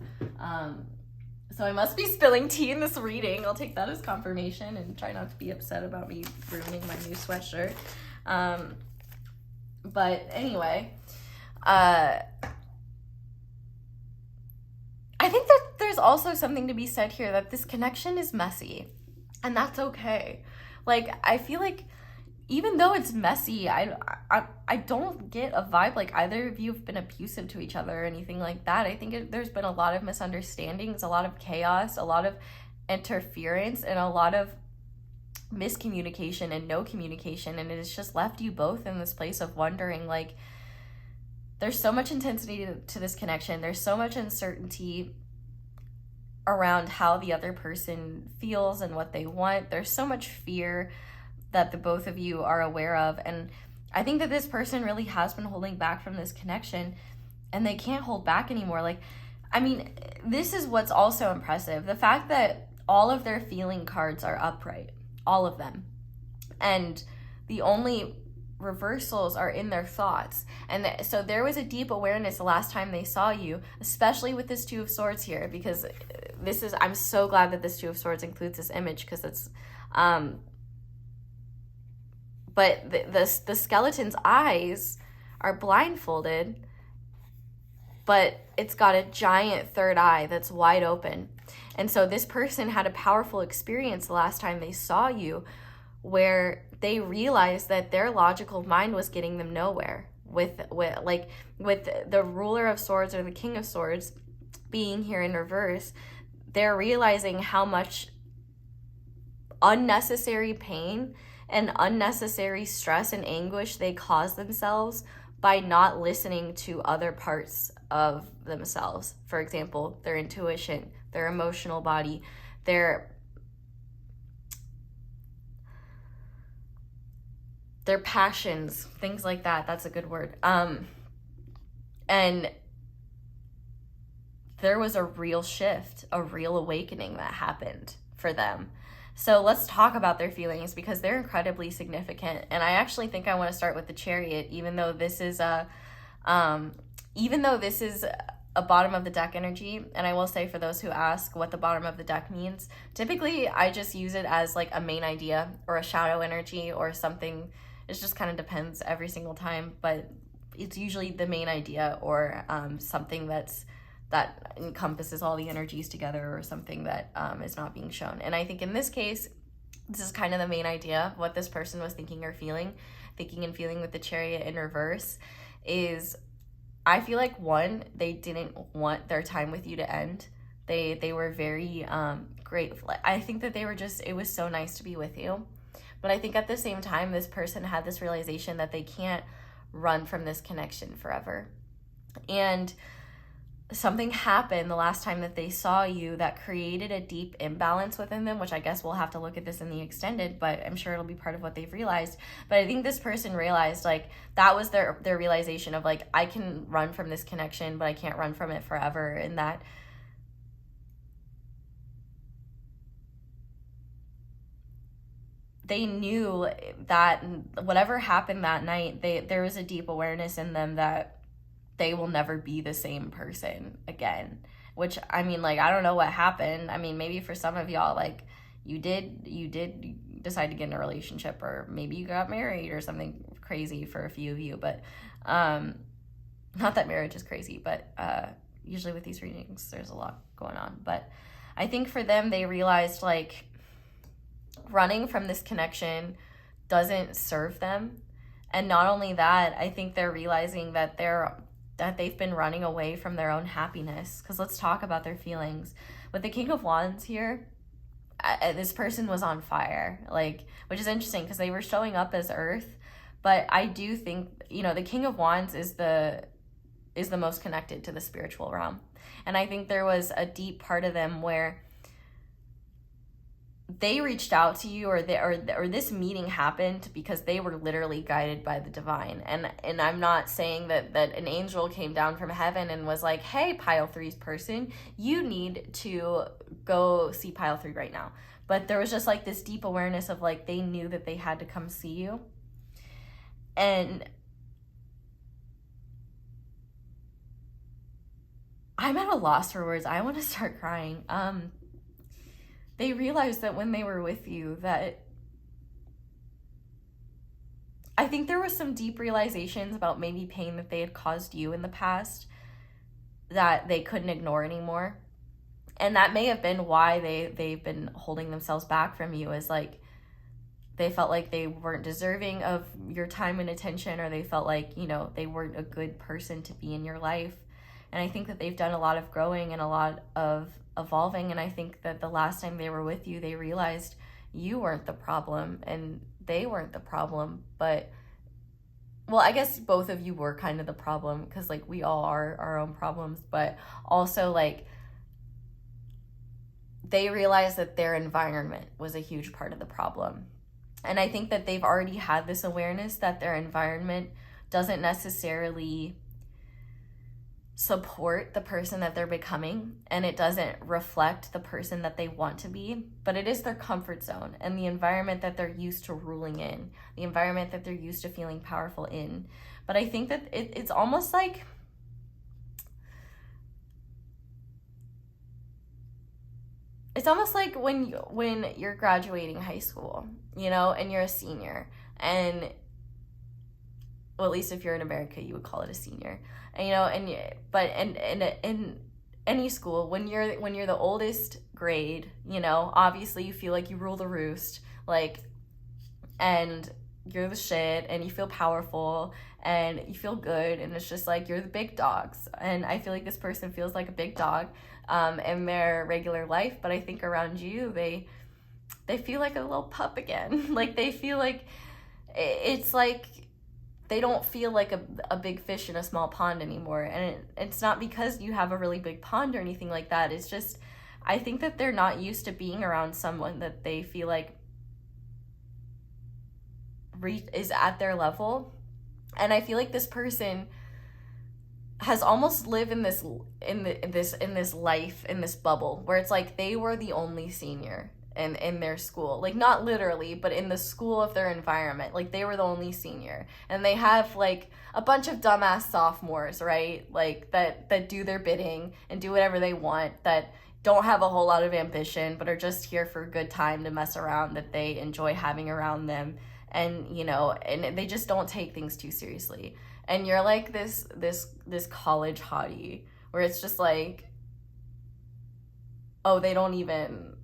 so I must be spilling tea in this reading. I'll take that as confirmation and try not to be upset about me ruining my new sweatshirt. But anyway, I think that there's also something to be said here that this connection is messy, and that's okay. Like, I feel like even though it's messy, I don't get a vibe like either of you have been abusive to each other or anything like that. I think there's been a lot of misunderstandings, a lot of chaos, a lot of interference, and a lot of miscommunication and no communication, and it has just left you both in this place of wondering, like, there's so much intensity to this connection. There's so much uncertainty around how the other person feels and what they want. There's so much fear that the both of you are aware of. And I think that this person really has been holding back from this connection, and they can't hold back anymore. Like, I mean, this is what's also impressive. The fact that all of their feeling cards are upright, all of them. And the only reversals are in their thoughts. And so there was a deep awareness the last time they saw you, especially with this Two of Swords here, because I'm so glad that this Two of Swords includes this image, because it's but the skeleton's eyes are blindfolded, but it's got a giant third eye that's wide open. And so this person had a powerful experience the last time they saw you, where they realized that their logical mind was getting them nowhere with the ruler of swords or the king of swords being here in reverse. they're realizing how much unnecessary pain and unnecessary stress and anguish they cause themselves by not listening to other parts of themselves. For example, their intuition, their emotional body, their passions, things like that. That's a good word. And there was a real shift, a real awakening that happened for them. So let's talk about their feelings, because they're incredibly significant. And I actually think I want to start with the Chariot, even though this is a bottom of the deck energy. And I will say, for those who ask what the bottom of the deck means, typically I just use it as like a main idea or a shadow energy or something. It just kind of depends every single time, but it's usually the main idea or something that encompasses all the energies together, or something that is not being shown. And I think in this case, this is kind of the main idea of what this person was thinking and feeling with the Chariot in reverse. Is, I feel like, one, they didn't want their time with you to end. They were very grateful. I think that they were just, it was so nice to be with you. But I think at the same time, this person had this realization that they can't run from this connection forever. And something happened the last time that they saw you that created a deep imbalance within them, which I guess we'll have to look at this in the extended, but I'm sure it'll be part of what they've realized. But I think this person realized, like, that was their realization of, like, I can run from this connection, but I can't run from it forever. And that they knew that whatever happened that night, there was a deep awareness in them that they will never be the same person again. Which, I mean, like, I don't know what happened. I mean, maybe for some of y'all, like, you did decide to get in a relationship, or maybe you got married or something crazy for a few of you. But not that marriage is crazy, but usually with these readings, there's a lot going on. But I think for them, they realized, like, running from this connection doesn't serve them. And not only that, I think they're realizing that they've been running away from their own happiness. Because let's talk about their feelings. With the King of Wands here, this person was on fire, like, which is interesting because they were showing up as Earth. But I do think, the King of Wands is the most connected to the spiritual realm. And I think there was a deep part of them where they reached out to you, or this meeting happened because they were literally guided by the divine. And I'm not saying that an angel came down from heaven and was like, hey, pile 3's person, you need to go see pile 3 right now. But there was just, like, this deep awareness of, like, they knew that they had to come see you. And I'm at a loss for words. I want to start crying. They realized that when they were with you, that I think there was some deep realizations about maybe pain that they had caused you in the past that they couldn't ignore anymore. And that may have been why they've been holding themselves back from you, is like they felt like they weren't deserving of your time and attention, or they felt like, they weren't a good person to be in your life. And I think that they've done a lot of growing and a lot of evolving. And I think that the last time they were with you, they realized you weren't the problem and they weren't the problem. But, well, I guess both of you were kind of the problem, because, like, we all are our own problems. But also, like, they realized that their environment was a huge part of the problem. And I think that they've already had this awareness that their environment doesn't necessarily support the person that they're becoming, and it doesn't reflect the person that they want to be, but it is their comfort zone and the environment that they're used to ruling in, the environment that they're used to feeling powerful in. But I think that it's almost like when you're graduating high school, and you're a senior, and, well, at least if you're in America, you would call it a senior. But in any school, when you're the oldest grade, obviously you feel like you rule the roost, like, and you're the shit and you feel powerful and you feel good, and it's just like you're the big dogs. And I feel like this person feels like a big dog in their regular life, but I think around you they feel like a little pup again. Like they feel like it's like they don't feel like a big fish in a small pond anymore. And it's not because you have a really big pond or anything like that. It's just, I think that they're not used to being around someone that they feel like is at their level. And I feel like this person has almost lived in this life, in this bubble where it's like they were the only senior in their school. Like not literally, but in the school of their environment. Like they were the only senior. And they have like a bunch of dumbass sophomores, right? Like that do their bidding and do whatever they want, that don't have a whole lot of ambition, but are just here for a good time to mess around, that they enjoy having around them. And, you know, and they just don't take things too seriously. And you're like this college hottie where it's just like, oh, they don't even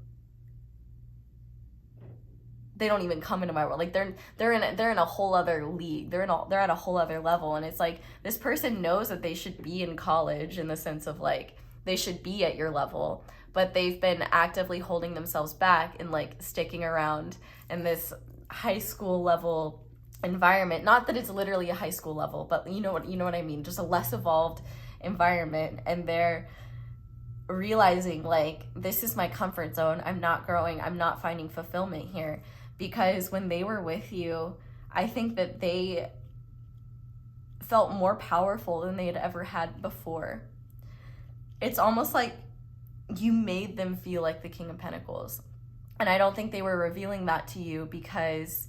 come into my world. Like they're in a whole other league. They're at a whole other level. And it's like this person knows that they should be in college, in the sense of like they should be at your level, but they've been actively holding themselves back and like sticking around in this high school level environment. Not that it's literally a high school level, but you know what I mean, just a less evolved environment. And they're realizing like, this is my comfort zone. I'm not growing. I'm not finding fulfillment here. Because when they were with you, I think that they felt more powerful than they had ever had before. It's almost like you made them feel like the King of Pentacles. And I don't think they were revealing that to you because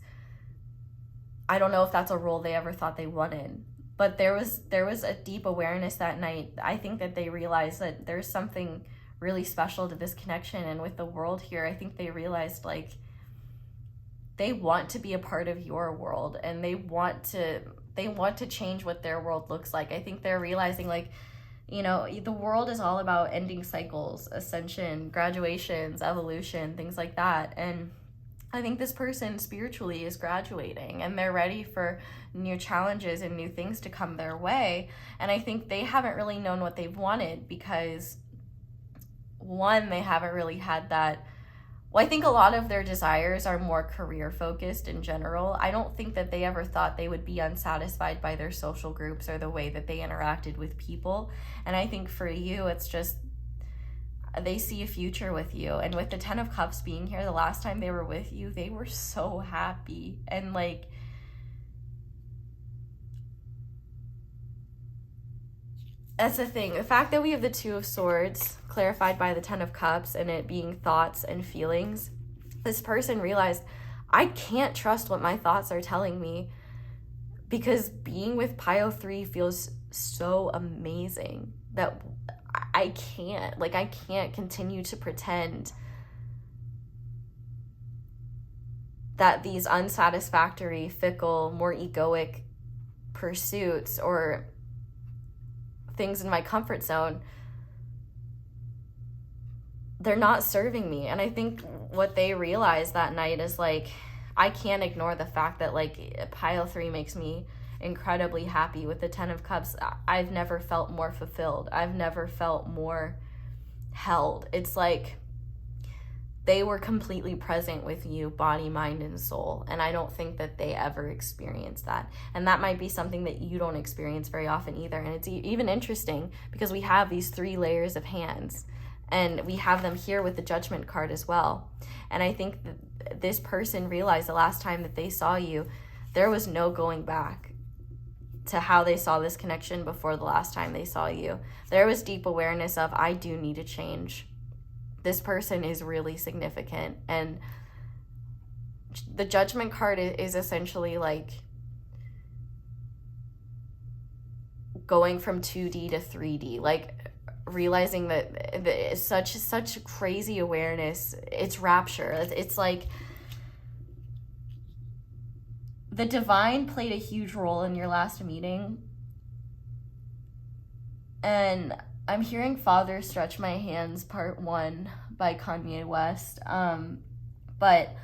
I don't know if that's a role they ever thought they wanted. But there was a deep awareness that night. I think that they realized that there's something really special to this connection. And with the world here, I think they realized like they want to be a part of your world, and they want to change what their world looks like. I think they're realizing like, you know, the world is all about ending cycles, ascension, graduations, evolution, things like that. And I think this person spiritually is graduating, and they're ready for new challenges and new things to come their way. And I think they haven't really known what they've wanted because, one, they haven't really had that. Well, I think a lot of their desires are more career focused in general. I don't think that they ever thought they would be unsatisfied by their social groups or the way that they interacted with people. And I think for you, it's just they see a future with you. And with the 10 of Cups being here, the last time they were with you, they were so happy. And like, that's the thing. The fact that we have the 2 of Swords clarified by the 10 of Cups and it being thoughts and feelings, this person realized, I can't trust what my thoughts are telling me, because being with Pile 3 feels so amazing that I can't continue to pretend that these unsatisfactory, fickle, more egoic pursuits or things in my comfort zone, they're not serving me. And I think what they realized that night is like, I can't ignore the fact that like Pile 3 makes me incredibly happy. With the 10 of Cups, I've never felt more fulfilled. I've never felt more held. It's like they were completely present with you, body, mind, and soul. And I don't think that they ever experienced that. And that might be something that you don't experience very often either. And it's even interesting because we have these 3 layers of hands, and we have them here with the Judgment card as well. And I think that this person realized the last time that they saw you, there was no going back to how they saw this connection before the last time they saw you. There was deep awareness of, I do need to change. This person is really significant. And the Judgment card is essentially like going from 2D to 3D, like realizing that it's such crazy awareness. It's rapture. It's like the divine played a huge role in your last meeting. And I'm hearing Father Stretch My Hands Part 1 by Kanye West. But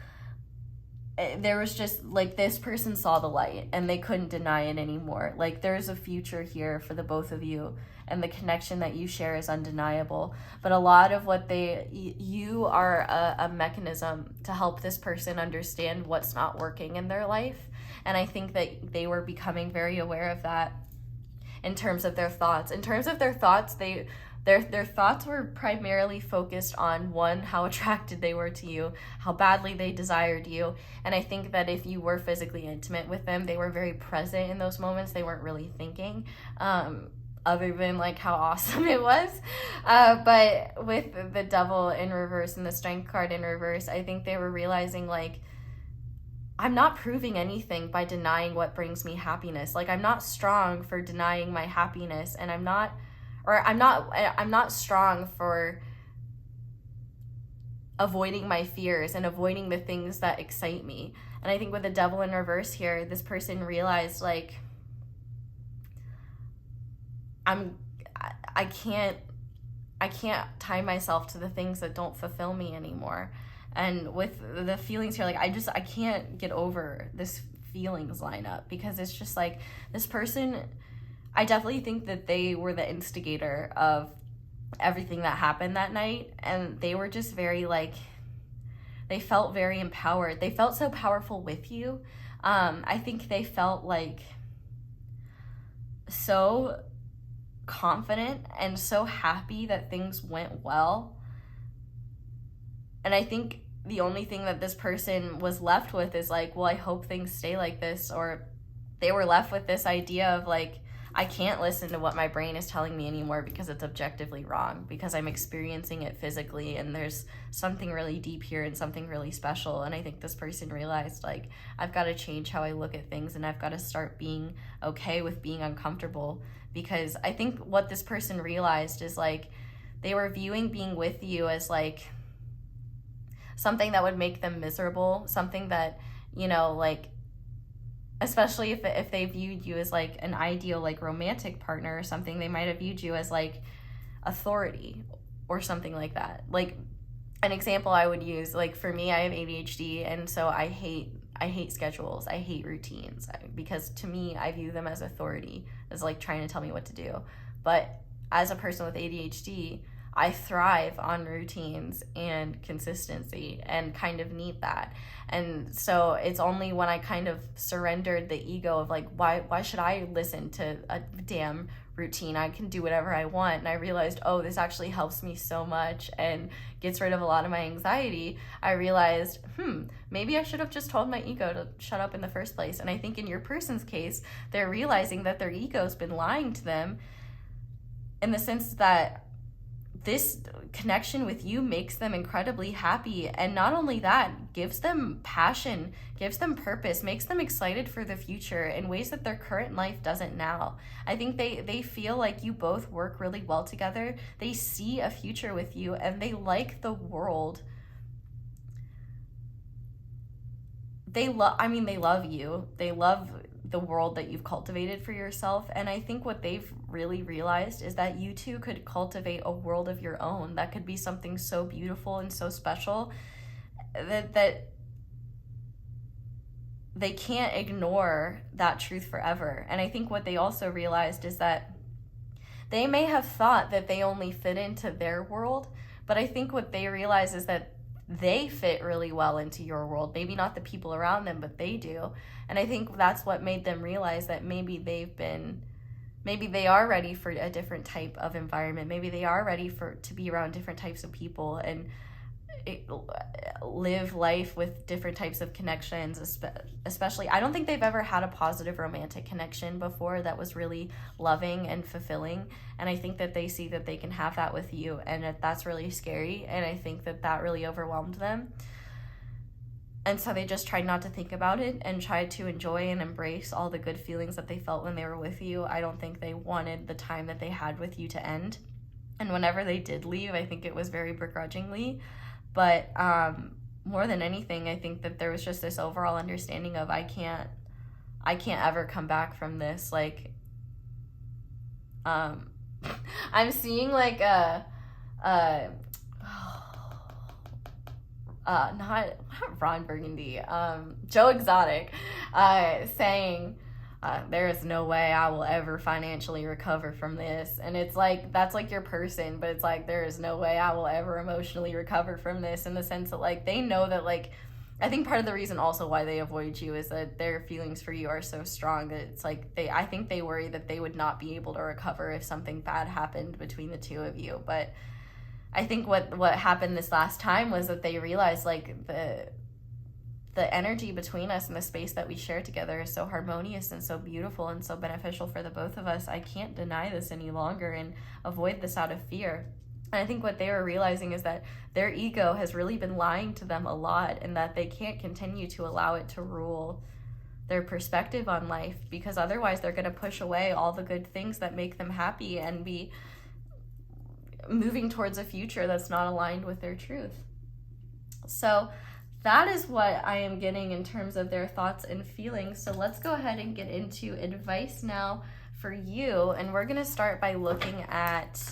there was just like, this person saw the light and they couldn't deny it anymore. Like, there's a future here for the both of you, and the connection that you share is undeniable. But a lot of what you are a mechanism to help this person understand what's not working in their life. And I think that they were becoming very aware of that in terms of their thoughts. In terms of their thoughts, their thoughts were primarily focused on, one, how attracted they were to you, how badly they desired you. And I think that if you were physically intimate with them, they were very present in those moments. They weren't really thinking, other than like how awesome it was. But with the Devil in reverse and the Strength card in reverse, I think they were realizing, like, I'm not proving anything by denying what brings me happiness. Like, I'm not strong for denying my happiness, and I'm not strong for avoiding my fears and avoiding the things that excite me. And I think with the Devil in reverse here, this person realized, like, I can't tie myself to the things that don't fulfill me anymore. And with the feelings here, like, I can't get over this feelings lineup, because it's just like, this person, I definitely think that they were the instigator of everything that happened that night. And they were just very, like, they felt very empowered. They felt so powerful with you. I think they felt like so confident and so happy that things went well. And I think the only thing that this person was left with is like, well, I hope things stay like this. Or they were left with this idea of like, I can't listen to what my brain is telling me anymore because it's objectively wrong, because I'm experiencing it physically, and there's something really deep here and something really special. And I think this person realized, like, I've got to change how I look at things, and I've got to start being okay with being uncomfortable. Because I think what this person realized is, like, they were viewing being with you as like something that would make them miserable, something that, you know, like, especially if they viewed you as like an ideal, like, romantic partner or something, they might have viewed you as like authority or something like that. Like, an example I would use, like, for me, I have ADHD, and so I hate schedules, I hate routines, because to me, I view them as authority, as like trying to tell me what to do. But as a person with ADHD, I thrive on routines and consistency, and kind of need that. And so it's only when I kind of surrendered the ego of like, why should I listen to a damn routine? I can do whatever I want. And I realized, oh, this actually helps me so much and gets rid of a lot of my anxiety. I realized, maybe I should have just told my ego to shut up in the first place. And I think in your person's case, they're realizing that their ego's been lying to them, in the sense that this connection with you makes them incredibly happy. And not only that, gives them passion, gives them purpose, makes them excited for the future in ways that their current life doesn't now. I think they feel like you both work really well together. They see a future with you, and they like the world. They love you. They love the world that you've cultivated for yourself. And I think what they've really realized is that you two could cultivate a world of your own that could be something so beautiful and so special that they can't ignore that truth forever. And I think what they also realized is that they may have thought that they only fit into their world, but I think what they realize is that they fit really well into your world. Maybe not the people around them, but they do. And I think that's what made them realize that maybe they are ready for a different type of environment. Maybe they are ready to be around different types of people and live life with different types of connections. Especially, I don't think they've ever had a positive romantic connection before that was really loving and fulfilling. And I think that they see that they can have that with you, and that's really scary. And I think that really overwhelmed them. And so they just tried not to think about it and tried to enjoy and embrace all the good feelings that they felt when they were with you. I don't think they wanted the time that they had with you to end. And whenever they did leave, I think it was very begrudgingly. But more than anything, I think that there was just this overall understanding of, I can't ever come back from this. Like, I'm seeing like not Ron Burgundy, Joe Exotic, saying, there is no way I will ever financially recover from this. And it's like, that's like your person, but it's like, there is no way I will ever emotionally recover from this, in the sense that like they know that, like, I think part of the reason also why they avoid you is that their feelings for you are so strong that it's like I think they worry that they would not be able to recover if something bad happened between the two of you. But I think what happened this last time was that they realized, like, the energy between us and the space that we share together is so harmonious and so beautiful and so beneficial for the both of us. I can't deny this any longer and avoid this out of fear. And I think what they were realizing is that their ego has really been lying to them a lot, and that they can't continue to allow it to rule their perspective on life, because otherwise they're going to push away all the good things that make them happy and be moving towards a future that's not aligned with their truth. So that is what I am getting in terms of their thoughts and feelings. So let's go ahead and get into advice now for you. And we're going to start by looking at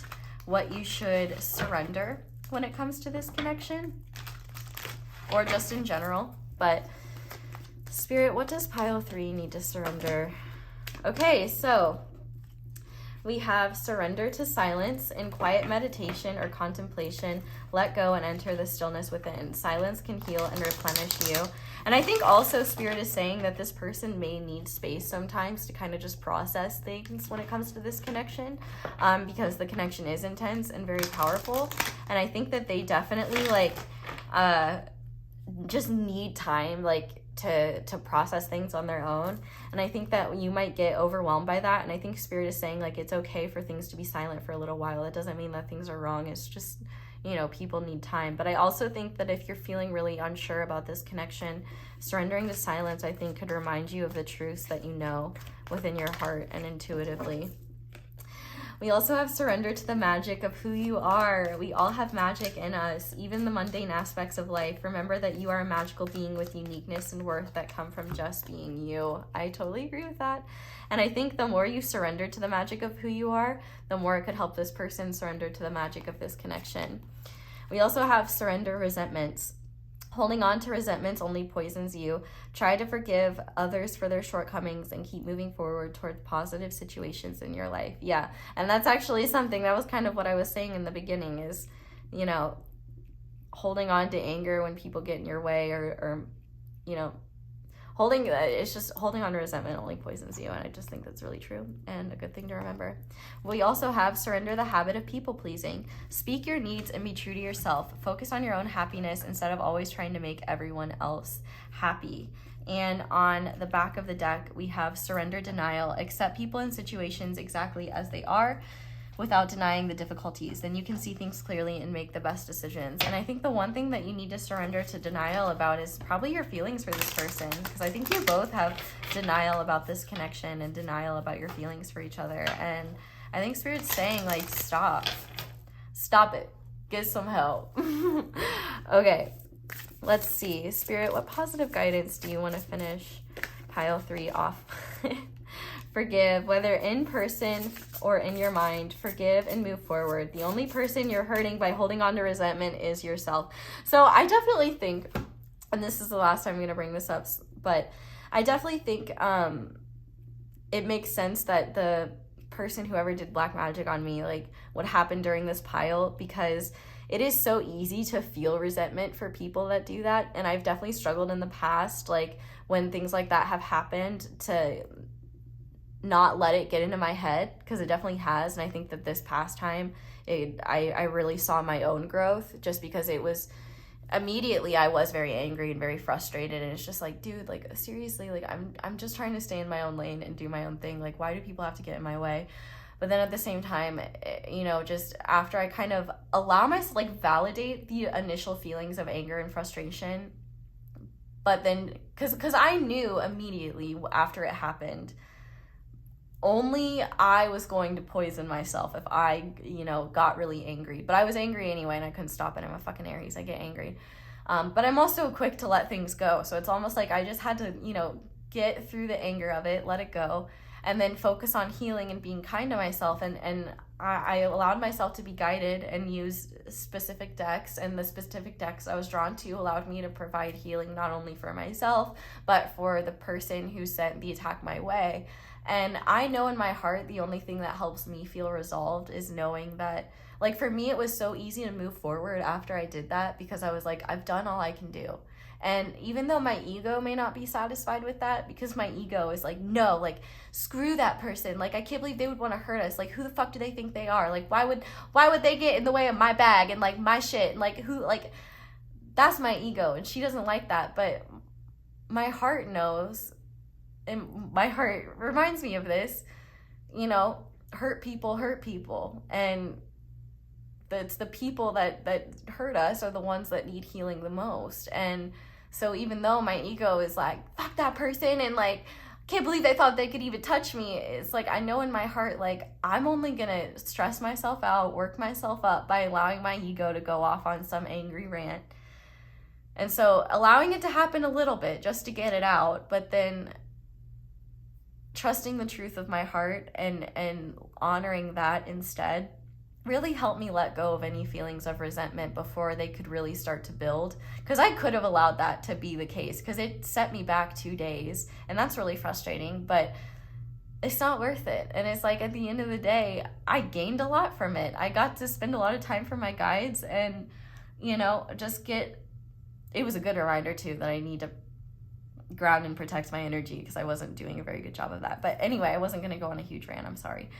what you should surrender when it comes to this connection, or just in general. But Spirit, what does pile 3 need to surrender? Okay, so we have surrender to silence. In quiet meditation or contemplation, let go and enter the stillness within. Silence can heal and replenish you. And I think also Spirit is saying that this person may need space sometimes to kind of just process things when it comes to this connection, because the connection is intense and very powerful. And I think that they definitely just need time, to process things on their own. And I think that you might get overwhelmed by that. And I think Spirit is saying, like, it's okay for things to be silent for a little while. It doesn't mean that things are wrong. It's just, people need time. But I also think that if you're feeling really unsure about this connection, surrendering to silence, I think, could remind you of the truths that you know within your heart and intuitively. We also have surrender to the magic of who you are. We all have magic in us, even the mundane aspects of life. Remember that you are a magical being with uniqueness and worth that come from just being you. I totally agree with that. And I think the more you surrender to the magic of who you are, the more it could help this person surrender to the magic of this connection. We also have surrender resentments. Holding on to resentments only poisons you. Try to forgive others for their shortcomings and keep moving forward toward positive situations in your life. Yeah, and that's actually something, that was kind of what I was saying in the beginning, is, holding on to anger when people get in your way, or it's just holding on to resentment only poisons you. And I just think that's really true and a good thing to remember. We also have surrender the habit of people pleasing. Speak your needs and be true to yourself. Focus on your own happiness instead of always trying to make everyone else happy. And on the back of the deck, we have surrender denial. Accept people and situations exactly as they are, without denying the difficulties. Then you can see things clearly and make the best decisions. And I think the one thing that you need to surrender to denial about is probably your feelings for this person, because I think you both have denial about this connection and denial about your feelings for each other. And I think Spirit's saying, like, stop it, get some help. Okay, let's see. Spirit, what positive guidance do you want to finish pile 3 off? Forgive, whether in person or in your mind. Forgive and move forward. The only person you're hurting by holding on to resentment is yourself. So I definitely think, and this is the last time I'm going to bring this up, but I definitely think it makes sense that the person, whoever did black magic on me, like, what happened during this pile, because it is so easy to feel resentment for people that do that. And I've definitely struggled in the past, like, when things like that have happened, to not let it get into my head, because it definitely has. And I think that this past time, I really saw my own growth, just because it was immediately, I was very angry and very frustrated. And it's just like, dude, like, seriously, like, I'm just trying to stay in my own lane and do my own thing. Like, why do people have to get in my way? But then at the same time, just after I kind of allow myself, like, validate the initial feelings of anger and frustration, but then, because I knew immediately after it happened, only I was going to poison myself if I, got really angry. But I was angry anyway, and I couldn't stop it. I'm a fucking Aries. I get angry. But I'm also quick to let things go. So it's almost like I just had to, get through the anger of it, let it go. and then focus on healing and being kind to myself. And I allowed myself to be guided and use specific decks, and the specific decks I was drawn to allowed me to provide healing not only for myself, but for the person who sent the attack my way. And I know in my heart the only thing that helps me feel resolved is knowing that, like, for me, it was so easy to move forward after I did that, because I was like, I've done all I can do. And even though my ego may not be satisfied with that, because my ego is like, no, like, screw that person. Like, I can't believe they would want to hurt us. Like, who the fuck do they think they are? Like, why would they get in the way of my bag and, like, my shit? And, like, who, like, that's my ego. And she doesn't like that. But my heart knows, and my heart reminds me of this, you know, hurt people. And it's the people that hurt us are the ones that need healing the most. And so even though my ego is like, fuck that person, and like, can't believe they thought they could even touch me, it's like, I know in my heart, like, I'm only gonna stress myself out, work myself up by allowing my ego to go off on some angry rant. And so allowing it to happen a little bit just to get it out, but then trusting the truth of my heart and honoring that instead really helped me let go of any feelings of resentment before they could really start to build. Because I could have allowed that to be the case, because it set me back 2 days, and that's really frustrating, but it's not worth it. And it's like, at the end of the day, I gained a lot from it. I got to spend a lot of time for my guides, and, you know, it was a good reminder too that I need to ground and protect my energy, because I wasn't doing a very good job of that. But anyway, I wasn't going to go on a huge rant, I'm sorry.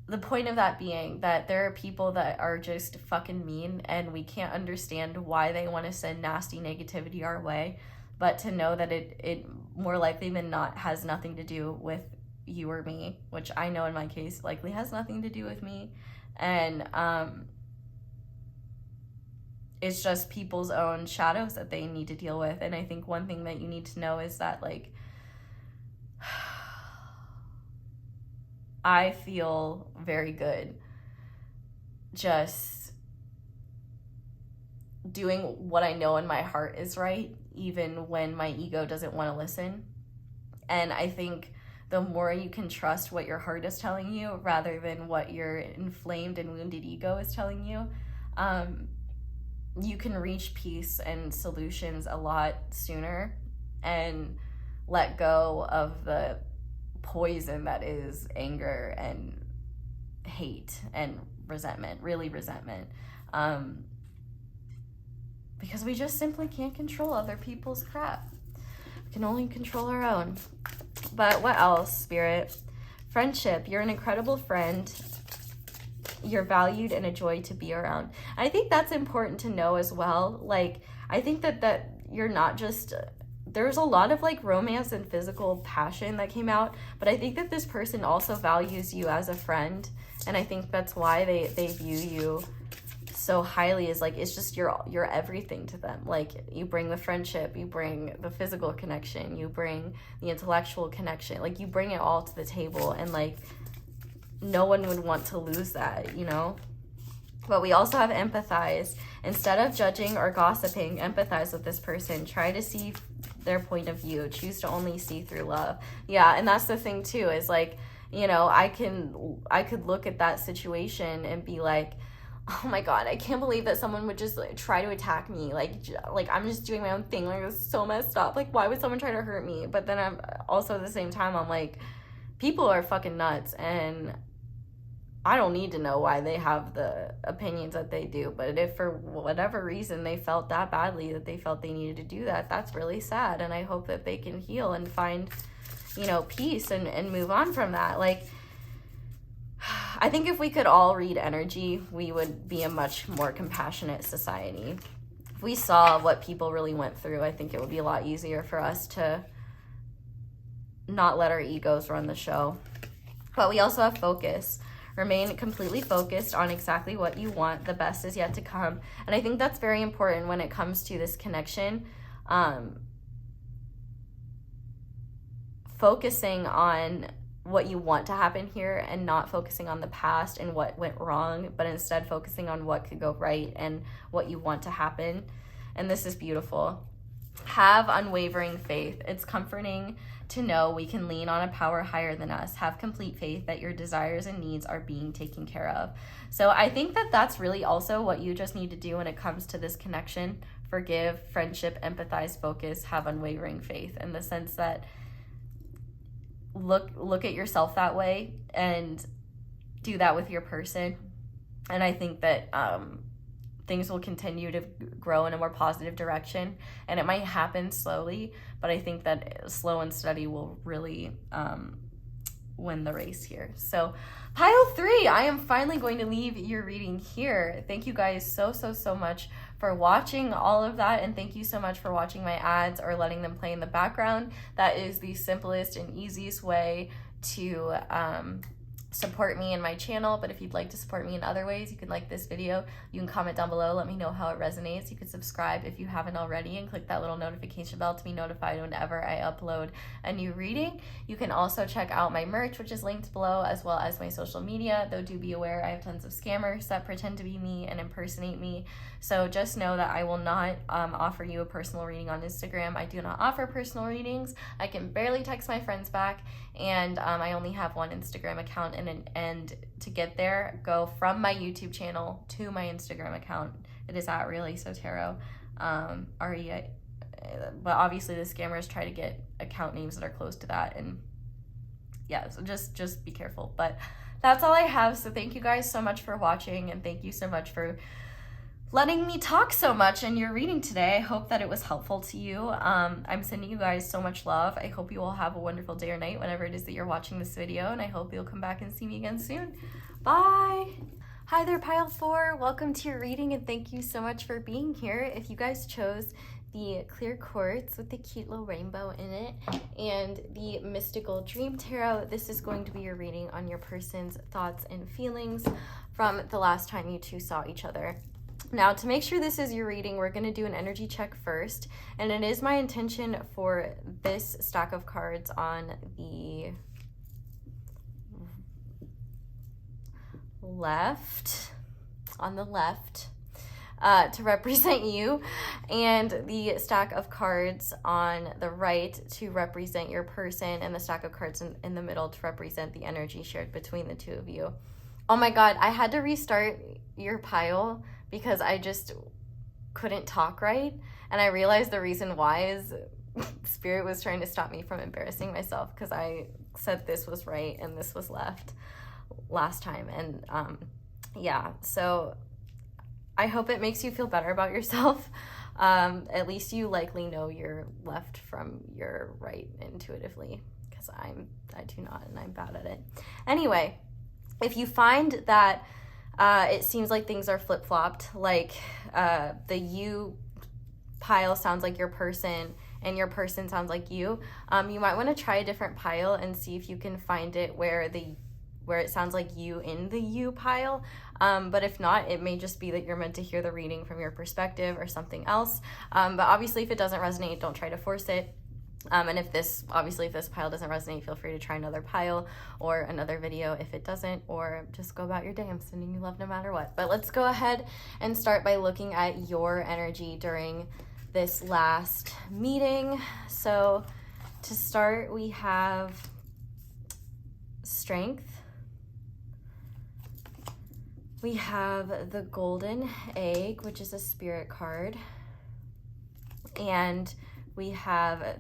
The point of that being that there are people that are just fucking mean, and we can't understand why they want to send nasty negativity our way, but to know that it more likely than not has nothing to do with you or me, which I know in my case likely has nothing to do with me. And it's just people's own shadows that they need to deal with. And I think one thing that you need to know is that, like, I feel very good just doing what I know in my heart is right, even when my ego doesn't want to listen. And I think the more you can trust what your heart is telling you rather than what your inflamed and wounded ego is telling you, you can reach peace and solutions a lot sooner and let go of the poison that is anger and hate and resentment, really resentment, because we just simply can't control other people's crap. We can only control our own. But what else, Spirit? Friendship. You're an incredible friend. You're valued and a joy to be around. I think that's important to know as well. Like, I think that you're not just... There's a lot of, like, romance and physical passion that came out, but I think that this person also values you as a friend, and I think that's why they view you so highly, is like, it's just you're everything to them. Like, you bring the friendship, you bring the physical connection, you bring the intellectual connection, like, you bring it all to the table, and, like, no one would want to lose that, you know? But we also have empathize. Instead of judging or gossiping, empathize with this person. Try to see their point of view. Choose to only see through love. Yeah, and that's the thing too, is like, you know, I could look at that situation and be like, oh my God, I can't believe that someone would just, like, try to attack me. Like I'm just doing my own thing. Like, it's so messed up. Like, why would someone try to hurt me? But then I'm also at the same time, I'm like, people are fucking nuts, and I don't need to know why they have the opinions that they do. But if for whatever reason they felt that badly that they felt they needed to do that, that's really sad. And I hope that they can heal and find, you know, peace and move on from that. Like, I think if we could all read energy, we would be a much more compassionate society. If we saw what people really went through, I think it would be a lot easier for us to not let our egos run the show. But we also have focus. Remain completely focused on exactly what you want. The best is yet to come. And I think that's very important when it comes to this connection. Focusing on what you want to happen here and not focusing on the past and what went wrong, but instead focusing on what could go right and what you want to happen. And this is beautiful. Have unwavering faith. It's comforting to know we can lean on a power higher than us. Have complete faith that your desires and needs are being taken care of. So I think that that's really also what you just need to do when it comes to this connection. Forgive, friendship, empathize, focus, have unwavering faith, in the sense that look at yourself that way and do that with your person. And I think that things will continue to grow in a more positive direction, and it might happen slowly, but I think that slow and steady will really win the race here. So pile 3, I am finally going to leave your reading here. Thank you guys so much for watching all of that, and thank you so much for watching my ads or letting them play in the background. That is the simplest and easiest way to support me and my channel. But if you'd like to support me in other ways, you can like this video, you can comment down below, let me know how it resonates. You can subscribe if you haven't already, and click that little notification bell to be notified whenever I upload a new reading. You can also check out my merch, which is linked below, as well as my social media, though do be aware I have tons of scammers that pretend to be me and impersonate me. So just know that I will not offer you a personal reading on Instagram. I do not offer personal readings. I can barely text my friends back, and I only have one Instagram account, and to get there, go from my YouTube channel to my Instagram account. It is at Really So Tarot, REI, but obviously the scammers try to get account names that are close to that, and yeah, so just be careful. But that's all I have. So thank you guys so much for watching, and thank you so much for letting me talk so much in your reading today. I hope that it was helpful to you. I'm sending you guys so much love. I hope you all have a wonderful day or night whenever it is that you're watching this video, and I hope you'll come back and see me again soon. Bye! Hi there, pile 4. Welcome to your reading, and thank you so much for being here. If you guys chose the clear quartz with the cute little rainbow in it and the mystical dream tarot, this is going to be your reading on your person's thoughts and feelings from the last time you two saw each other. Now, to make sure this is your reading, we're going to do an energy check first, and it is my intention for this stack of cards on the left, to represent you, and the stack of cards on the right to represent your person, and the stack of cards in the middle to represent the energy shared between the two of you. Oh my god, I had to restart your pile because I just couldn't talk right, and I realized the reason why is Spirit was trying to stop me from embarrassing myself, because I said this was right and this was left last time, and yeah, so I hope it makes you feel better about yourself. At least you likely know your left from your right intuitively, because I do not, and I'm bad at it. Anyway, if you find that it seems like things are flip-flopped, like the you pile sounds like your person and your person sounds like you might want to try a different pile and see if you can find it where it sounds like you in the you pile. But if not, it may just be that you're meant to hear the reading from your perspective or something else. But obviously if it doesn't resonate, don't try to force it. And if this pile doesn't resonate, feel free to try another pile or another video if it doesn't, or just go about your day. I'm sending you love no matter what. But let's go ahead and start by looking at your energy during this last meeting. So to start, we have strength. We have the golden egg, which is a spirit card. And we have,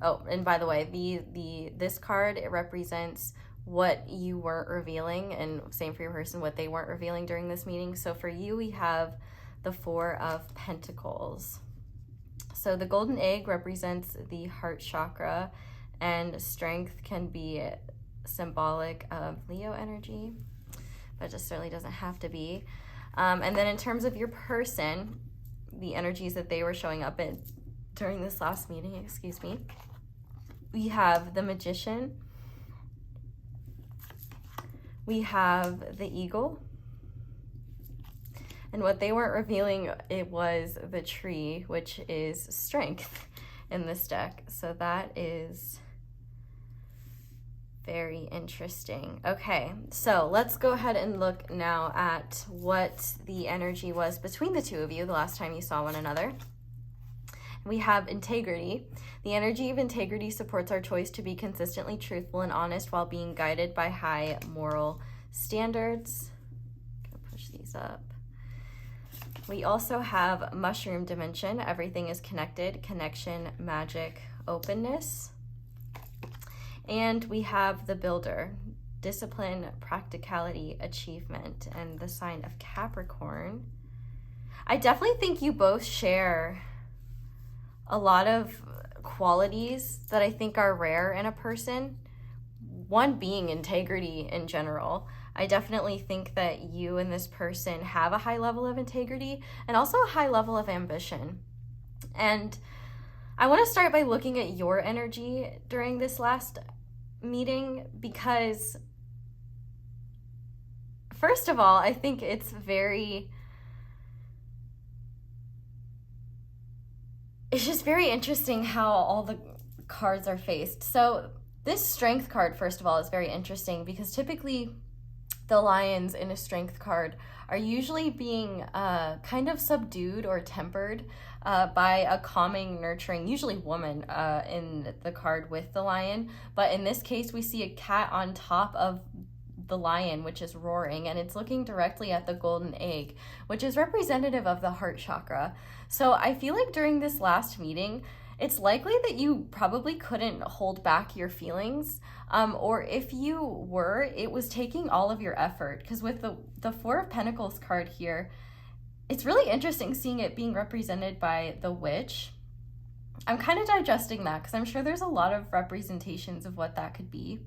oh, and by the way, this card, it represents what you weren't revealing, and same for your person, what they weren't revealing during this meeting. So for you, we have the 4 of Pentacles. So the golden egg represents the heart chakra, and strength can be symbolic of Leo energy, but just certainly doesn't have to be. And then in terms of your person, the energies that they were showing up in during this last meeting, we have the Magician, we have the Eagle, and what they weren't revealing, it was the Tree, which is strength in this deck. So that is very interesting. Okay, so let's go ahead and look now at what the energy was between the two of you the last time you saw one another. We have integrity. The energy of integrity supports our choice to be consistently truthful and honest while being guided by high moral standards. I'm gonna push these up. We also have mushroom dimension. Everything is connected. Connection, magic, openness. And we have the builder. Discipline, practicality, achievement, and the sign of Capricorn. I definitely think you both share a lot of qualities that I think are rare in a person. One being integrity in general. I definitely think that you and this person have a high level of integrity and also a high level of ambition. And I want to start by looking at your energy during this last meeting because, first of all, I think it's just very interesting how all the cards are faced. So this strength card, first of all, is very interesting because typically the lions in a strength card are usually being kind of subdued or tempered by a calming, nurturing, usually woman in the card with the lion. But in this case, we see a cat on top of the lion, which is roaring, and it's looking directly at the golden egg, which is representative of the heart chakra. So I feel like during this last meeting, it's likely that you probably couldn't hold back your feelings, or if you were, it was taking all of your effort, because with the Four of Pentacles card here, it's really interesting seeing it being represented by the witch. I'm kind of digesting that because I'm sure there's a lot of representations of what that could be.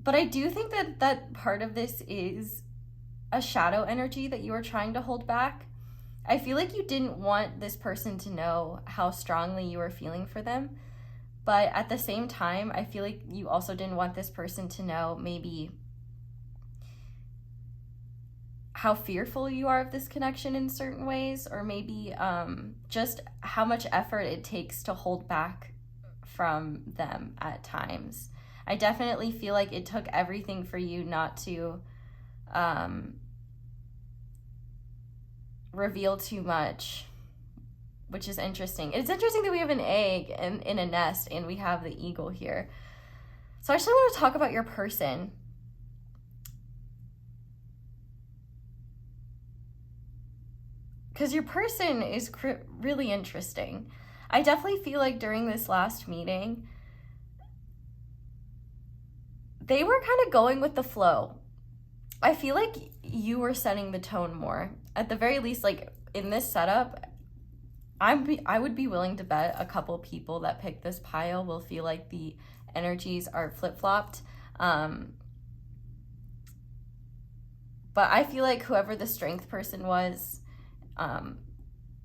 But I do think that part of this is a shadow energy that you are trying to hold back. I feel like you didn't want this person to know how strongly you were feeling for them. But at the same time, I feel like you also didn't want this person to know maybe how fearful you are of this connection in certain ways, or maybe just how much effort it takes to hold back from them at times. I definitely feel like it took everything for you not to reveal too much, which is interesting. It's interesting that we have an egg in a nest and we have the eagle here. So I actually want to talk about your person. Because your person is really interesting. I definitely feel like during this last meeting, they were kind of going with the flow. I feel like you were setting the tone more. At the very least, like in this setup, I would be willing to bet a couple people that pick this pile will feel like the energies are flip-flopped. But I feel like whoever the strength person was,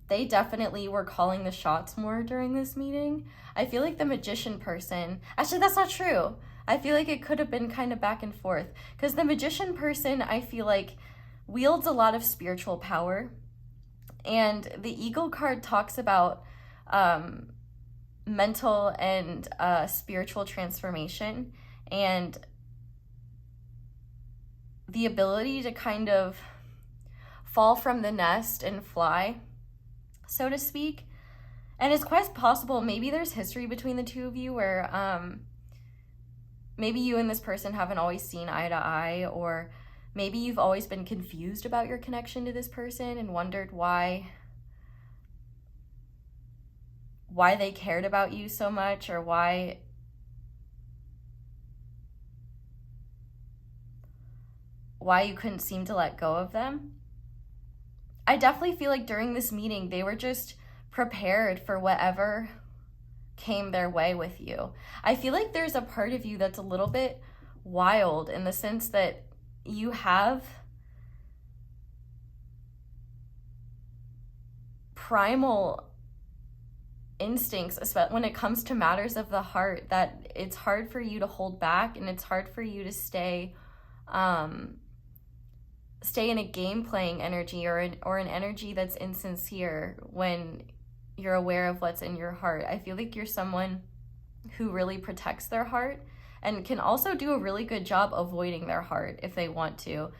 they definitely were calling the shots more during this meeting. I feel like the magician person, actually that's not true. I feel like it could have been kind of back and forth because the magician person, I feel like, wields a lot of spiritual power. And the eagle card talks about mental and spiritual transformation and the ability to kind of fall from the nest and fly, so to speak. And it's quite possible maybe there's history between the two of you where maybe you and this person haven't always seen eye to eye, or maybe you've always been confused about your connection to this person and wondered why they cared about you so much, or why you couldn't seem to let go of them. I definitely feel like during this meeting, they were just prepared for whatever came their way with you. I feel like there's a part of you that's a little bit wild in the sense that you have primal instincts, especially when it comes to matters of the heart, that it's hard for you to hold back and it's hard for you to stay in a game playing energy or an energy that's insincere when you're aware of what's in your heart. I feel like you're someone who really protects their heart and can also do a really good job avoiding their heart if they want to.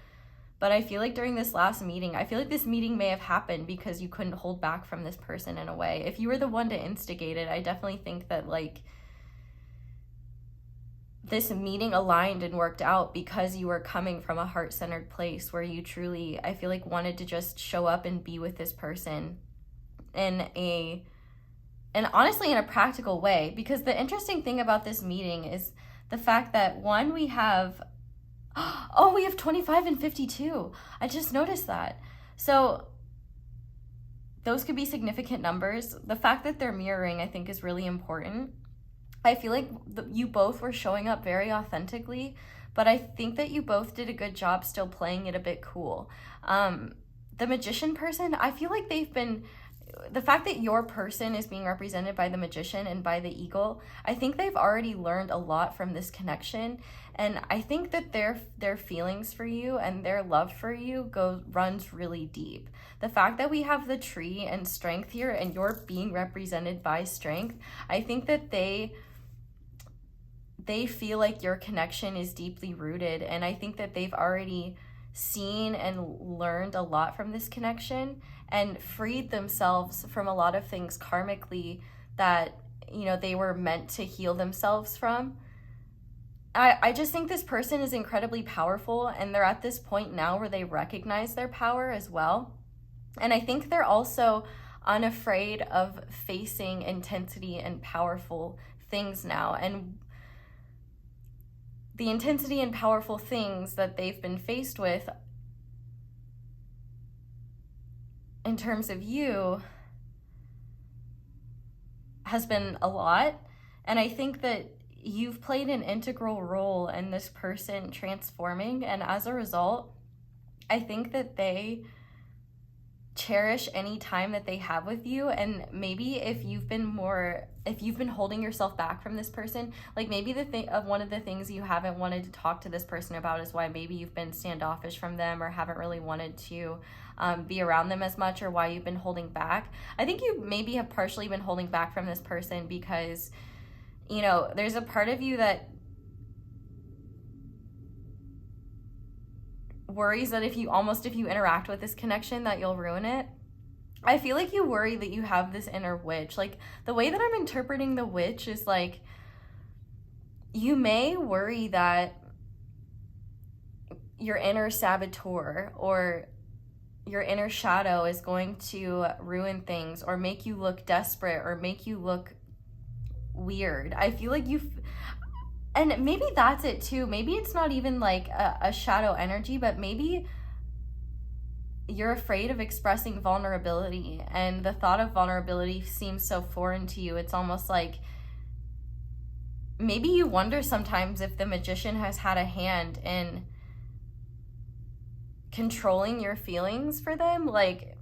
But I feel like during this last meeting, I feel like this meeting may have happened because you couldn't hold back from this person in a way. If you were the one to instigate it, I definitely think that like this meeting aligned and worked out because you were coming from a heart-centered place where you truly, I feel like, wanted to just show up and be with this person and honestly in a practical way. Because the interesting thing about this meeting is the fact that one, we have 25 and 52. I just noticed that. So those could be significant numbers. The fact that they're mirroring, I think, is really important. I feel like you both were showing up very authentically, but I think that you both did a good job still playing it a bit cool. The magician person, I feel like the fact that your person is being represented by the magician and by the eagle, I think they've already learned a lot from this connection. And I think that their feelings for you and their love for you runs really deep. The fact that we have the tree and strength here and you're being represented by strength, I think that they feel like your connection is deeply rooted. And I think that they've already seen and learned a lot from this connection and freed themselves from a lot of things karmically that, you know, they were meant to heal themselves from. I just think this person is incredibly powerful, and they're at this point now where they recognize their power as well. And I think they're also unafraid of facing intensity and powerful things now. And the intensity and powerful things that they've been faced with in terms of you has been a lot. And I think that you've played an integral role in this person transforming. And as a result, I think that they cherish any time that they have with you. And maybe if you've been holding yourself back from this person, like maybe one of the things you haven't wanted to talk to this person about is why maybe you've been standoffish from them or haven't really wanted to be around them as much, or why you've been holding back. I think you maybe have partially been holding back from this person because, you know, there's a part of you that worries that if you interact with this connection that you'll ruin it. I feel like you worry that you have this inner witch. Like, the way that I'm interpreting the witch is like, you may worry that your inner saboteur or your inner shadow is going to ruin things or make you look desperate or make you look weird. I feel like and maybe that's it too. Maybe it's not even like a shadow energy, but maybe you're afraid of expressing vulnerability, and the thought of vulnerability seems so foreign to you. It's almost like maybe you wonder sometimes if the magician has had a hand in controlling your feelings for them. Like,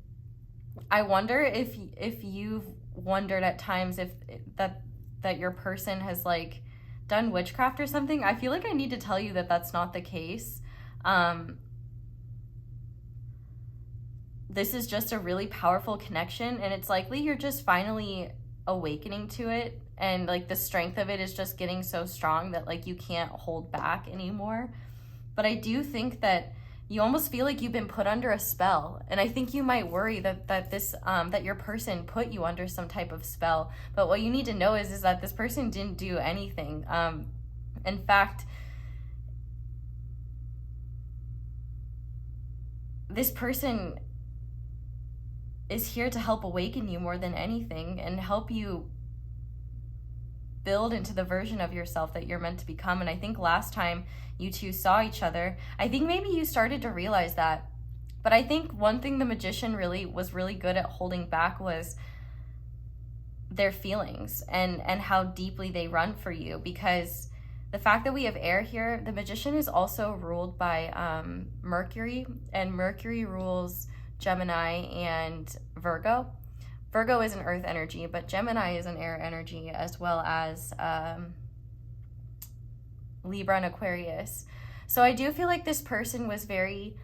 I wonder if you've wondered at times if that your person has like done witchcraft or something. I feel like I need to tell you that that's not the case. This is just a really powerful connection, and it's likely you're just finally awakening to it, and like the strength of it is just getting so strong that like you can't hold back anymore. But I do think that you almost feel like you've been put under a spell. And I think you might worry that your person put you under some type of spell. But what you need to know is that this person didn't do anything. In fact, this person is here to help awaken you more than anything and help you build into the version of yourself that you're meant to become. And I think last time you two saw each other, I think maybe you started to realize that. But I think one thing the magician was really good at holding back was their feelings and how deeply they run for you. Because the fact that we have air here, the magician is also ruled by Mercury, and Mercury rules Gemini and Virgo. Virgo is an earth energy, but Gemini is an air energy, as well as Libra and Aquarius. So I do feel like this person was very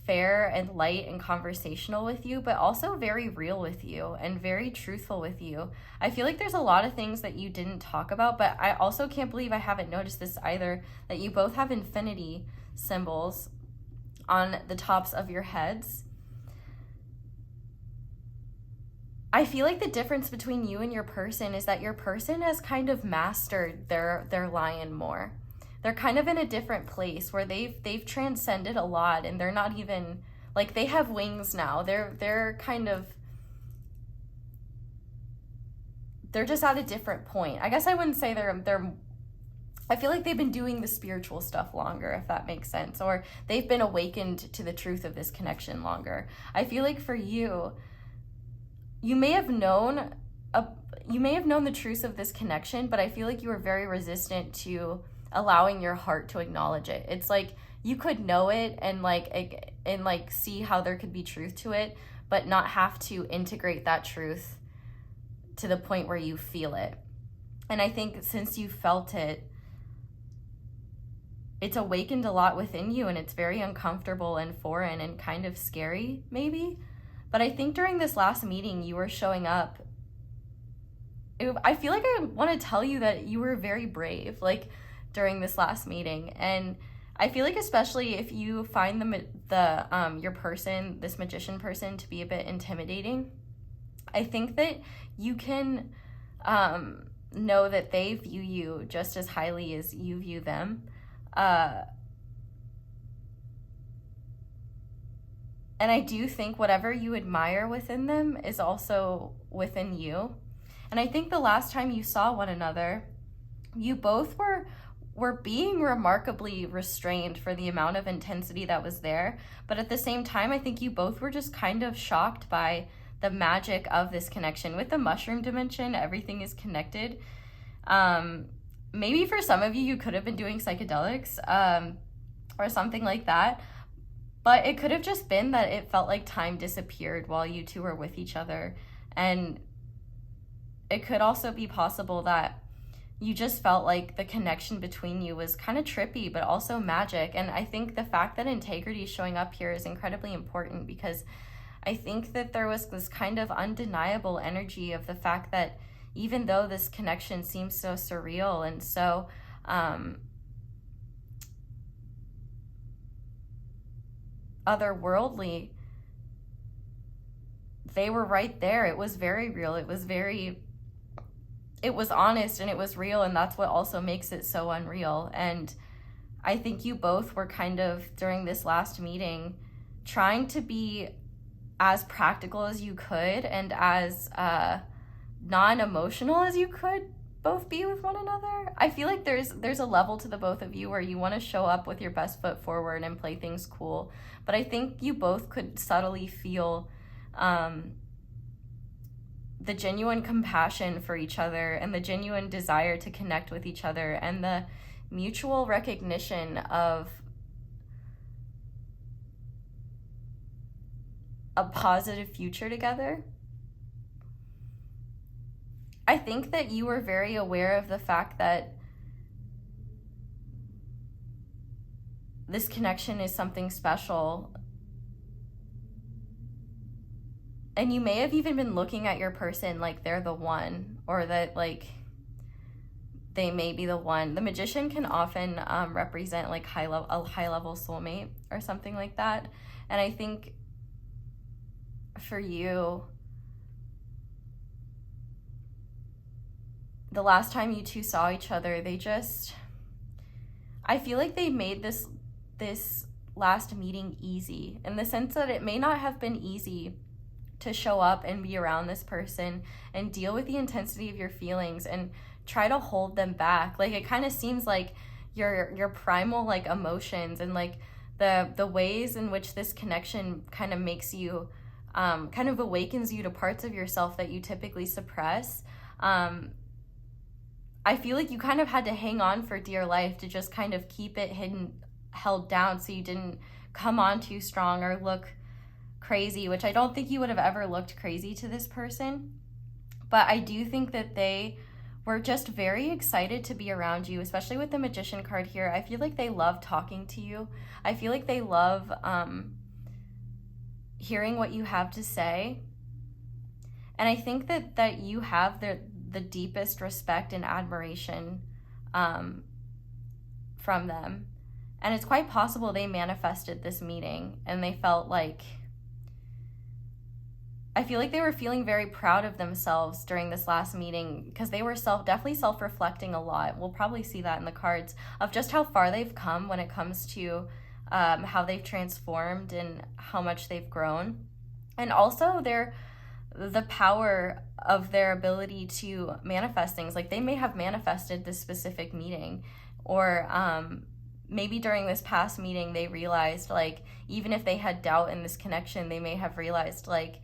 fair and light and conversational with you, but also very real with you and very truthful with you. I feel like there's a lot of things that you didn't talk about, but I also can't believe I haven't noticed this either, that you both have infinity symbols on the tops of your heads. I feel like the difference between you and your person is that your person has kind of mastered their lion more. They're kind of in a different place where they've transcended a lot, and they're not even like, they have wings now. They're just at a different point. I guess I wouldn't say I feel like they've been doing the spiritual stuff longer, if that makes sense, or they've been awakened to the truth of this connection longer. I feel like for you, you may have known the truth of this connection, but I feel like you were very resistant to allowing your heart to acknowledge it. It's like you could know it and see how there could be truth to it, but not have to integrate that truth to the point where you feel it. And I think since you felt it, it's awakened a lot within you, and it's very uncomfortable and foreign and kind of scary, maybe. But I think during this last meeting, you were showing up. I feel like I want to tell you that you were very brave, like, during this last meeting. And I feel like especially if you find your person, this magician person, to be a bit intimidating, I think that you can know that they view you just as highly as you view them. And I do think whatever you admire within them is also within you. And I think the last time you saw one another, you both were being remarkably restrained for the amount of intensity that was there. But at the same time, I think you both were just kind of shocked by the magic of this connection. With the mushroom dimension, everything is connected. Maybe for some of you, you could have been doing psychedelics or something like that. But it could have just been that it felt like time disappeared while you two were with each other. And it could also be possible that you just felt like the connection between you was kind of trippy, but also magic. And I think the fact that integrity is showing up here is incredibly important, because I think that there was this kind of undeniable energy of the fact that even though this connection seems so surreal and so otherworldly, they were right there. It was very real. It was honest, and it was real, and that's what also makes it so unreal. And I think you both were kind of, during this last meeting, trying to be as practical as you could and as non-emotional as you could both be with one another. I feel like there's a level to the both of you where you want to show up with your best foot forward and play things cool. But I think you both could subtly feel the genuine compassion for each other and the genuine desire to connect with each other and the mutual recognition of a positive future together. I think that you were very aware of the fact that this connection is something special. And you may have even been looking at your person like they're the one, or that like they may be the one. The magician can often represent like a high level soulmate or something like that. And I think for you, the last time you two saw each other, I feel like they made this last meeting easy, in the sense that it may not have been easy to show up and be around this person and deal with the intensity of your feelings and try to hold them back. Like, it kind of seems like your primal like emotions and like the ways in which this connection kind of makes you kind of awakens you to parts of yourself that you typically suppress. I feel like you kind of had to hang on for dear life to just kind of keep it held down so you didn't come on too strong or look crazy, which I don't think you would have ever looked crazy to this person. But I do think that they were just very excited to be around you, especially with the Magician card here. I feel like they love talking to you. I feel like they love hearing what you have to say. And I think that you have the deepest respect and admiration from them. And it's quite possible they manifested this meeting and they felt like, I feel like they were feeling very proud of themselves during this last meeting because they were definitely self-reflecting a lot. We'll probably see that in the cards of just how far they've come when it comes to how they've transformed and how much they've grown. And also the power of their ability to manifest things. Like they may have manifested this specific meeting, or maybe during this past meeting they realized, like, even if they had doubt in this connection, they may have realized, like,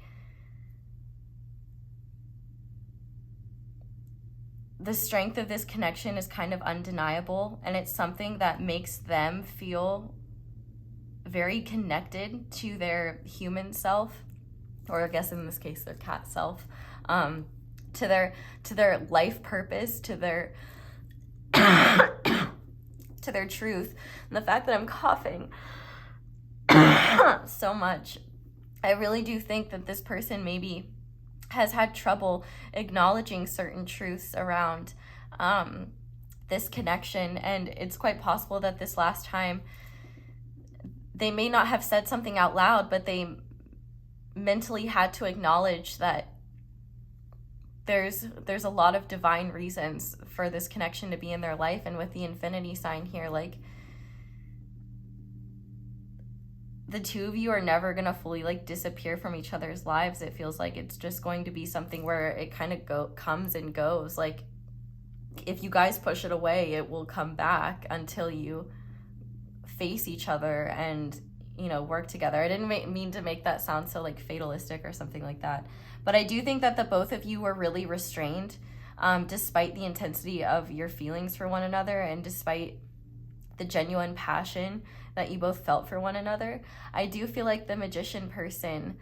the strength of this connection is kind of undeniable, and it's something that makes them feel very connected to their human self, or I guess in this case their cat self, to their life purpose, to their to their truth. And the fact that I'm coughing so much, I really do think that this person maybe has had trouble acknowledging certain truths around this connection. And it's quite possible that this last time they may not have said something out loud, but they mentally had to acknowledge that there's a lot of divine reasons for this connection to be in their life. And with the infinity sign here, like, the two of you are never gonna fully like disappear from each other's lives. It feels like it's just going to be something where it kind of comes and goes. Like, if you guys push it away, it will come back until you face each other and, you know, work together. I didn't mean to make that sound so like fatalistic or something like that, but I do think that the both of you were really restrained, despite the intensity of your feelings for one another and despite the genuine passion that you both felt for one another. I do feel like the magician person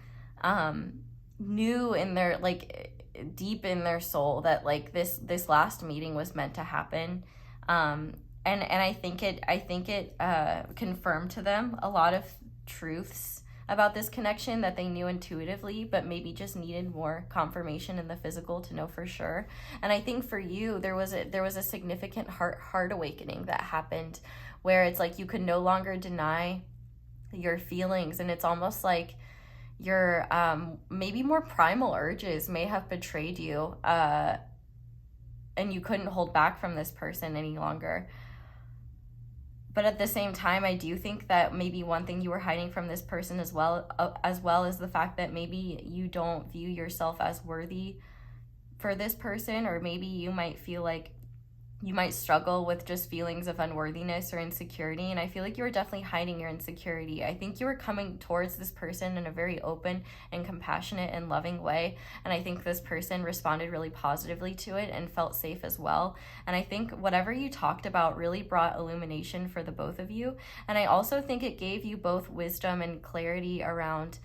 knew in their, like, deep in their soul that, like, this last meeting was meant to happen, and I think it confirmed to them a lot of truths about this connection that they knew intuitively, but maybe just needed more confirmation in the physical to know for sure. And I think for you, there was a significant heart awakening that happened, where it's like you could no longer deny your feelings, and it's almost like your maybe more primal urges may have betrayed you, and you couldn't hold back from this person any longer. But at the same time, I do think that maybe one thing you were hiding from this person as well as the fact that maybe you don't view yourself as worthy for this person, or maybe you might feel like you might struggle with just feelings of unworthiness or insecurity. And I feel like you were definitely hiding your insecurity. I think you were coming towards this person in a very open and compassionate and loving way. And I think this person responded really positively to it and felt safe as well. And I think whatever you talked about really brought illumination for the both of you. And I also think it gave you both wisdom and clarity around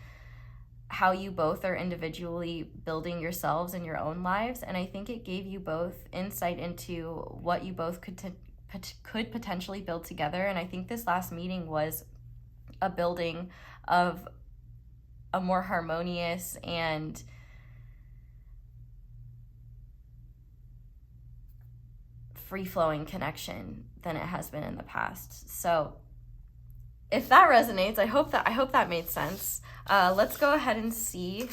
how you both are individually building yourselves in your own lives. And I think it gave you both insight into what you both could potentially build together. And I think this last meeting was a building of a more harmonious and free-flowing connection than it has been in the past. So if that resonates, I hope that made sense. Let's go ahead and see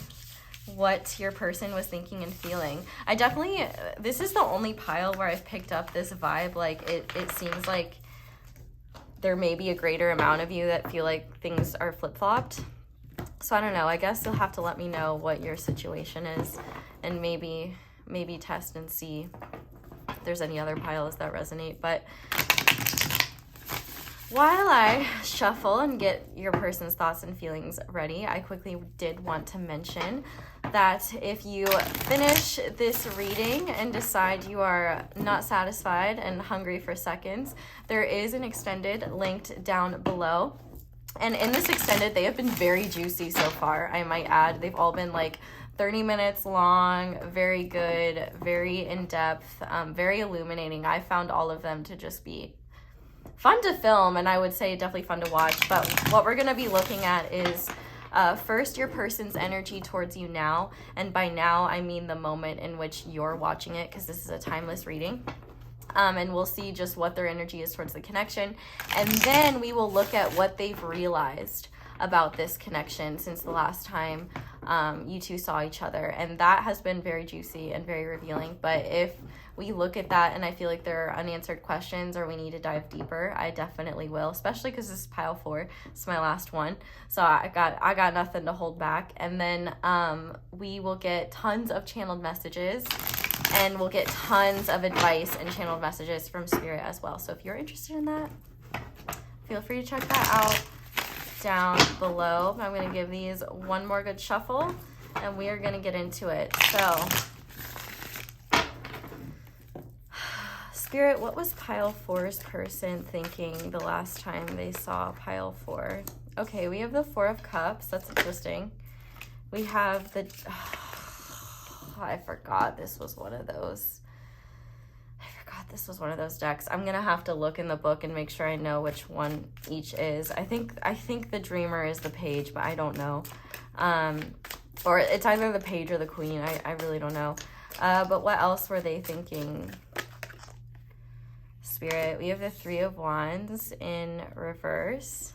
what your person was thinking and feeling. This is the only pile where I've picked up this vibe. Like, it seems like there may be a greater amount of you that feel like things are flip-flopped. So I don't know. I guess you'll have to let me know what your situation is, and maybe test and see if there's any other piles that resonate. But while I shuffle and get your person's thoughts and feelings ready, I quickly did want to mention that if you finish this reading and decide you are not satisfied and hungry for seconds, there is an extended linked down below. And in this extended, they have been very juicy so far, I might add. They've all been like 30 minutes long, very good, very in-depth, very illuminating. I found all of them to just be fun to film, and I would say definitely fun to watch. But what we're going to be looking at is first your person's energy towards you now, and by now I mean the moment in which you're watching it, because this is a timeless reading. And we'll see just what their energy is towards the connection. And then we will look at what they've realized about this connection since the last time you two saw each other. And that has been very juicy and very revealing. But if we look at that and I feel like there are unanswered questions or we need to dive deeper, I definitely will, especially because this is pile 4. It's my last one. So I got nothing to hold back. And then we will get tons of channeled messages, and we'll get tons of advice and channeled messages from Spirit as well. So if you're interested in that, feel free to check that out down below. I'm going to give these one more good shuffle, and we are going to get into it. So, Spirit, what was pile 4's person thinking the last time they saw pile 4? Okay, we have the 4 of Cups. That's interesting. We have the... I forgot this was one of those. This was one of those decks. I'm gonna have to look in the book and make sure I know which one each is. I think the Dreamer is the Page, but I don't know. Or it's either the Page or the Queen. I really don't know. But what else were they thinking? Spirit, we have the 3 of Wands in reverse.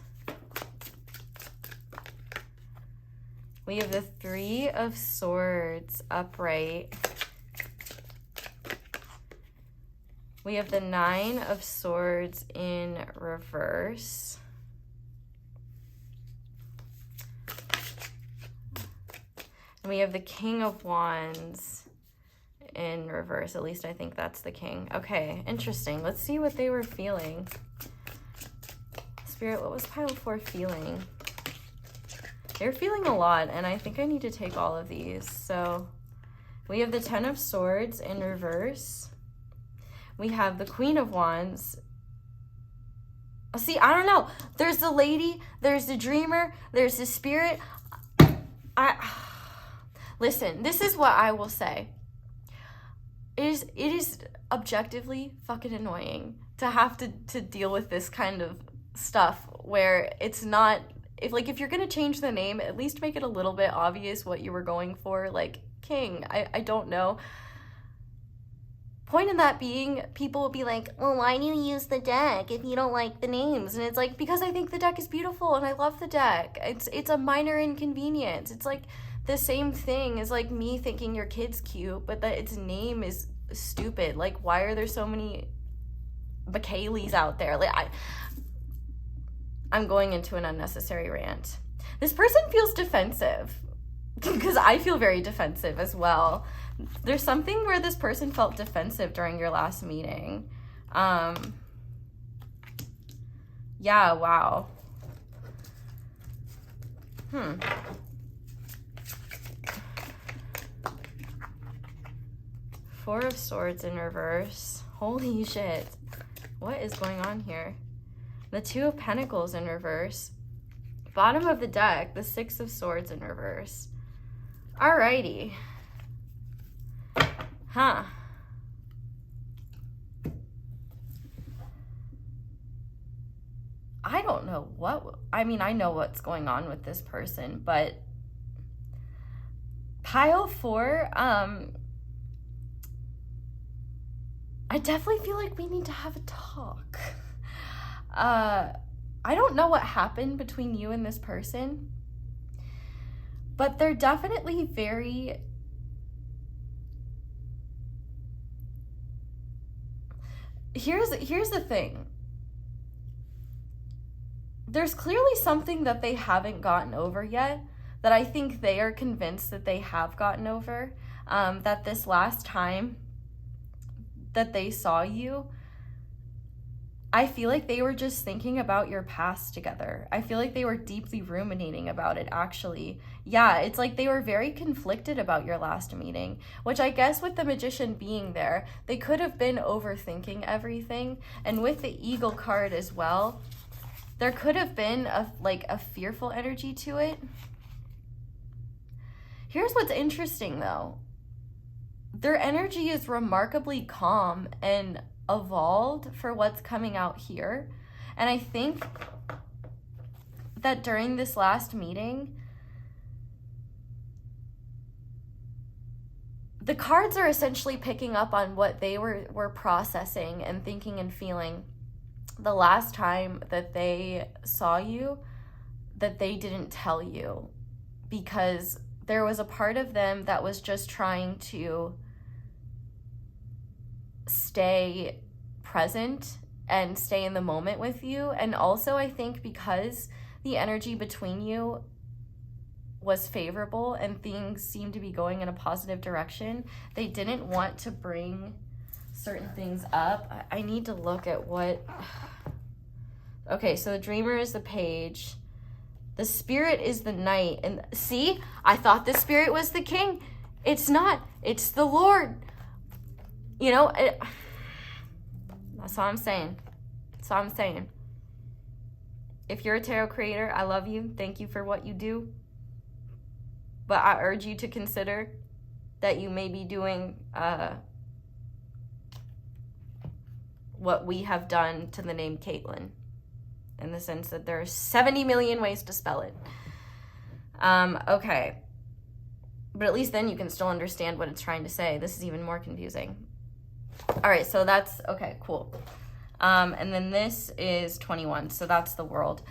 We have the 3 of Swords upright. We have the 9 of Swords in reverse. And we have the King of Wands in reverse. At least I think that's the King. Okay, interesting. Let's see what they were feeling. Spirit, what was pile 4 feeling? They're feeling a lot, and I think I need to take all of these. So we have the 10 of Swords in reverse. We have the Queen of Wands. See, I don't know. There's the Lady, there's the Dreamer, there's the Spirit. Listen, this is what I will say. It is objectively fucking annoying to have to deal with this kind of stuff where it's not... If you're gonna change the name, at least make it a little bit obvious what you were going for. Like, King, I don't know. Point in that being, people will be like, well, why do you use the deck if you don't like the names? And it's like, because I think the deck is beautiful and I love the deck. It's a minor inconvenience. It's like the same thing as like me thinking your kid's cute, but that its name is stupid. Like, why are there so many Bacaleys out there? Like, I'm going into an unnecessary rant. This person feels defensive because I feel very defensive as well. There's something where this person felt defensive during your last meeting. Yeah, wow. 4 of Swords in reverse. Holy shit. What is going on here? The 2 of Pentacles in reverse. Bottom of the deck, the 6 of Swords in reverse. Alrighty. Huh. I don't know what... I mean, I know what's going on with this person, but... Pile 4, I definitely feel like we need to have a talk. I don't know what happened between you and this person, but they're definitely very... Here's the thing. There's clearly something that they haven't gotten over yet that I think they are convinced that they have gotten over. That this last time that they saw you, I feel like they were just thinking about your past together. I feel like they were deeply ruminating about it, actually. Yeah, it's like they were very conflicted about your last meeting, which I guess with the Magician being there, they could have been overthinking everything. And with the Eagle card as well, there could have been a fearful energy to it. Here's what's interesting, though. Their energy is remarkably calm and evolved for what's coming out here. And I think that during this last meeting, the cards are essentially picking up on what they were processing and thinking and feeling the last time that they saw you, that they didn't tell you, because there was a part of them that was just trying to stay present and stay in the moment with you. And also, I think because the energy between you was favorable and things seemed to be going in a positive direction, they didn't want to bring certain things up. I need to look at what... Okay, so the dreamer is the page. The spirit is the knight. And see, I thought the spirit was the king. It's not. It's the Lord. You know, that's all I'm saying. That's all I'm saying. If you're a tarot creator, I love you. Thank you for what you do. But I urge you to consider that you may be doing what we have done to the name Caitlin, in the sense that there are 70 million ways to spell it. Okay. But at least then you can still understand what it's trying to say. This is even more confusing. All right, so that's, okay, cool. And then this is 21, so that's the world.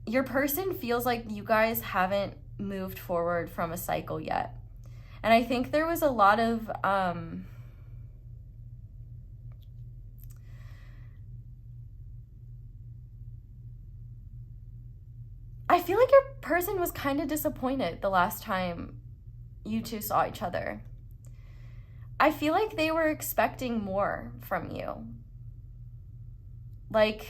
Your person feels like you guys haven't moved forward from a cycle yet. And I think there was a lot of... I feel like your person was kind of disappointed the last time you two saw each other. I feel like they were expecting more from you. Like,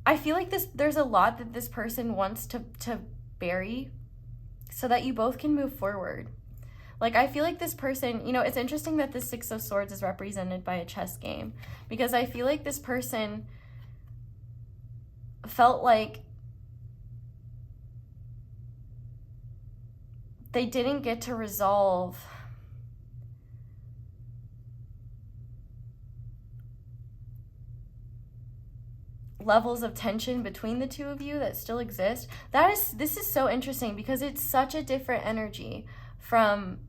I feel like there's a lot that this person wants to bury so that you both can move forward. Like, I feel like this person, you know, it's interesting that the Six of Swords is represented by a chess game, because I feel like this person felt like they didn't get to resolve levels of tension between the two of you that still exist. This is so interesting, because it's such a different energy from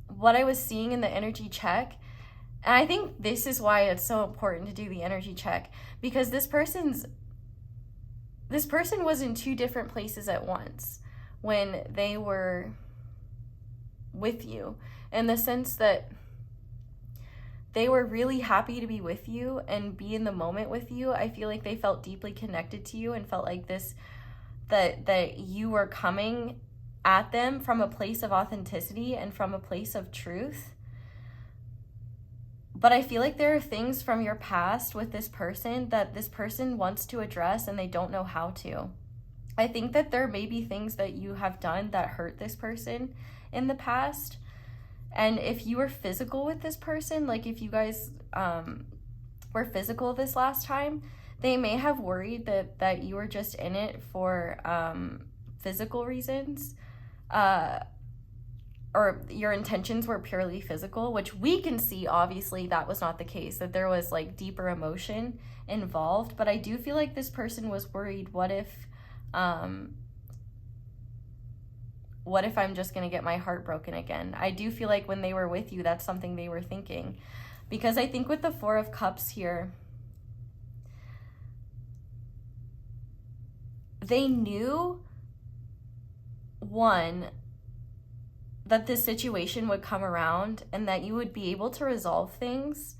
what I was seeing in the energy check. And I think this is why it's so important to do the energy check, because this person was in two different places at once when they were with you, in the sense that they were really happy to be with you and be in the moment with you. I feel like they felt deeply connected to you and felt like that you were coming at them from a place of authenticity and from a place of truth. But I feel like there are things from your past with this person that this person wants to address and they don't know how to. I think that there may be things that you have done that hurt this person in the past. And if you were physical with this person, like if you guys were physical this last time, they may have worried that you were just in it for physical reasons, or your intentions were purely physical, which we can see, obviously, that was not the case, that there was like deeper emotion involved. But I do feel like this person was worried, what if I'm just going to get my heart broken again? I do feel like when they were with you, that's something they were thinking. Because I think with the Four of Cups here, they knew, one, that this situation would come around and that you would be able to resolve things.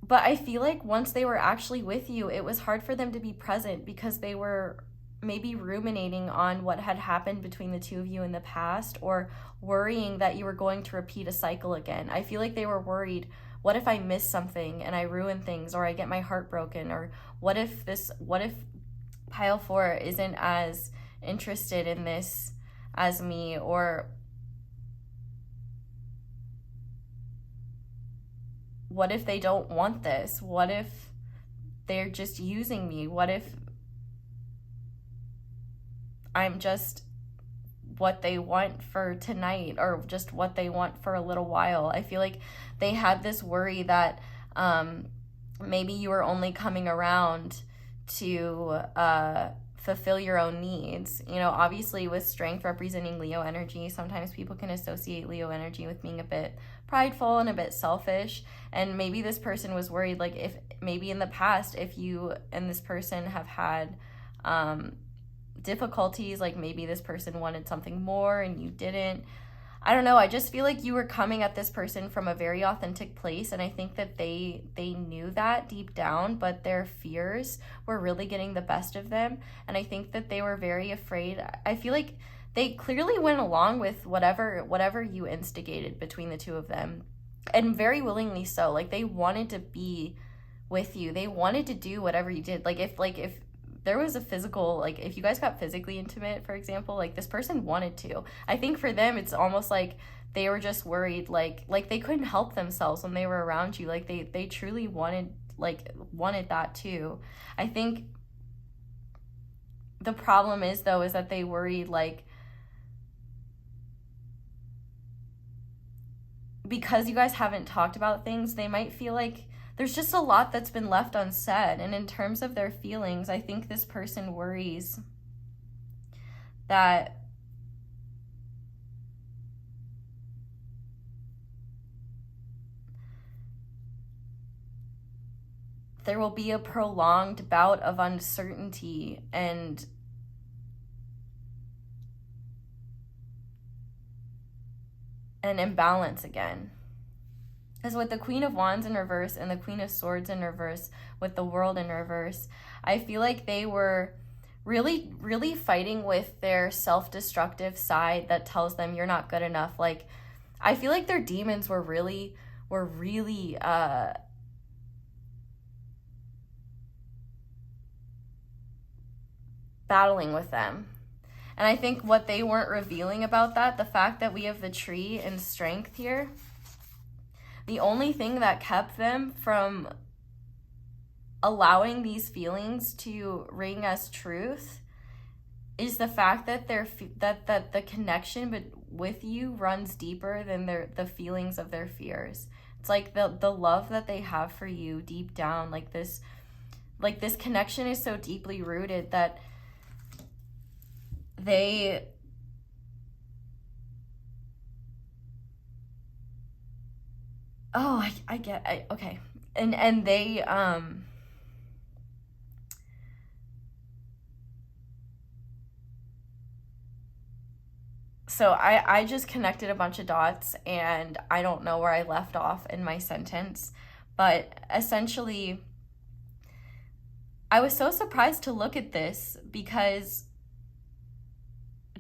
But I feel like once they were actually with you, it was hard for them to be present, because they were maybe ruminating on what had happened between the two of you in the past, or worrying that you were going to repeat a cycle again. I feel like they were worried, what if I miss something and I ruin things, or I get my heart broken, or what if pile 4 isn't as interested in this as me, or what if they don't want this? What if they're just using me? What if I'm just what they want for tonight, or just what they want for a little while? I feel like they had this worry that maybe you were only coming around to fulfill your own needs. You know, obviously with strength representing Leo energy, sometimes people can associate Leo energy with being a bit prideful and a bit selfish. And maybe this person was worried, like, if maybe in the past, if you and this person have had difficulties, like maybe this person wanted something more and you didn't. I don't know, I just feel like you were coming at this person from a very authentic place, and I think that they knew that deep down, but their fears were really getting the best of them, and I think that they were very afraid. I feel like they clearly went along with whatever you instigated between the two of them, and very willingly so. Like, they wanted to be with you. They wanted to do whatever you did. Like if there was a physical, like if you guys got physically intimate, for example, like this person wanted to. I think for them, it's almost like they were just worried, like they couldn't help themselves when they were around you. Like they truly wanted that too. I think the problem is that they worried, like, because you guys haven't talked about things, they might feel like there's just a lot that's been left unsaid. And in terms of their feelings, I think this person worries that there will be a prolonged bout of uncertainty and an imbalance again. Because with the Queen of Wands in reverse and the Queen of Swords in reverse, with the World in reverse, I feel like they were really, really fighting with their self-destructive side that tells them you're not good enough. Like, I feel like their demons were really battling with them. And I think what they weren't revealing about that, the fact that we have the tree and strength here, the only thing that kept them from allowing these feelings to ring as truth is the fact that that the connection with you runs deeper than the feelings of their fears. It's like the love that they have for you deep down, like this connection is so deeply rooted that they okay. And they so I just connected a bunch of dots, and I don't know where I left off in my sentence, but essentially I was so surprised to look at this, because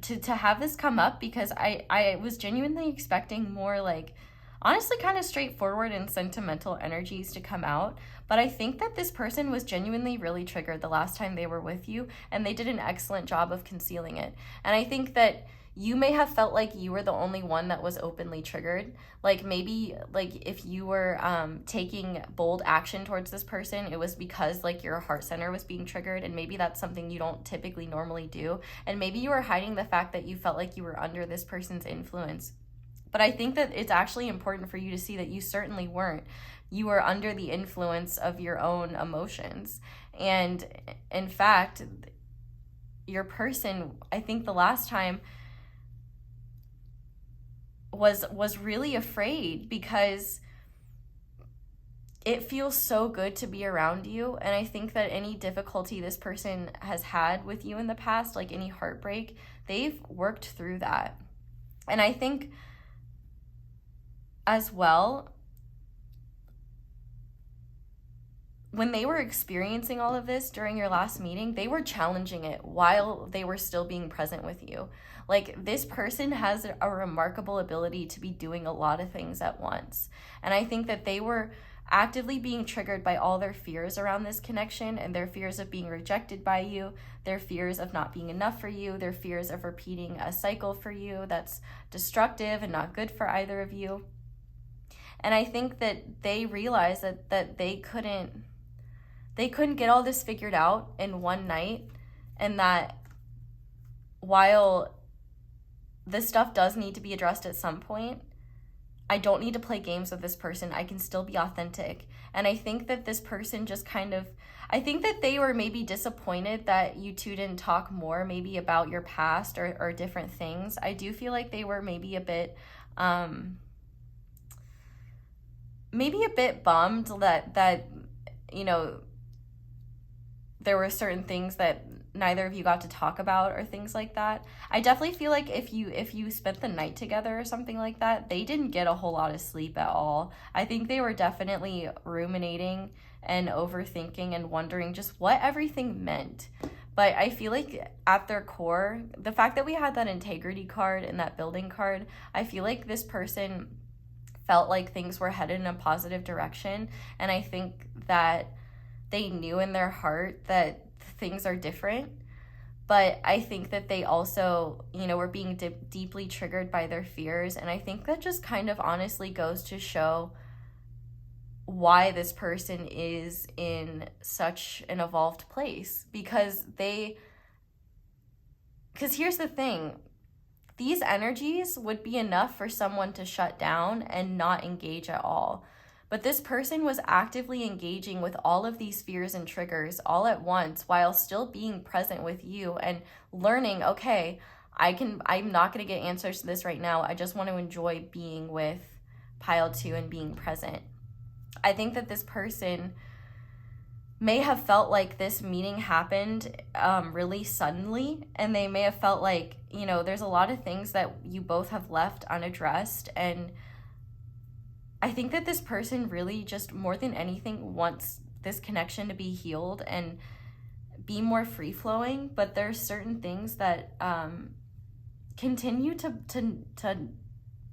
to have this come up, because I was genuinely expecting more, like, honestly kind of straightforward and sentimental energies to come out. But I think that this person was genuinely really triggered the last time they were with you, and they did an excellent job of concealing it. And I think that you may have felt like you were the only one that was openly triggered. Like, maybe, like, if you were taking bold action towards this person, it was because, like, your heart center was being triggered, and maybe that's something you don't typically normally do. And maybe you were hiding the fact that you felt like you were under this person's influence. But I think that it's actually important for you to see that you certainly weren't. You were under the influence of your own emotions. And in fact, your person, I think the last time, was really afraid, because it feels so good to be around you. And I think that any difficulty this person has had with you in the past, like any heartbreak, they've worked through that. And I think as well, when they were experiencing all of this during your last meeting, they were challenging it while they were still being present with you. Like, this person has a remarkable ability to be doing a lot of things at once. And I think that they were actively being triggered by all their fears around this connection, and their fears of being rejected by you, their fears of not being enough for you, their fears of repeating a cycle for you that's destructive and not good for either of you. And I think that they realized that they couldn't get all this figured out in one night, and that while this stuff does need to be addressed at some point, I don't need to play games with this person. I can still be authentic. And I think that this person just kind of, I think that they were maybe disappointed that you two didn't talk more maybe about your past or different things. I do feel like they were maybe a bit bummed that you know, there were certain things that neither of you got to talk about or things like that. I definitely feel like if you spent the night together or something like that, they didn't get a whole lot of sleep at all. I think they were definitely ruminating and overthinking and wondering just what everything meant. But I feel like at their core, the fact that we had that integrity card and that building card, I feel like this person felt like things were headed in a positive direction. And I think that they knew in their heart that things are different. But I think that they also, you know, were being deeply triggered by their fears. And I think that just kind of honestly goes to show why this person is in such an evolved place. Because here's the thing, these energies would be enough for someone to shut down and not engage at all. But this person was actively engaging with all of these fears and triggers all at once while still being present with you and learning, okay, I'm not going to get answers to this right now. I just want to enjoy being with pile 2 and being present. I think that this person may have felt like this meeting happened really suddenly, and they may have felt like, you know, there's a lot of things that you both have left unaddressed. And I think that this person really just more than anything wants this connection to be healed and be more free-flowing, but there's certain things that continue to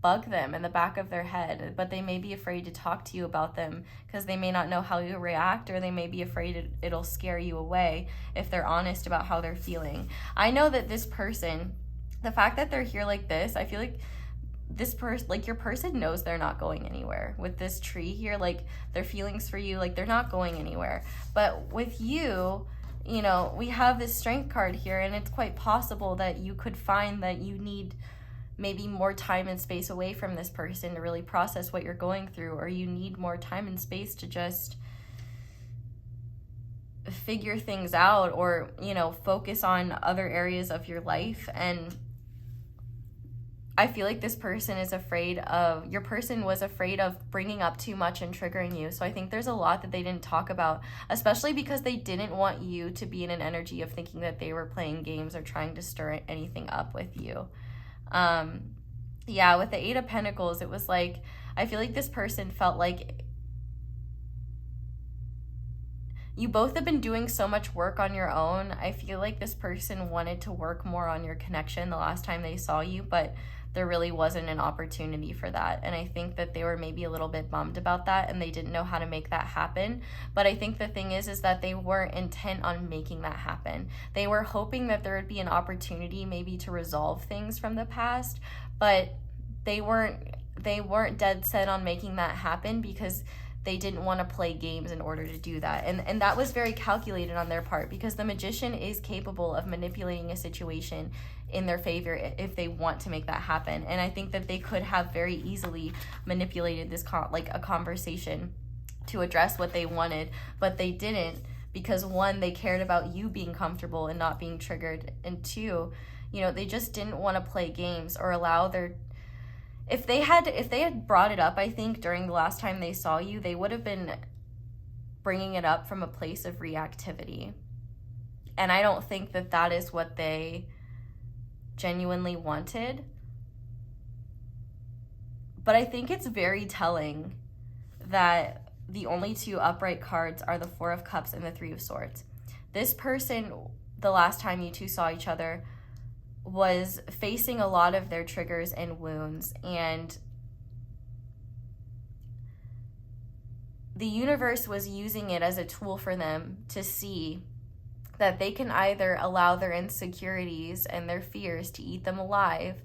bug them in the back of their head, but they may be afraid to talk to you about them because they may not know how you react, or they may be afraid it'll scare you away if they're honest about how they're feeling. I know that this person, the fact that they're here like this, I feel like this person, like your person knows they're not going anywhere. With this tree here, like their feelings for you, like they're not going anywhere. But with you, you know, we have this strength card here, and it's quite possible that you could find that you need maybe more time and space away from this person to really process what you're going through, or you need more time and space to just figure things out, or, you know, focus on other areas of your life. And I feel like this person is afraid of, your person was afraid of bringing up too much and triggering you. So I think there's a lot that they didn't talk about, especially because they didn't want you to be in an energy of thinking that they were playing games or trying to stir anything up with you. Yeah, with the 8 of Pentacles, it was like, I feel like this person felt like you both have been doing so much work on your own. I feel like this person wanted to work more on your connection the last time they saw you, but there really wasn't an opportunity for that. And I think that they were maybe a little bit bummed about that, and they didn't know how to make that happen. But I think the thing is that they weren't intent on making that happen. They were hoping that there would be an opportunity maybe to resolve things from the past, but they weren't dead set on making that happen because they didn't want to play games in order to do that. And that was very calculated on their part, because the magician is capable of manipulating a situation in their favor if they want to make that happen. And I think that they could have very easily manipulated this a conversation to address what they wanted, but they didn't, because 1, they cared about you being comfortable and not being triggered, and 2, you know, they just didn't want to play games or allow their, if they had brought it up, I think during the last time they saw you, they would have been bringing it up from a place of reactivity. And I don't think that that is what they genuinely wanted. But I think it's very telling that the only 2 upright cards are the 4 of Cups and the 3 of Swords. This person, the last time you two saw each other, was facing a lot of their triggers and wounds, and the universe was using it as a tool for them to see that they can either allow their insecurities and their fears to eat them alive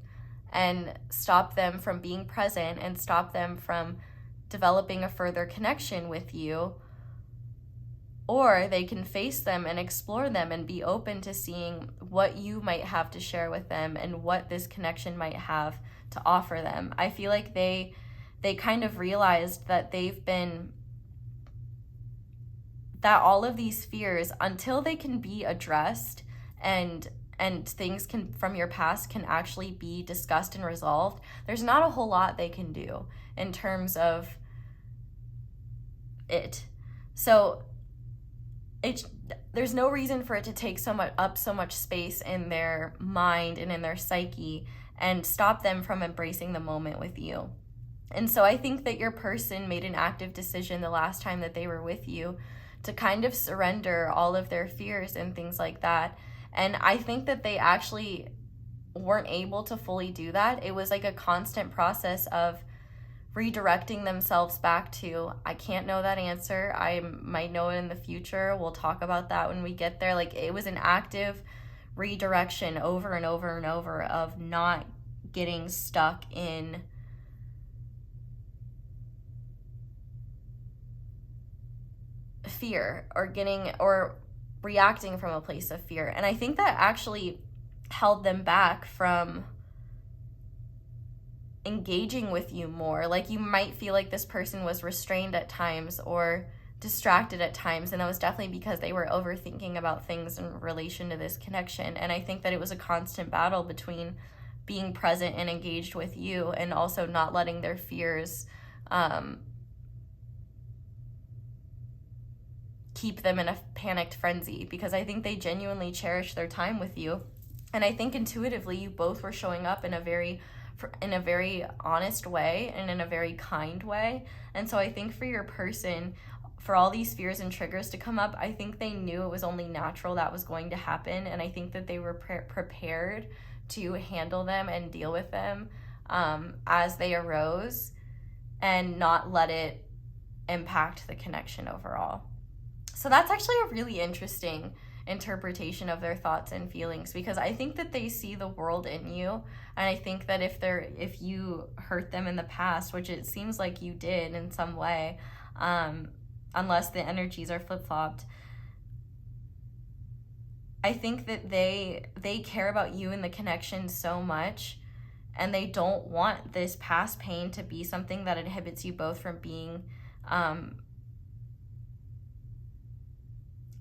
and stop them from being present and stop them from developing a further connection with you, or they can face them and explore them and be open to seeing what you might have to share with them and what this connection might have to offer them. I feel like they they kind of realized that that all of these fears, until they can be addressed and things can from your past can actually be discussed and resolved, there's not a whole lot they can do in terms of it. So there's no reason for it to take so much space in their mind and in their psyche and stop them from embracing the moment with you. And so I think that your person made an active decision the last time that they were with you to kind of surrender all of their fears and things like that. And I think that they actually weren't able to fully do that. It was like a constant process of redirecting themselves back to, I can't know that answer. I might know it in the future. We'll talk about that when we get there. Like, it was an active redirection over and over and over of not getting stuck in fear or reacting from a place of fear. And I think that actually held them back from engaging with you more. Like, you might feel like this person was restrained at times or distracted at times, and that was definitely because they were overthinking about things in relation to this connection. And I think that it was a constant battle between being present and engaged with you and also not letting their fears keep them in a panicked frenzy, because I think they genuinely cherished their time with you. And I think intuitively you both were showing up in a very honest way and in a very kind way. And so I think for your person, for all these fears and triggers to come up, I think they knew it was only natural that was going to happen. And I think that they were prepared to handle them and deal with them as they arose and not let it impact the connection overall. So that's actually a really interesting interpretation of their thoughts and feelings, because I think that they see the world in you. And I think that if you hurt them in the past, which it seems like you did in some way, unless the energies are flip-flopped, I think that they care about you and the connection so much, and they don't want this past pain to be something that inhibits you both from being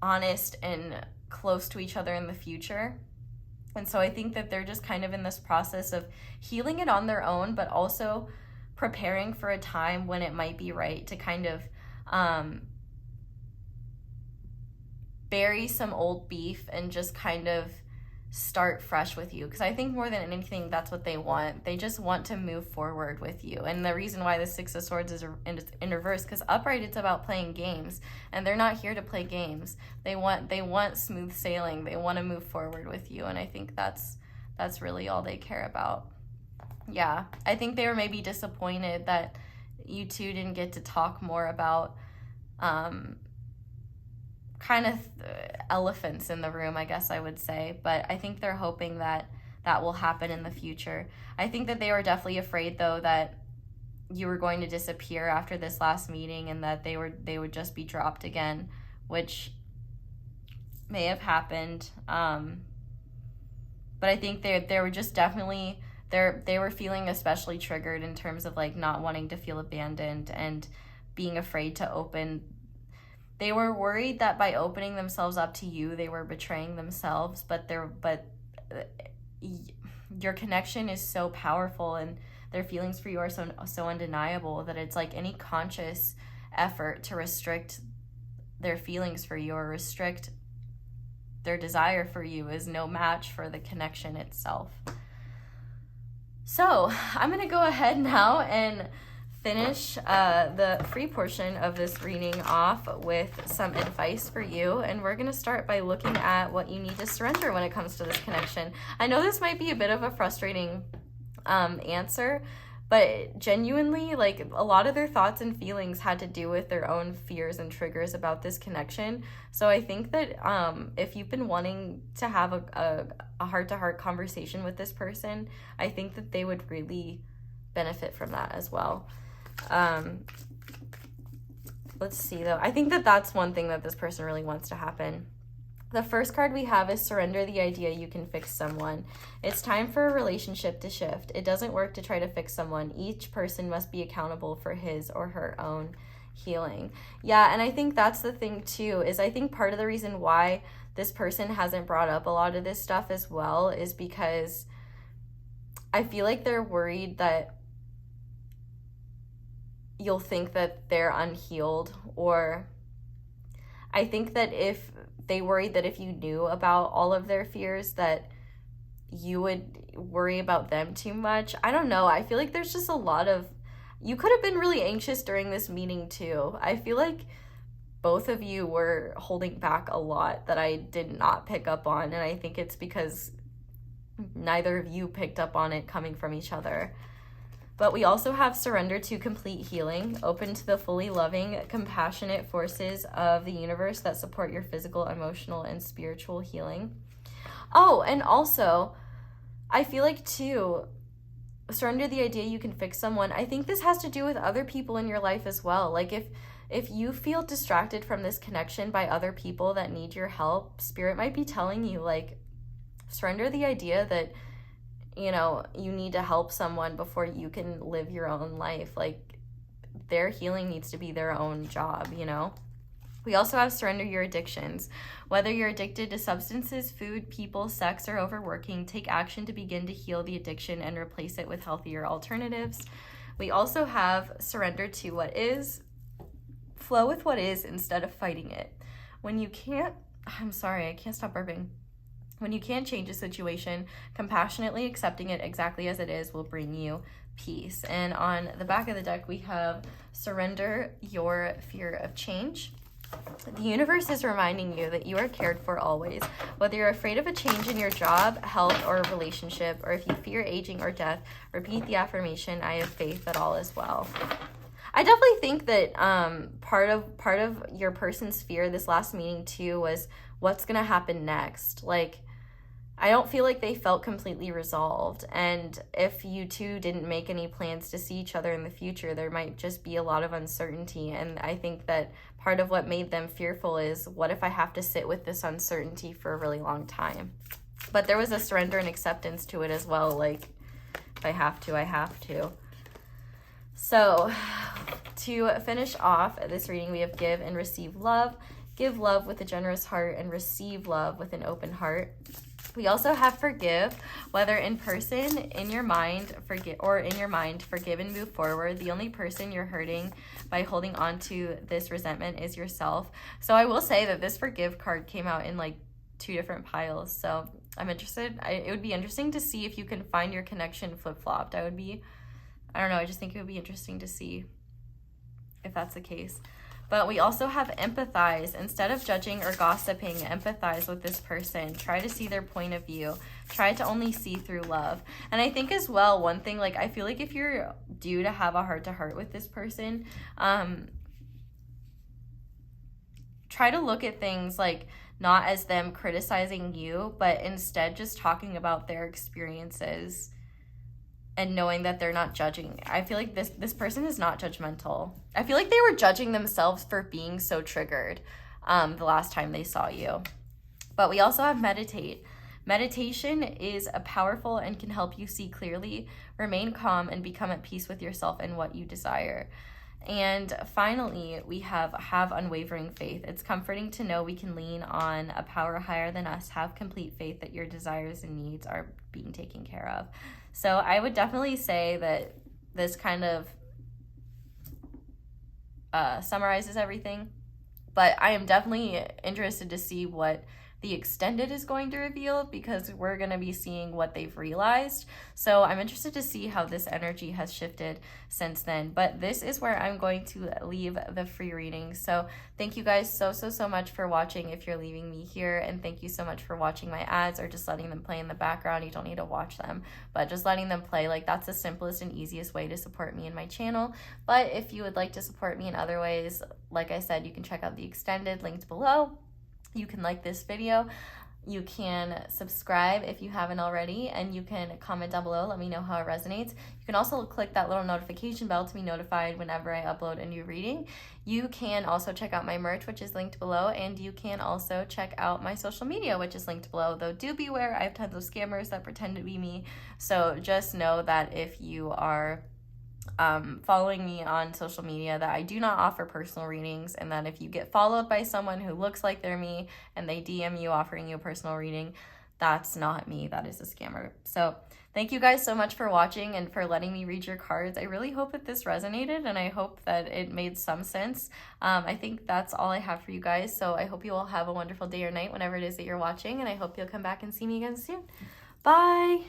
honest and close to each other in the future. And so I think that they're just kind of in this process of healing it on their own, but also preparing for a time when it might be right to kind of bury some old beef and just kind of start fresh with you. Because I think more than anything, that's what they want. They just want to move forward with you. And the reason why the Six of Swords is in reverse, because upright, it's about playing games, and they're not here to play games. They want smooth sailing. They want to move forward with you. And I think that's really all they care about. Yeah, I think they were maybe disappointed that you two didn't get to talk more about kind of elephants in the room, I guess I would say. But I think they're hoping that will happen in the future. I think that they were definitely afraid, though, that you were going to disappear after this last meeting and that they would just be dropped again, which may have happened. But I think they were just definitely, they were feeling especially triggered in terms of like not wanting to feel abandoned and being afraid to open. They were worried that by opening themselves up to you, they were betraying themselves, but your connection is so powerful and their feelings for you are so undeniable that it's like any conscious effort to restrict their feelings for you or restrict their desire for you is no match for the connection itself. So I'm going to go ahead now and finish the free portion of this reading off with some advice for you. And we're going to start by looking at what you need to surrender when it comes to this connection. I know this might be a bit of a frustrating answer, but genuinely, like, a lot of their thoughts and feelings had to do with their own fears and triggers about this connection. So I think that if you've been wanting to have a heart-to-heart conversation with this person, I think that they would really benefit from that as well. Let's see, though. I think that that's one thing that this person really wants to happen. The first card we have is surrender the idea you can fix someone. It's time for a relationship to shift. It doesn't work to try to fix someone. Each person must be accountable for his or her own healing. Yeah, and I think that's the thing too, is I think part of the reason why this person hasn't brought up a lot of this stuff as well is because I feel like they're worried that you'll think that they're unhealed, or I think that if they worried that if you knew about all of their fears that you would worry about them too much. I don't know. I feel like there's just a lot of, you could have been really anxious during this meeting too. I feel like both of you were holding back a lot that I did not pick up on, and I think it's because neither of you picked up on it coming from each other. But we also have surrender to complete healing, open to the fully loving, compassionate forces of the universe that support your physical, emotional, and spiritual healing. Oh, and also, I feel like too, surrender the idea you can fix someone. I think this has to do with other people in your life as well. Like if you feel distracted from this connection by other people that need your help, Spirit might be telling you, like, surrender the idea that, you know, you need to help someone before you can live your own life. Like, their healing needs to be their own job, you know? We also have surrender your addictions. Whether you're addicted to substances, food, people, sex, or overworking, take action to begin to heal the addiction and replace it with healthier alternatives. We also have surrender to what is. Flow with what is instead of fighting it. When you can't, I'm sorry, I can't stop burping. When you can't change a situation, compassionately accepting it exactly as it is will bring you peace. And on the back of the deck, we have surrender your fear of change. The universe is reminding you that you are cared for always. Whether you're afraid of a change in your job, health, or relationship, or if you fear aging or death, repeat the affirmation, I have faith that all is well. I definitely think that part of your person's fear this last meeting too was what's going to happen next. Like, I don't feel like they felt completely resolved. And if you two didn't make any plans to see each other in the future, there might just be a lot of uncertainty. And I think that part of what made them fearful is, what if I have to sit with this uncertainty for a really long time? But there was a surrender and acceptance to it as well. Like, if I have to, I have to. So to finish off this reading, we have give and receive love. Give love with a generous heart and receive love with an open heart. We also have forgive, whether in person, in your mind, forgive and move forward. The only person you're hurting by holding on to this resentment is yourself. So I will say that this forgive card came out in like 2 different piles. So I'm interested. It would be interesting to see if you can find your connection flip-flopped. I don't know, I just think it would be interesting to see if that's the case. But we also have empathize. Instead of judging or gossiping, empathize with this person. Try to see their point of view. Try to only see through love. And I think as well, one thing, like, I feel like if you're due to have a heart-to-heart with this person, try to look at things like not as them criticizing you, but instead just talking about their experiences and knowing that they're not judging. I feel like this person is not judgmental. I feel like they were judging themselves for being so triggered the last time they saw you. But we also have meditate. Meditation is powerful and can help you see clearly, remain calm, and become at peace with yourself and what you desire. And finally, we have unwavering faith. It's comforting to know we can lean on a power higher than us. Have complete faith that your desires and needs are being taken care of. So I would definitely say that this kind of summarizes everything. But I am definitely interested to see what the extended is going to reveal, because we're going to be seeing what they've realized. So I'm interested to see how this energy has shifted since then. But this is where I'm going to leave the free reading. So thank you guys so much for watching if you're leaving me here. And thank you so much for watching my ads or just letting them play in the background. You don't need to watch them, but just letting them play, like, that's the simplest and easiest way to support me and my channel. But if you would like to support me in other ways, like I said, you can check out the extended linked below. You can like this video. You can subscribe if you haven't already, and you can comment down below. Let me know how it resonates. You can also click that little notification bell to be notified whenever I upload a new reading. You can also check out my merch, which is linked below, and you can also check out my social media, which is linked below. Though do beware, I have tons of scammers that pretend to be me. So just know that if you are following me on social media, that I do not offer personal readings, and that if you get followed by someone who looks like they're me and they DM you offering you a personal reading, that's not me, that is a scammer. So thank you guys so much for watching and for letting me read your cards. I really hope that this resonated, and I hope that it made some sense. I think that's all I have for you guys, so I hope you all have a wonderful day or night whenever it is that you're watching, and I hope you'll come back and see me again soon. Bye!